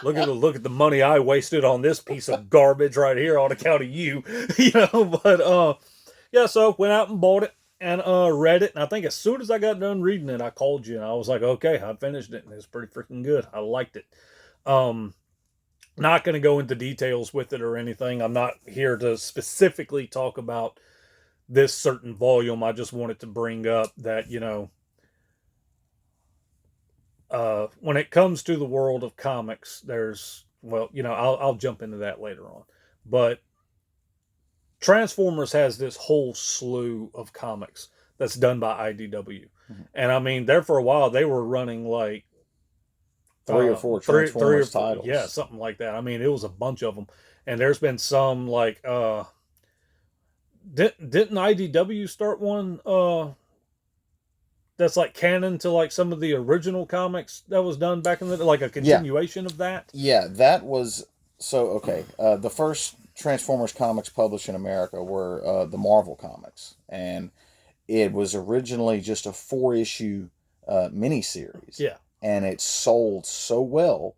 look at the money I wasted on this piece of garbage right here on account of you, But yeah, so went out and bought it and read it, and I think as soon as I got done reading it, I called you and I was like, okay, I finished it, and it's pretty freaking good. I liked it. Not going to go into details with it or anything. I'm not here to specifically talk about this certain volume. I just wanted to bring up that when it comes to the world of comics, I'll jump into that later on. But Transformers has this whole slew of comics that's done by IDW. Mm-hmm. And I mean, there for a while, they were running like three or four Transformers titles. Yeah, something like that. I mean, it was a bunch of them. And there's been some like, didn't IDW start one that's like canon to like some of the original comics that was done back in the, like a continuation of that? Yeah, that was, so, okay. The first Transformers comics published in America were the Marvel comics. And it was originally just a 4-issue miniseries. Yeah. And it sold so well,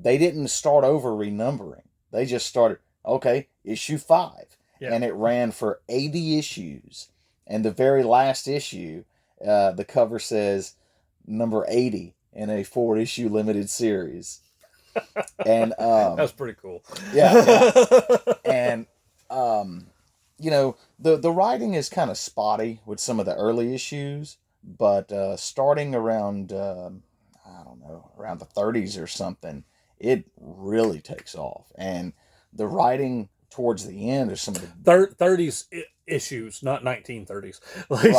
they didn't start over renumbering. They just started, okay, issue 5. Yeah. And it ran for 80 issues. And the very last issue, the cover says number 80 in a 4-issue limited series. And that's pretty cool. Yeah. And the writing is kind of spotty with some of the early issues, but starting around I don't know, around the 30s or something, it really takes off. And the writing towards the end are some of the 30s issues, not 1930s. Right.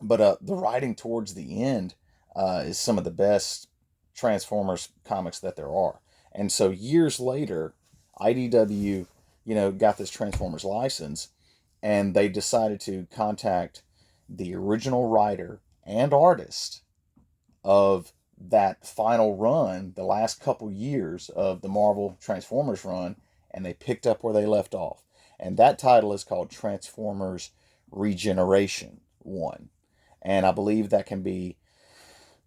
But the writing towards the end is some of the best Transformers comics that there are. And so years later, IDW, got this Transformers license, and they decided to contact the original writer and artist of that final run, the last couple years of the Marvel Transformers run, and they picked up where they left off. And that title is called Transformers Regeneration 1. And I believe that can be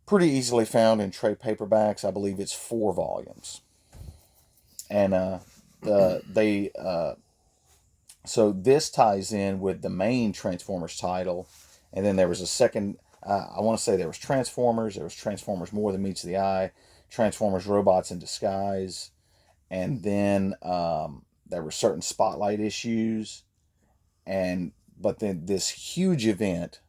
pretty easily found in trade paperbacks. I believe it's 4 volumes. And so this ties in with the main Transformers title. And then there was a second, I want to say there was Transformers More Than Meets the Eye, Transformers Robots in Disguise, and then there were certain spotlight issues, but then this huge event.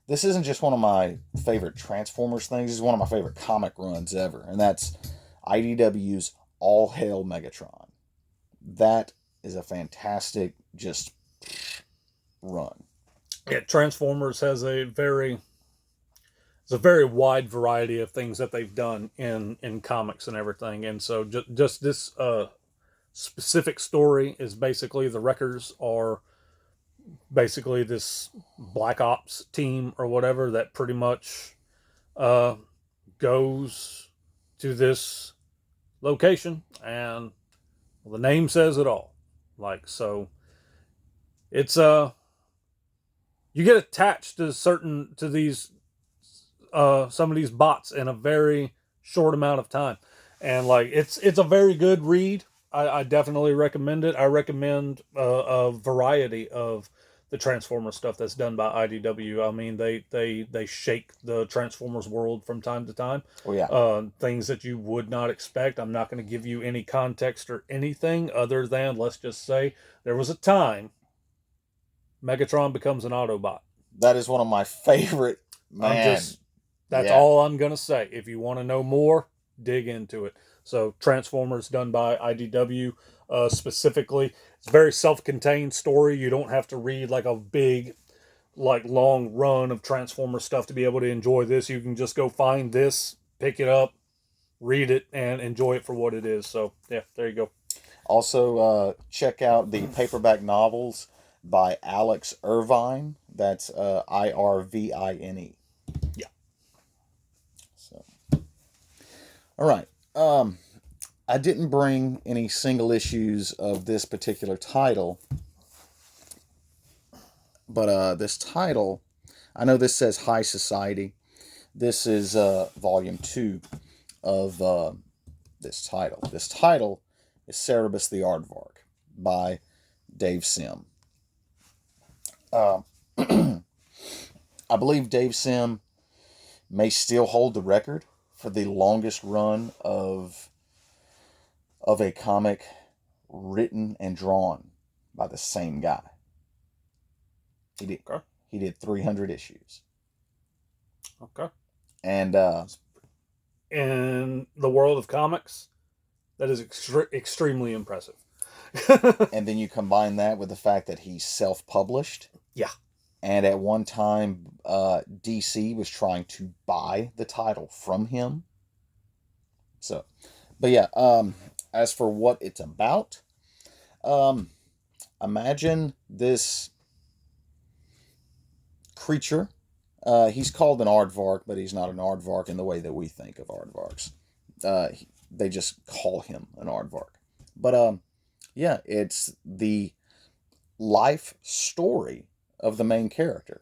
This isn't just one of my favorite Transformers things. This is one of my favorite comic runs ever, and that's IDW's All Hail Megatron. That is a fantastic just run. Yeah, Transformers has a very wide variety of things that they've done in comics and everything. And so just this specific story is basically the Wreckers are basically this Black Ops team or whatever that pretty much goes to this location, and the name says it all. Like, so it's you get attached to these some of these bots in a very short amount of time, and like it's a very good read. I definitely recommend it. I recommend a variety of the Transformers stuff that's done by IDW. I mean, they shake the Transformers world from time to time. Oh yeah. Things that you would not expect. I'm not going to give you any context or anything other than, let's just say there was a time Megatron becomes an Autobot. That is one of my favorite. Man. That's all I'm going to say. If you want to know more, dig into it. So Transformers done by IDW specifically. It's a very self-contained story. You don't have to read like a big, like long run of Transformers stuff to be able to enjoy this. You can just go find this, pick it up, read it, and enjoy it for what it is. So yeah, there you go. Also, check out the paperback novels by Alex Irvine. That's Irvine. Yeah. So, all right. I didn't bring any single issues of this particular title, but this title, I know this says High Society. This is volume 2 of this title. This title is Cerebus the Aardvark by Dave Sim. I believe Dave Sim may still hold the record for the longest run of a comic written and drawn by the same guy. He did 300 issues. Okay. And in the world of comics, that is extremely impressive. and then you combine that with the fact that he's self-published. Yeah. And at one time, DC was trying to buy the title from him. So, but yeah, as for what it's about, imagine this creature. He's called an aardvark, but he's not an aardvark in the way that we think of aardvarks. They just call him an aardvark. But yeah, it's the life story of the main character.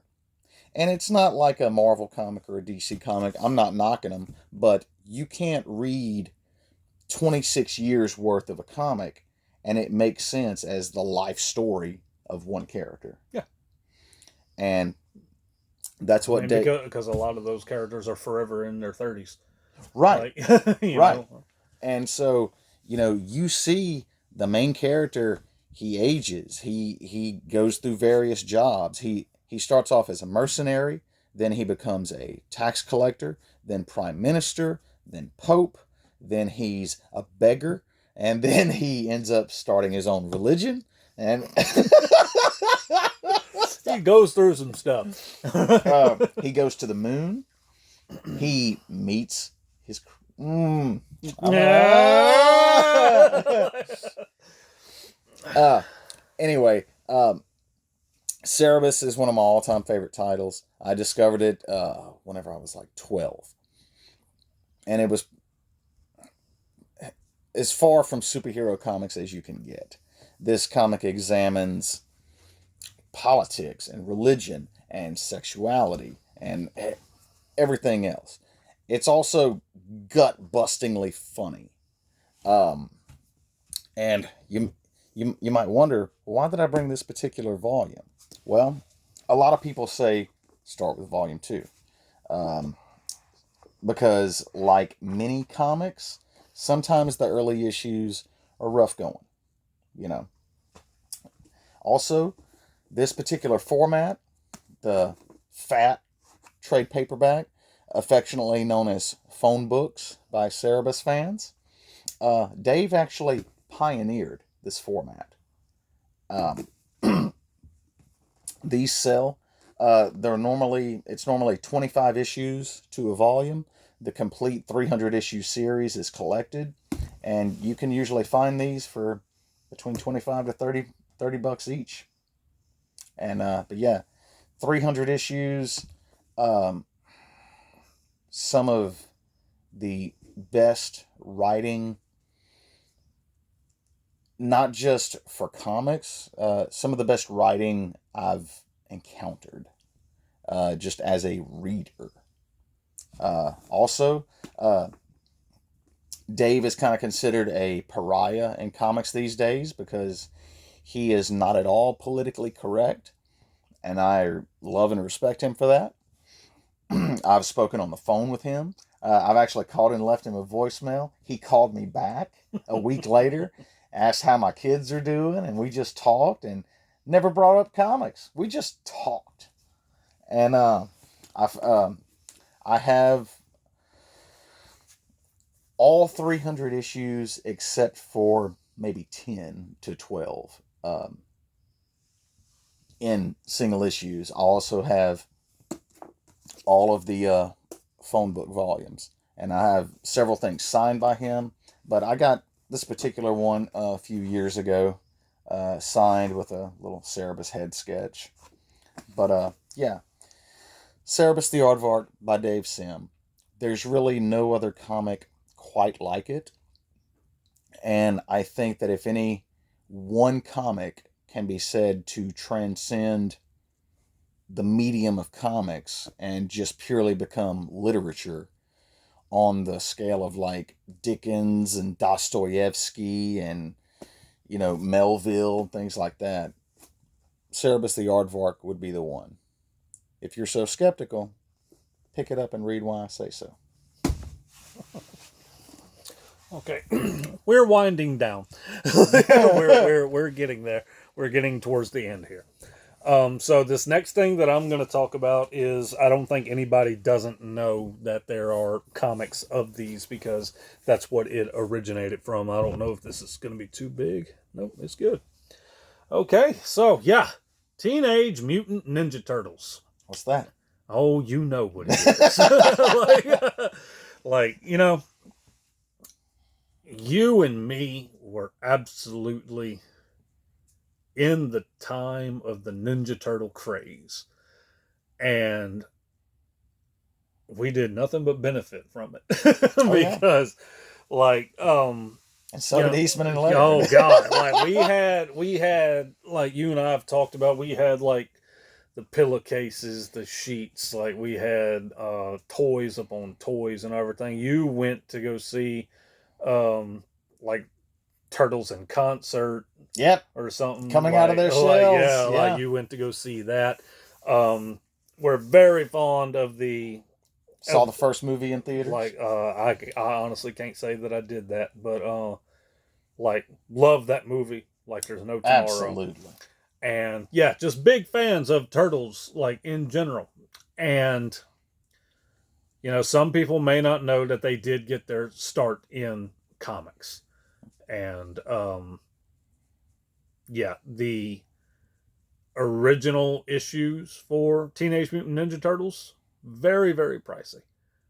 And it's not like a Marvel comic or a DC comic. I'm not knocking them, but you can't read 26 years worth of a comic and it makes sense as the life story of one character. Yeah. And that's what because a lot of those characters are forever in their 30s. Right. Like, right. Know. And so, you see the main character, he ages. He goes through various jobs. He starts off as a mercenary, then he becomes a tax collector, then prime minister, then pope, then he's a beggar, and then he ends up starting his own religion. And he goes through some stuff. He goes to the moon. He meets his... Anyway, Cerebus is one of my all-time favorite titles. I discovered it whenever I was like 12. And it was as far from superhero comics as you can get. This comic examines politics and religion and sexuality and everything else. It's also gut-bustingly funny. And you might wonder, why did I bring this particular volume? Well, a lot of people say start with volume 2. Because like many comics, sometimes the early issues are rough going. Also, this particular format, the fat trade paperback, affectionately known as phone books by Cerebus fans, Dave actually pioneered this format. These sell. It's normally 25 issues to a volume. The complete 300 issue series is collected, and you can usually find these for between 25 to 30 bucks each. And but yeah, 300 issues. Some of the best writing, not just for comics, some of the best writing I've encountered just as a reader. Also, Dave is kind of considered a pariah in comics these days because he is not at all politically correct, and I love and respect him for that. I've spoken on the phone with him. I've actually called and left him a voicemail. He called me back a week later, asked how my kids are doing, and we just talked and never brought up comics. We just talked. And I have all 300 issues except for maybe 10 to 12 in single issues. I also have all of the phone book volumes, and I have several things signed by him, but I got this particular one a few years ago, signed with a little Cerebus head sketch. But yeah, Cerebus the Aardvark by Dave Sim. There's really no other comic quite like it. And I think that if any one comic can be said to transcend the medium of comics and just purely become literature on the scale of like Dickens and Dostoevsky and, Melville, things like that, Cerebus the Aardvark would be the one. If you're so skeptical, pick it up and read why I say so. Okay, we're winding down. we're getting there. We're getting towards the end here. So this next thing that I'm going to talk about is, I don't think anybody doesn't know that there are comics of these, because that's what it originated from. I don't know if this is going to be too big. Nope, it's good. Okay, so yeah, Teenage Mutant Ninja Turtles. What's that? Oh, you know what it is. like, you and me were absolutely in the time of the Ninja Turtle craze, and we did nothing but benefit from it. Because and so did Eastman and Laird. Oh god, like we had like, you and I have talked about, we had like the pillowcases, the sheets, like we had toys upon toys and everything. You went to go see like Turtles in Concert. Yep. Or something. Coming out of their shells. Like you went to go see that. We're very fond of the... Saw the first movie in theaters. Like, I honestly can't say that I did that, but like, love that movie like there's no tomorrow. Absolutely. And yeah, just big fans of Turtles, like, in general. And, some people may not know that they did get their start in comics. And, yeah, the original issues for Teenage Mutant Ninja Turtles, very, very pricey.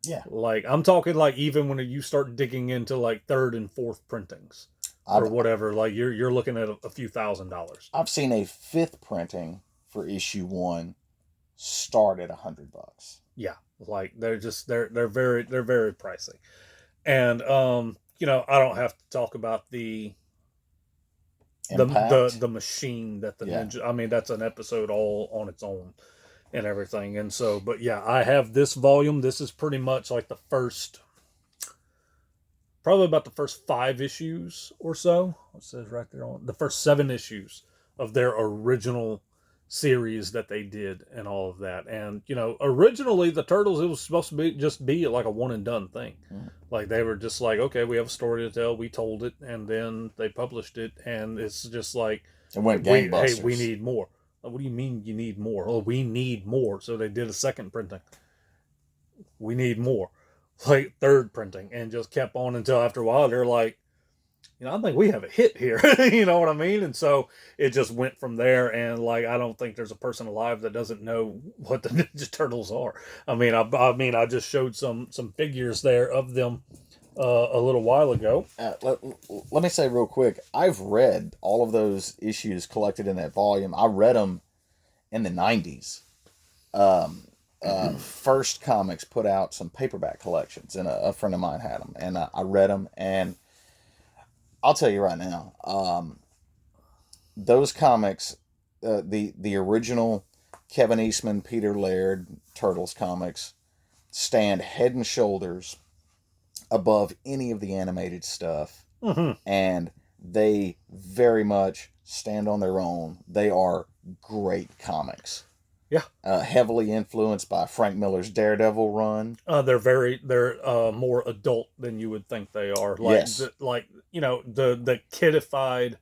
Yeah. Like, I'm talking like, even when you start digging into like third and fourth printings or whatever, like you're looking at a few $1,000s. I've seen a 5th printing for issue 1 start at $100. Yeah. Like they're very pricey. And, I don't have to talk about the machine that the Ninja, I mean, that's an episode all on its own and everything. And so, but yeah, I have this volume. This is pretty much like probably about the first 5 issues or so. It says right there on the first 7 issues of their original series that they did and all of that. And, originally the Turtles, it was supposed to be like a one and done thing. Like they were just like, okay, we have a story to tell. We told it, and then they published it, and it's just like, it went gangbusters. Hey, we need more. What do you mean you need more? Oh, we need more. So they did a second printing. We need more. Like third printing, and just kept on until after a while they're like, I think we have a hit here. You know what I mean? And so it just went from there. And like, I don't think there's a person alive that doesn't know what the Ninja Turtles are. I mean, I just showed some figures there of them a little while ago. Let me say real quick, I've read all of those issues collected in that volume. I read them in the 90s. First Comics put out some paperback collections, and a friend of mine had them, and I read them, and I'll tell you right now, those comics, the original Kevin Eastman, Peter Laird Turtles comics, stand head and shoulders above any of the animated stuff, and they very much stand on their own. They are great comics. Yeah. Heavily influenced by Frank Miller's Daredevil run. They're more adult than you would think they are. Like, yes. The kidified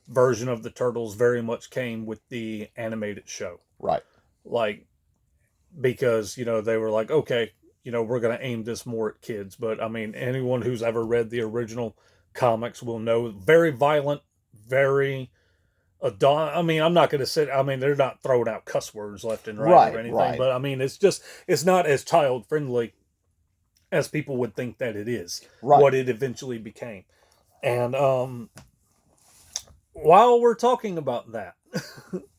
version of the Turtles very much came with the animated show. Right. Like, because, they were like, okay, we're going to aim this more at kids. But, I mean, anyone who's ever read the original comics will know, very violent, very... I mean, I'm not going to sit... I mean, they're not throwing out cuss words left and right or anything. Right. But, I mean, it's not as child-friendly as people would think that it is. Right. What it eventually became. And while we're talking about that,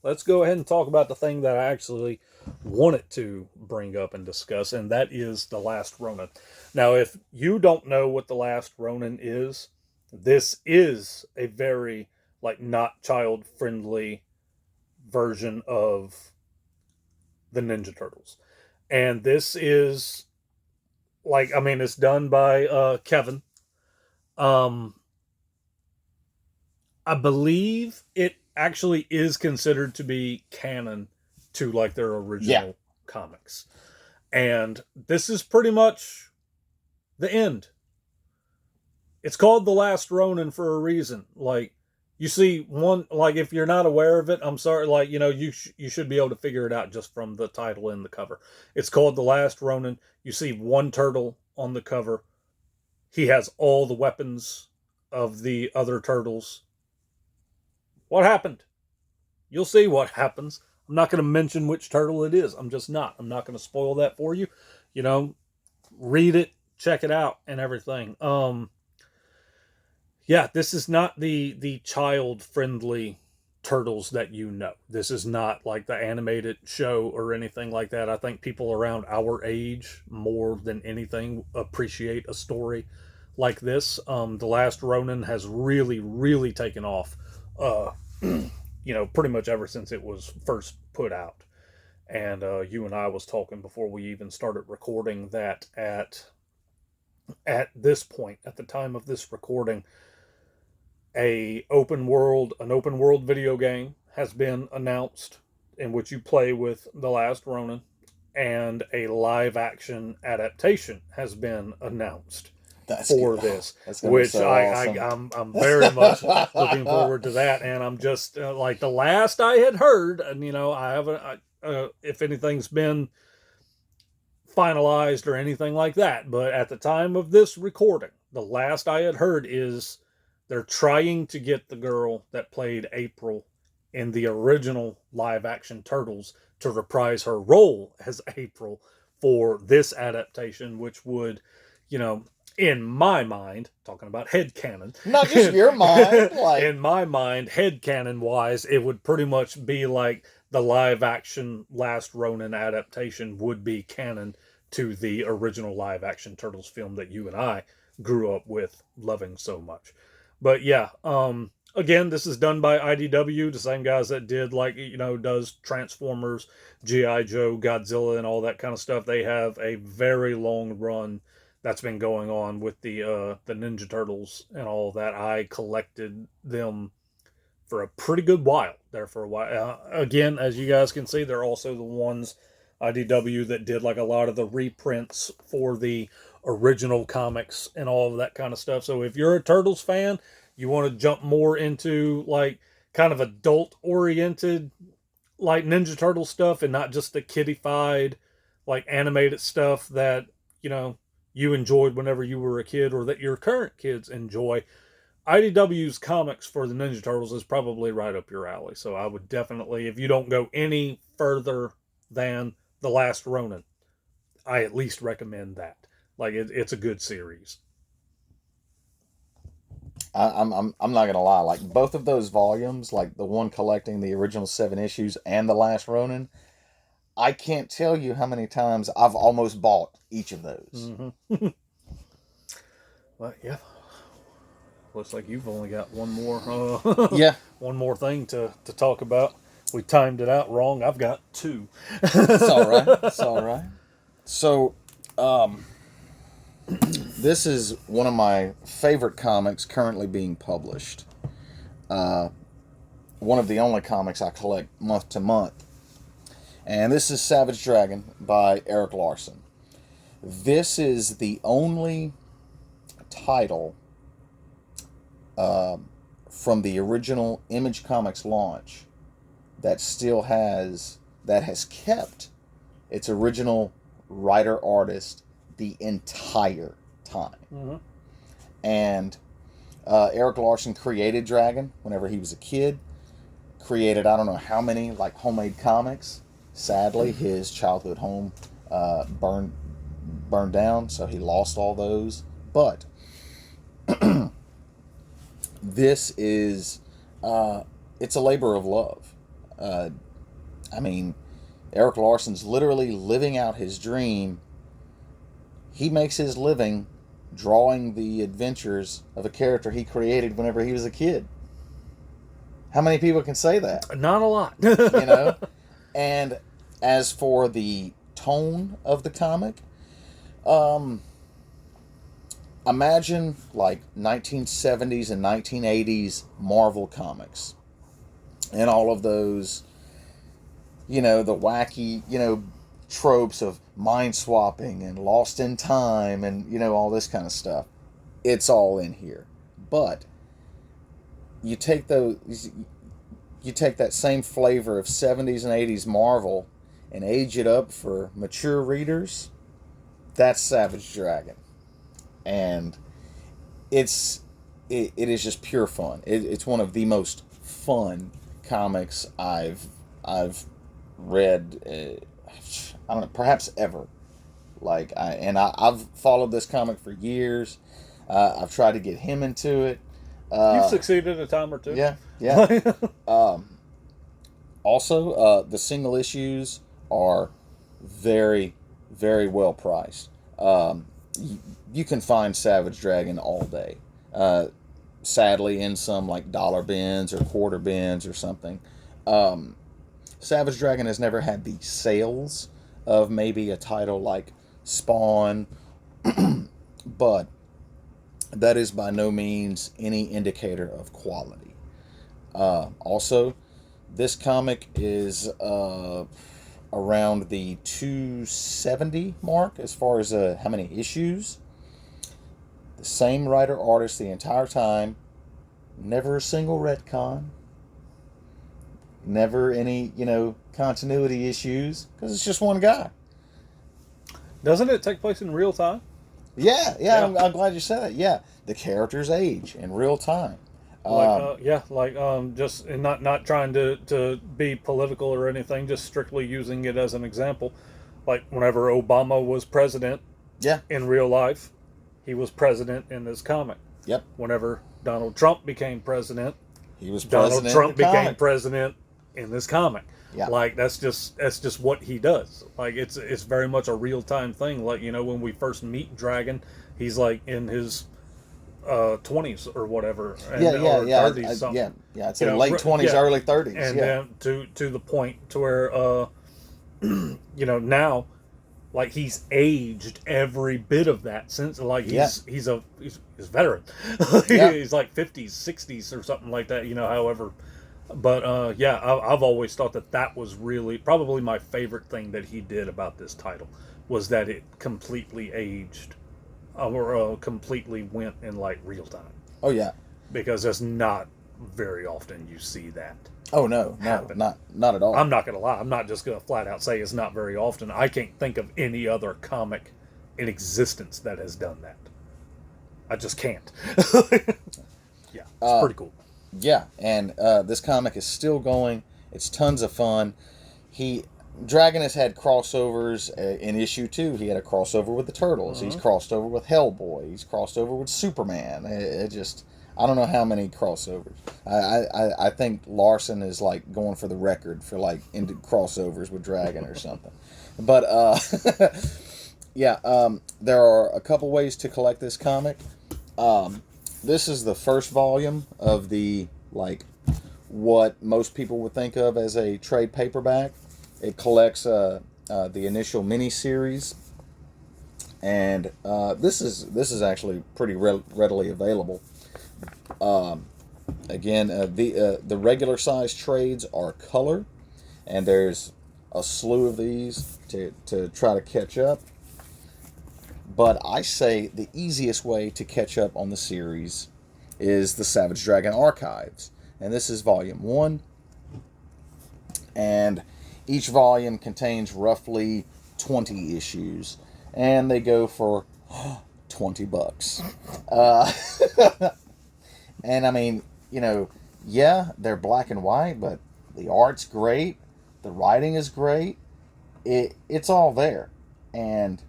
let's go ahead and talk about the thing that I actually wanted to bring up and discuss, and that is The Last Ronin. Now, if you don't know what The Last Ronin is, This is a very like not child friendly version of the Ninja Turtles. And this is like, I mean, it's done by Kevin. Um I believe it actually is considered to be canon to like their original Yeah. comics. And this is pretty much the end. It's called The Last Ronin for a reason. Like, you see one, like, if you're not aware of it, I'm sorry, like, you know, you should be able to figure it out just from the title and the cover. It's called The Last Ronin. You see one turtle on the cover. He has all the weapons of the other turtles. What happened? You'll see what happens. I'm not going to mention which turtle it is. I'm just not. I'm not going to spoil that for you. You know, read it, check it out, and everything. Yeah, this is not the child friendly turtles that you know. This is not like the animated show or anything like that. I think people around our age more than anything appreciate a story like this. The Last Ronin has really taken off. You know, pretty much ever since it was first put out. And you and I was talking before we even started recording that at this point, at the time of this recording, an open world video game has been announced in which you play with the Last Ronin, and a live action adaptation has been announced for this, which so I'm very much looking forward to that. And I'm just like, the last I had heard, and you know, I haven't, if anything's been finalized or anything like that, but at the time of this recording, the last I had heard is they're trying to get the girl that played April in the original live action Turtles to reprise her role as April for this adaptation, which would, you know, in my mind, talking about headcanon. Not just your mind. Like, in my mind, headcanon wise, it would pretty much be like the live action Last Ronin adaptation would be canon to the original live action Turtles film that you and I grew up with loving so much. But yeah, again, this is done by IDW, the same guys that did, like, you know, does Transformers, G.I. Joe, Godzilla, and all that kind of stuff. They have a very long run that's been going on with the Ninja Turtles and all that. I collected them for a pretty good while there for a while. Again, as you guys can see, they're also the ones, IDW, that did like a lot of the reprints for the original comics and all of that kind of stuff. So if you're a Turtles fan, you want to jump more into like kind of adult oriented like Ninja Turtle stuff and not just the kiddified like animated stuff that, you know, you enjoyed whenever you were a kid or that your current kids enjoy, IDW's comics for the Ninja Turtles is probably right up your alley. So I would definitely, if you don't go any further than The Last Ronin, I at least recommend that. Like, it's a good series. I'm not gonna lie. Like, both of those volumes, like the one collecting the original 7 issues and the Last Ronin, I can't tell you how many times I've almost bought each of those. Mm-hmm. Well, yeah. Looks like you've only got one more. Yeah, one more thing to talk about. We timed it out wrong. I've got two. it's all right. It's all right. So, this is one of my favorite comics currently being published. One of the only comics I collect month to month. And this is Savage Dragon by Eric Larson. This is the only title from the original Image Comics launch that has kept its original writer artist the entire time. Mm-hmm. And Eric Larson created Dragon whenever he was a kid. Created I don't know how many like homemade comics. Sadly, his childhood home burned down, so he lost all those. But this is it's a labor of love. I mean, Eric Larson's literally living out his dream. He makes his living drawing the adventures of a character he created whenever he was a kid. How many people can say that? Not a lot. You know? And as for the tone of the comic, imagine like 1970s and 1980s Marvel comics. And all of those, the wacky, tropes of mind swapping and lost in time and, all this kind of stuff. It's all in here. But you take that same flavor of 70s and 80s Marvel and age it up for mature readers. That's Savage Dragon. And it is just pure fun. It's one of the most fun comics I've read. I don't know, perhaps ever. I've followed this comic for years. I've tried to get him into it. You've succeeded a time or two. Yeah. Also, the single issues are very, very well priced. You can find Savage Dragon all day. Sadly, in some like dollar bins or quarter bins or something. Savage Dragon has never had the sales of maybe a title like Spawn, but that is by no means any indicator of quality. Also, this comic is around the 270 mark as far as how many issues. The same writer-artist the entire time. Never a single retcon. Never any, continuity issues. Because it's just one guy. Doesn't it take place in real time? Yeah. I'm glad you said that. Yeah. The characters age in real time. Just and not trying to be political or anything, just strictly using it as an example. Like whenever Obama was president, in real life, he was president in this comic. Yep. Whenever Donald Trump became president, he was president. Donald Trump became president in this comic. Yeah. Like that's just what he does. Like it's very much a real time thing. Like when we first meet Dragon, he's like in his 20s or whatever. And, or 30s, something. I'd say late 20s, early 30s. And then to the point to where now, like he's aged every bit of that since he's a veteran. He's like 50s, 60s or something like that. However. But I've always thought that was really probably my favorite thing that he did about this title was that it completely aged. Or completely went in like real time. Oh yeah, because it's not very often you see that. Oh no, not at all. I'm not gonna lie. I'm not just gonna flat out say it's not very often. I can't think of any other comic in existence that has done that. I just can't. Yeah, it's pretty cool. Yeah, and this comic is still going. It's tons of fun. Dragon has had crossovers in issue 2. He had a crossover with the Turtles. He's crossed over with Hellboy. He's crossed over with Superman. I don't know how many crossovers. I think Larson is like going for the record for like into crossovers with Dragon or something. But there are a couple ways to collect this comic. This is the first volume of the what most people would think of as a trade paperback. It collects the initial mini-series, and this is actually pretty readily available. Again, the regular size trades are color, and there's a slew of these to try to catch up. But I say the easiest way to catch up on the series is the Savage Dragon Archives, and this is volume 1, and each volume contains roughly 20 issues, and they go for $20. And I mean, they're black and white, but the art's great, the writing is great, it's all there, and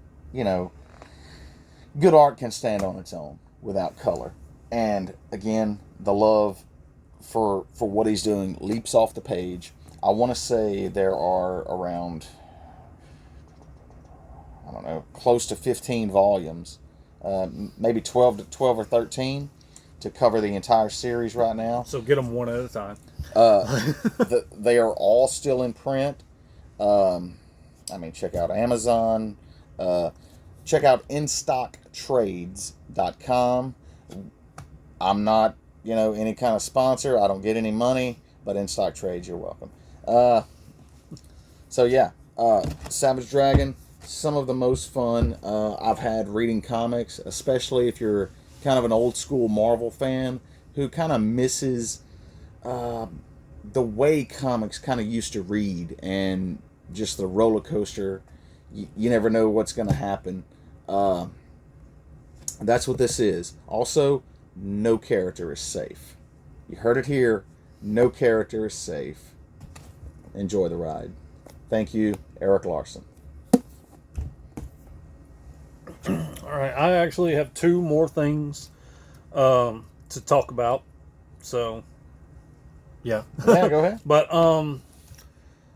good art can stand on its own without color. And again, the love for what he's doing leaps off the page. I want to say there are around, close to 15 volumes maybe 12 or 13 to cover the entire series right now. So get them one at a time. They are all still in print. Check out Amazon. Check out InStockTrades.com. I'm not, any kind of sponsor. I don't get any money, but InStock Trades, you're welcome. Savage Dragon, some of the most fun I've had reading comics, especially if you're kind of an old school Marvel fan who kind of misses the way comics kind of used to read and just the roller coaster. You never know what's going to happen. That's what this is. Also, no character is safe. You heard it here. No character is safe. Enjoy the ride. Thank you, Eric Larson. All right, I actually have two more things to talk about. So, yeah. Yeah, go ahead. But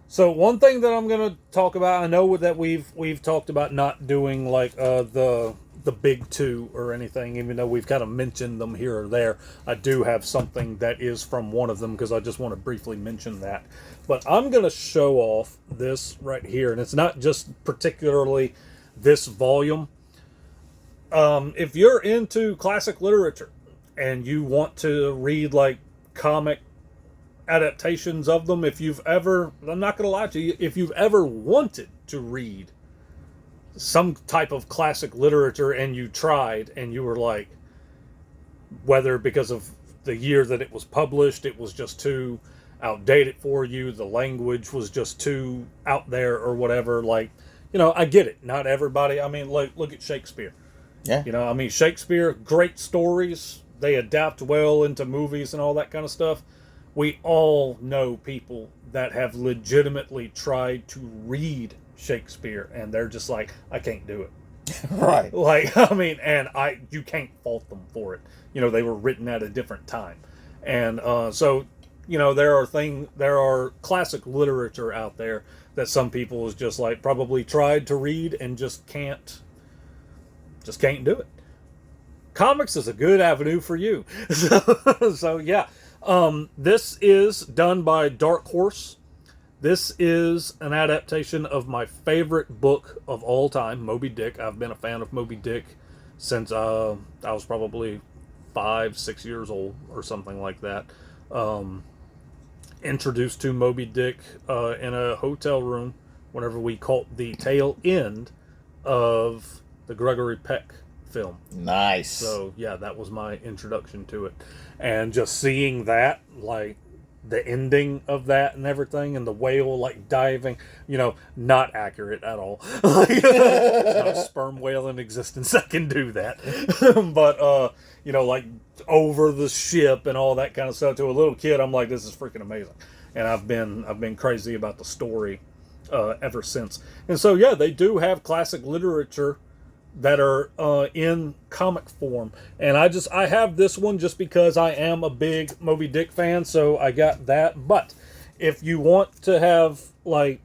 so one thing that I'm gonna talk about, I know that we've talked about not doing like the big two or anything, even though we've kind of mentioned them here or there. I do have something that is from one of them because I just want to briefly mention that. But I'm gonna show off this right here, and it's not just particularly this volume. If you're into classic literature and you want to read like comic adaptations of them, if you've ever, I'm not going to lie to you, if you've ever wanted to read some type of classic literature and you tried and you were like, whether because of the year that it was published, it was just too outdated for you, the language was just too out there or whatever, like, I get it. Not everybody, look at Shakespeare. Yeah. Shakespeare, great stories, they adapt well into movies and all that kind of stuff. We all know people that have legitimately tried to read Shakespeare and they're just like, I can't do it. Right. You can't fault them for it. They were written at a different time. And there are classic literature out there that some people is just like probably tried to read and just can't do it. Comics is a good avenue for you. So yeah. This is done by Dark Horse. This is an adaptation of my favorite book of all time, Moby Dick. I've been a fan of Moby Dick since I was probably 5-6 years old or something like that. Introduced to Moby Dick in a hotel room whenever we caught the tail end of the Gregory Peck film. Nice. So yeah, that was my introduction to it, and just seeing that, like the ending of that and everything, and the whale like diving, not accurate at all. There's not a sperm whale in existence that can do that. But like over the ship and all that kind of stuff. To a little kid, I'm like, this is freaking amazing, and I've been crazy about the story ever since. And so yeah, they do have classic literature that are in comic form, and I have this one just because I am a big Moby Dick fan, so I got that. But if you want to have like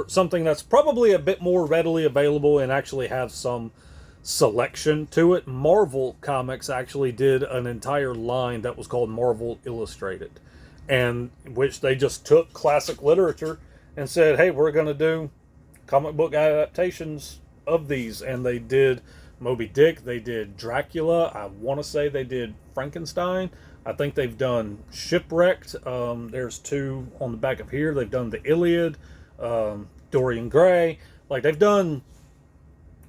something that's probably a bit more readily available and actually have some selection to it, Marvel Comics actually did an entire line that was called Marvel Illustrated, and which they just took classic literature and said, hey, we're going to do comic book adaptations of these. And they did Moby Dick, they did Dracula, I want to say they did Frankenstein, I think they've done Shipwrecked, there's two on the back of here, they've done the Iliad, Dorian Gray, like they've done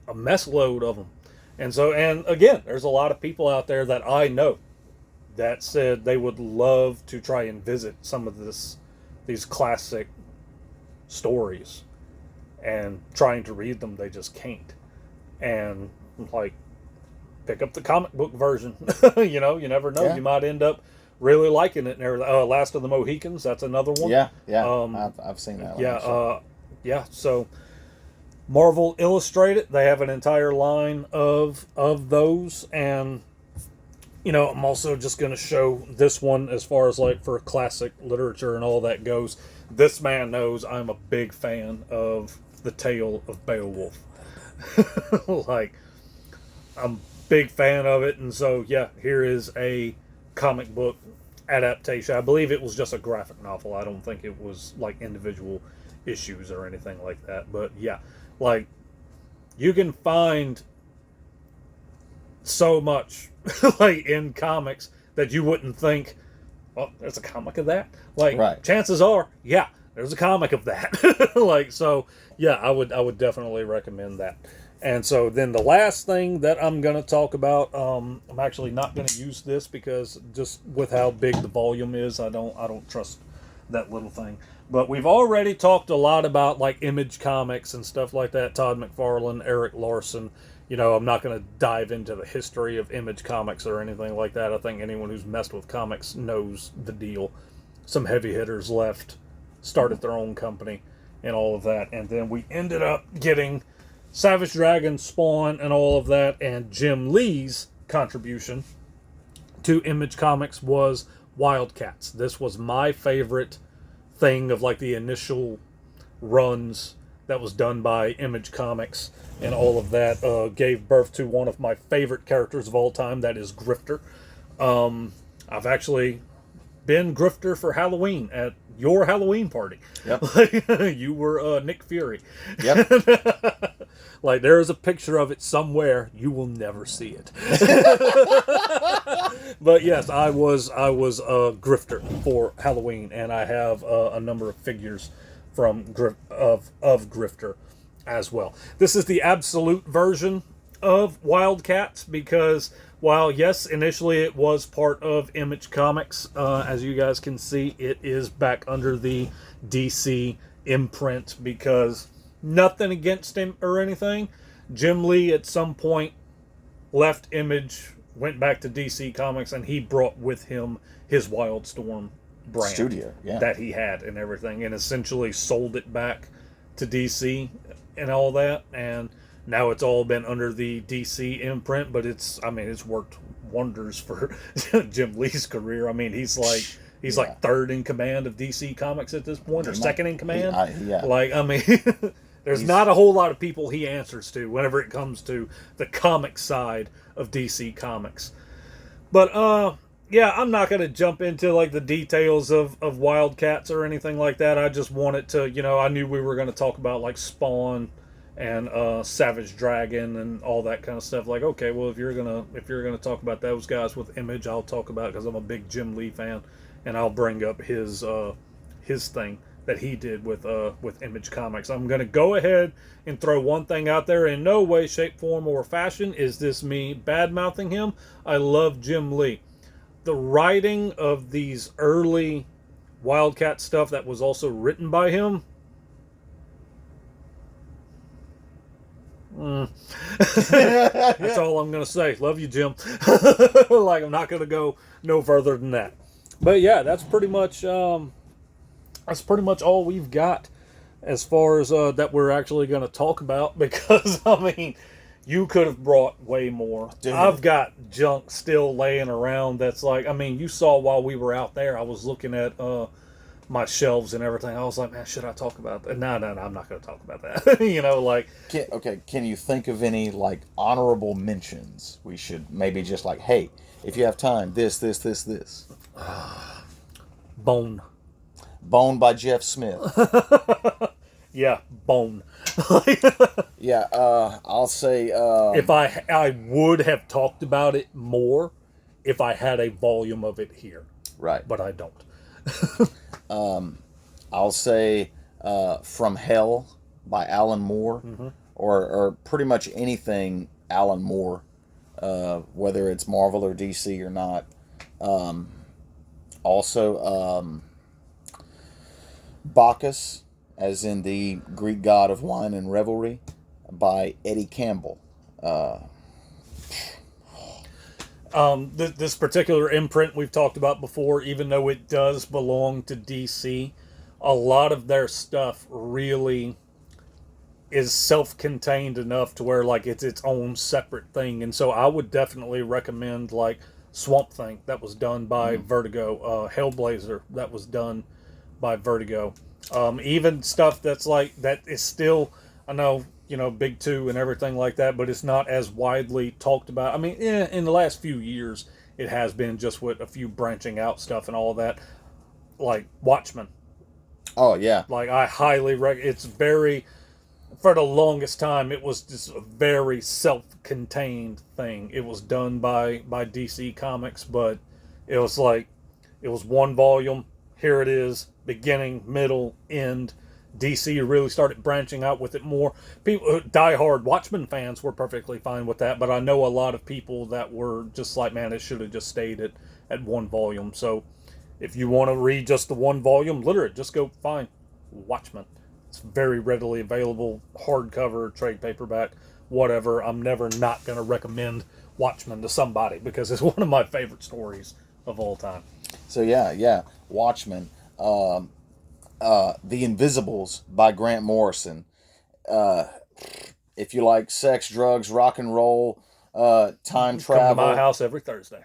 a mess load of them. And again, there's a lot of people out there that I know that said they would love to try and visit some of these classic stories, and trying to read them, they just can't. And like, pick up the comic book version. You never know. Yeah. You might end up really liking it. And Last of the Mohicans, that's another one. Yeah. I've seen that one. So Marvel Illustrated, they have an entire line of those, and I'm also just going to show this one as far as like for classic literature and all that goes. This man knows I'm a big fan of The Tale of Beowulf. Like, I'm big fan of it, and so yeah, here is a comic book adaptation. I believe it was just a graphic novel. I don't think it was like individual issues or anything like that. But yeah, like you can find so much like in comics that you wouldn't think, well, there's a comic of that. Like Right. chances are, yeah, there's a comic of that. Like so, yeah, I would definitely recommend that. And so then the last thing that I'm gonna talk about, I'm actually not gonna use this because just with how big the volume is, I don't trust that little thing. But we've already talked a lot about like Image Comics and stuff like that. Todd McFarlane, Eric Larson. You know, I'm not going to dive into the history of Image Comics or anything like that. I think anyone who's messed with comics knows the deal. Some heavy hitters left, started their own company, and all of that. And then we ended up getting Savage Dragon, Spawn, and all of that. And Jim Lee's contribution to Image Comics was Wildcats. This was my favorite thing of like the initial runs that was done by Image Comics and all of that. Gave birth to one of my favorite characters of all time, that is Grifter. I've actually been Grifter for Halloween at your Halloween party. Yep. You were Nick Fury. Yep. Like there is a picture of it somewhere. You will never see it. But yes, I was a Grifter for Halloween, and I have a number of figures from of Grifter as well. This is the absolute version of Wildcats because while yes, initially it was part of Image Comics, as you guys can see, it is back under the DC imprint because nothing against him or anything. Jim Lee at some point left Image, went back to DC Comics, and he brought with him his Wildstorm brand Studio, yeah. that he had and everything, and essentially sold it back to DC and all that. And now it's all been under the DC imprint, but it's worked wonders for Jim Lee's career. I mean, he's like third in command of DC Comics at this point, or second in command. Like, I mean, there's not a whole lot of people he answers to whenever it comes to the comic side of DC Comics. But yeah, I'm not going to jump into like the details of Wildcats or anything like that. I just wanted to, I knew we were going to talk about like Spawn and Savage Dragon and all that kind of stuff. Like, okay, well, if you're gonna talk about those guys with Image, I'll talk about it because I'm a big Jim Lee fan, and I'll bring up his thing that he did with Image Comics. I'm gonna go ahead and throw one thing out there. In no way, shape, form, or fashion is this me bad-mouthing him. I love Jim Lee. The writing of these early Wildcat stuff that was also written by him. That's all I'm gonna say. Love you, Jim. Like, I'm not gonna go no further than that. But yeah, that's pretty much all we've got as far as that we're actually gonna talk about. Because I mean, you could have brought way more. Dude. I've got junk still laying around. That's like, I mean, you saw while we were out there, I was looking at my shelves and everything. I was like, man, should I talk about that? No, I'm not going to talk about that. Like... Can you think of any, like, honorable mentions? We should maybe just like, hey, if you have time, this. Bone. Bone by Jeff Smith. Yeah, Bone. Yeah, I'll say... if I would have talked about it more if I had a volume of it here. Right. But I don't. I'll say From Hell by Alan Moore, or pretty much anything Alan Moore, whether it's Marvel or DC or not. Also, Bacchus, as in the Greek god of wine and revelry, by Eddie Campbell. This particular imprint we've talked about before, even though it does belong to DC, a lot of their stuff really is self-contained enough to where like it's its own separate thing. And so I would definitely recommend like Swamp Thing, that was done by Vertigo, Hellblazer, that was done by Vertigo. Even stuff that's like, that is still, I know Big Two and everything like that, but it's not as widely talked about. I mean, in the last few years, it has been just with a few branching out stuff and all that, like Watchmen. Oh yeah. Like I highly it's very, for the longest time, it was just a very self-contained thing. It was done by DC Comics, but it was like it was one volume. Here it is, beginning, middle, end. DC really started branching out with it more. People, diehard Watchmen fans were perfectly fine with that, but I know a lot of people that were just like, man, it should have just stayed at one volume. So if you want to read just the one volume, literally, just go find Watchmen. It's very readily available, hardcover, trade paperback, whatever. I'm never not going to recommend Watchmen to somebody because it's one of my favorite stories of all time. So yeah, Watchmen. The Invisibles by Grant Morrison. If you like sex, drugs, rock and roll, time travel. Come to my house every Thursday.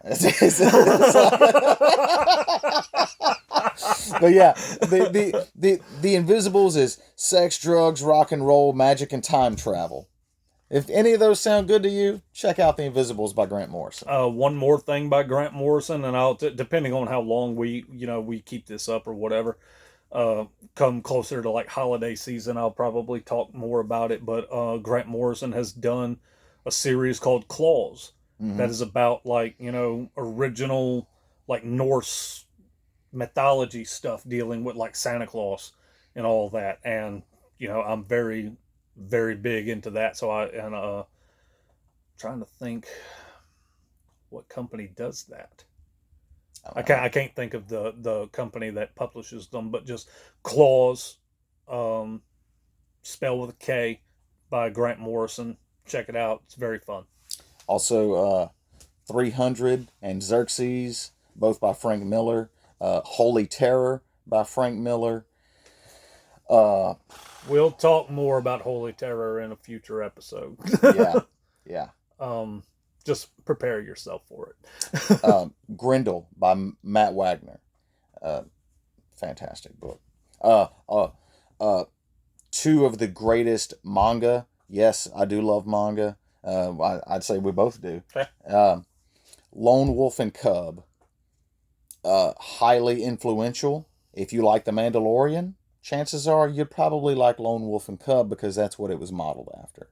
But yeah, the Invisibles is sex, drugs, rock and roll, magic, and time travel. If any of those sound good to you, check out The Invisibles by Grant Morrison. One more thing by Grant Morrison, and I'll depending on how long we keep this up or whatever, come closer to like holiday season, I'll probably talk more about it. But Grant Morrison has done a series called Claws that is about like original like Norse mythology stuff dealing with like Santa Claus and all that, and I'm very very big into that. So trying to think what company does that. I can't think of the company that publishes them, but just Claws, spelled with a K, by Grant Morrison. Check it out; it's very fun. Also, 300 and Xerxes, both by Frank Miller. Holy Terror by Frank Miller. We'll talk more about Holy Terror in a future episode. Yeah. Just prepare yourself for it. Grendel by Matt Wagner. Fantastic book. Two of the greatest manga. Yes, I do love manga. I'd say we both do. Okay. Lone Wolf and Cub. Highly influential. If you like The Mandalorian, chances are you'd probably like Lone Wolf and Cub because that's what it was modeled after.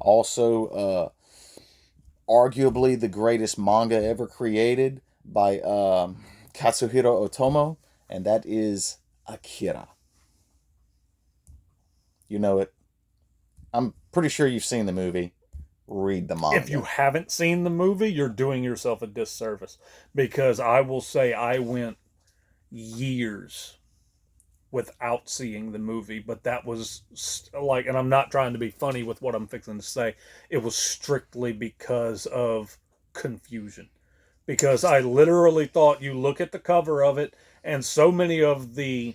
Also, arguably the greatest manga ever created by Katsuhiro Otomo, and that is Akira. You know it. I'm pretty sure you've seen the movie. Read the manga. If you haven't seen the movie, you're doing yourself a disservice, because I will say I went years without seeing the movie, but that was like, and I'm not trying to be funny with what I'm fixing to say, it was strictly because of confusion. Because I literally thought, you look at the cover of it, and so many of the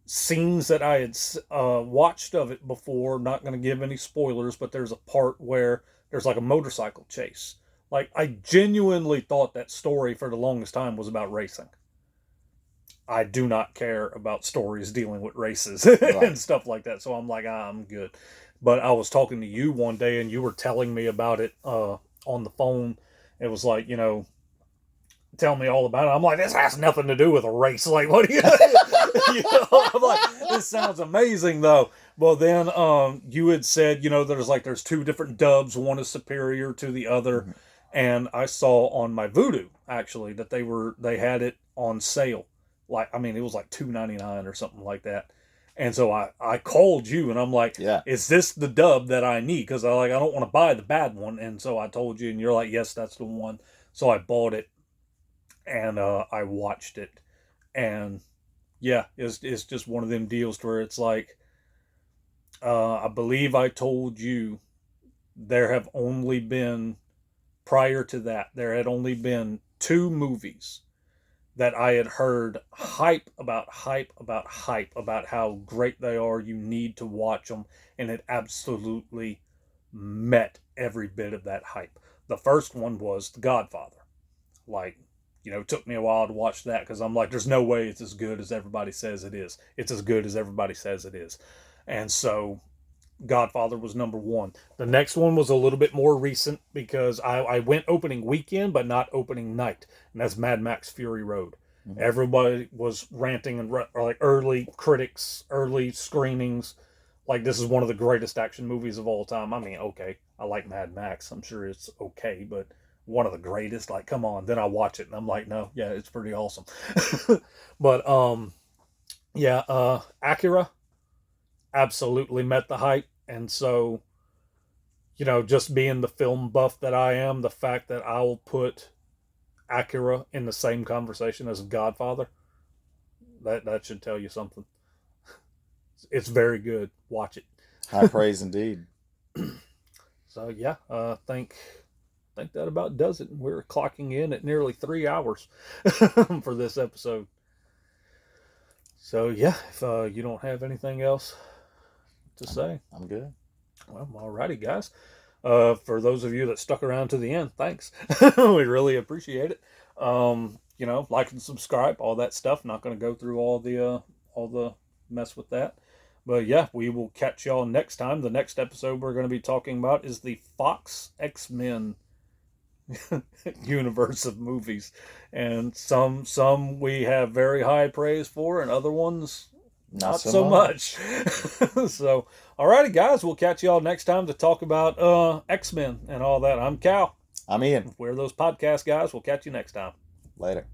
scenes that I had watched of it before, not going to give any spoilers, but there's a part where there's like a motorcycle chase. Like, I genuinely thought that story for the longest time was about racing. I do not care about stories dealing with races and stuff like that. So I'm like, I'm good. But I was talking to you one day and you were telling me about it on the phone. It was like, tell me all about it. I'm like, this has nothing to do with a race. Like, what do you I'm like, this sounds amazing though. Well, then you had said, there's two different dubs. One is superior to the other. Mm-hmm. And I saw on my Vudu actually that they had it on sale. Like, I mean, it was like $2.99 or something like that. And so I called you and I'm like, yeah, is this the dub that I need? Because I don't want to buy the bad one. And so I told you, and you're like, yes, that's the one. So I bought it and I watched it. And yeah, it's just one of them deals where it's like, I believe I told you there have only been, prior to that, there had only been 2 movies that I had heard hype about how great they are. You need to watch them. And it absolutely met every bit of that hype. The first one was The Godfather. Like, it took me a while to watch that because I'm like, there's no way it's as good as everybody says it is. It's as good as everybody says it is. And so Godfather was number one. The next one was a little bit more recent because I went opening weekend, but not opening night, and that's Mad Max Fury Road. Mm-hmm. Everybody was ranting and like early critics, early screenings, like this is one of the greatest action movies of all time. I mean, okay, I like Mad Max. I'm sure it's okay, but one of the greatest. Like, come on. Then I watch it and I'm like, no, yeah, it's pretty awesome. But yeah, Acura absolutely met the hype. And so, you know, just being the film buff that I am, the fact that I'll put Acura in the same conversation as Godfather, that should tell you something. It's very good. Watch it. High praise indeed. So yeah, think that about does it. We're clocking in at nearly 3 hours for this episode. So yeah, if you don't have anything else to say, I'm good. Well, alrighty, guys. For those of you that stuck around to the end, thanks. We really appreciate it. You know, like and subscribe, all that stuff. Not going to go through all the mess with that. But yeah, we will catch y'all next time. The next episode we're going to be talking about is the Fox X-Men universe of movies. And some we have very high praise for, and other ones not so much. So, alrighty, guys, we'll catch y'all next time to talk about X-Men and all that. I'm Cal. I'm Ian. We're those podcast guys. We'll catch you next time. Later.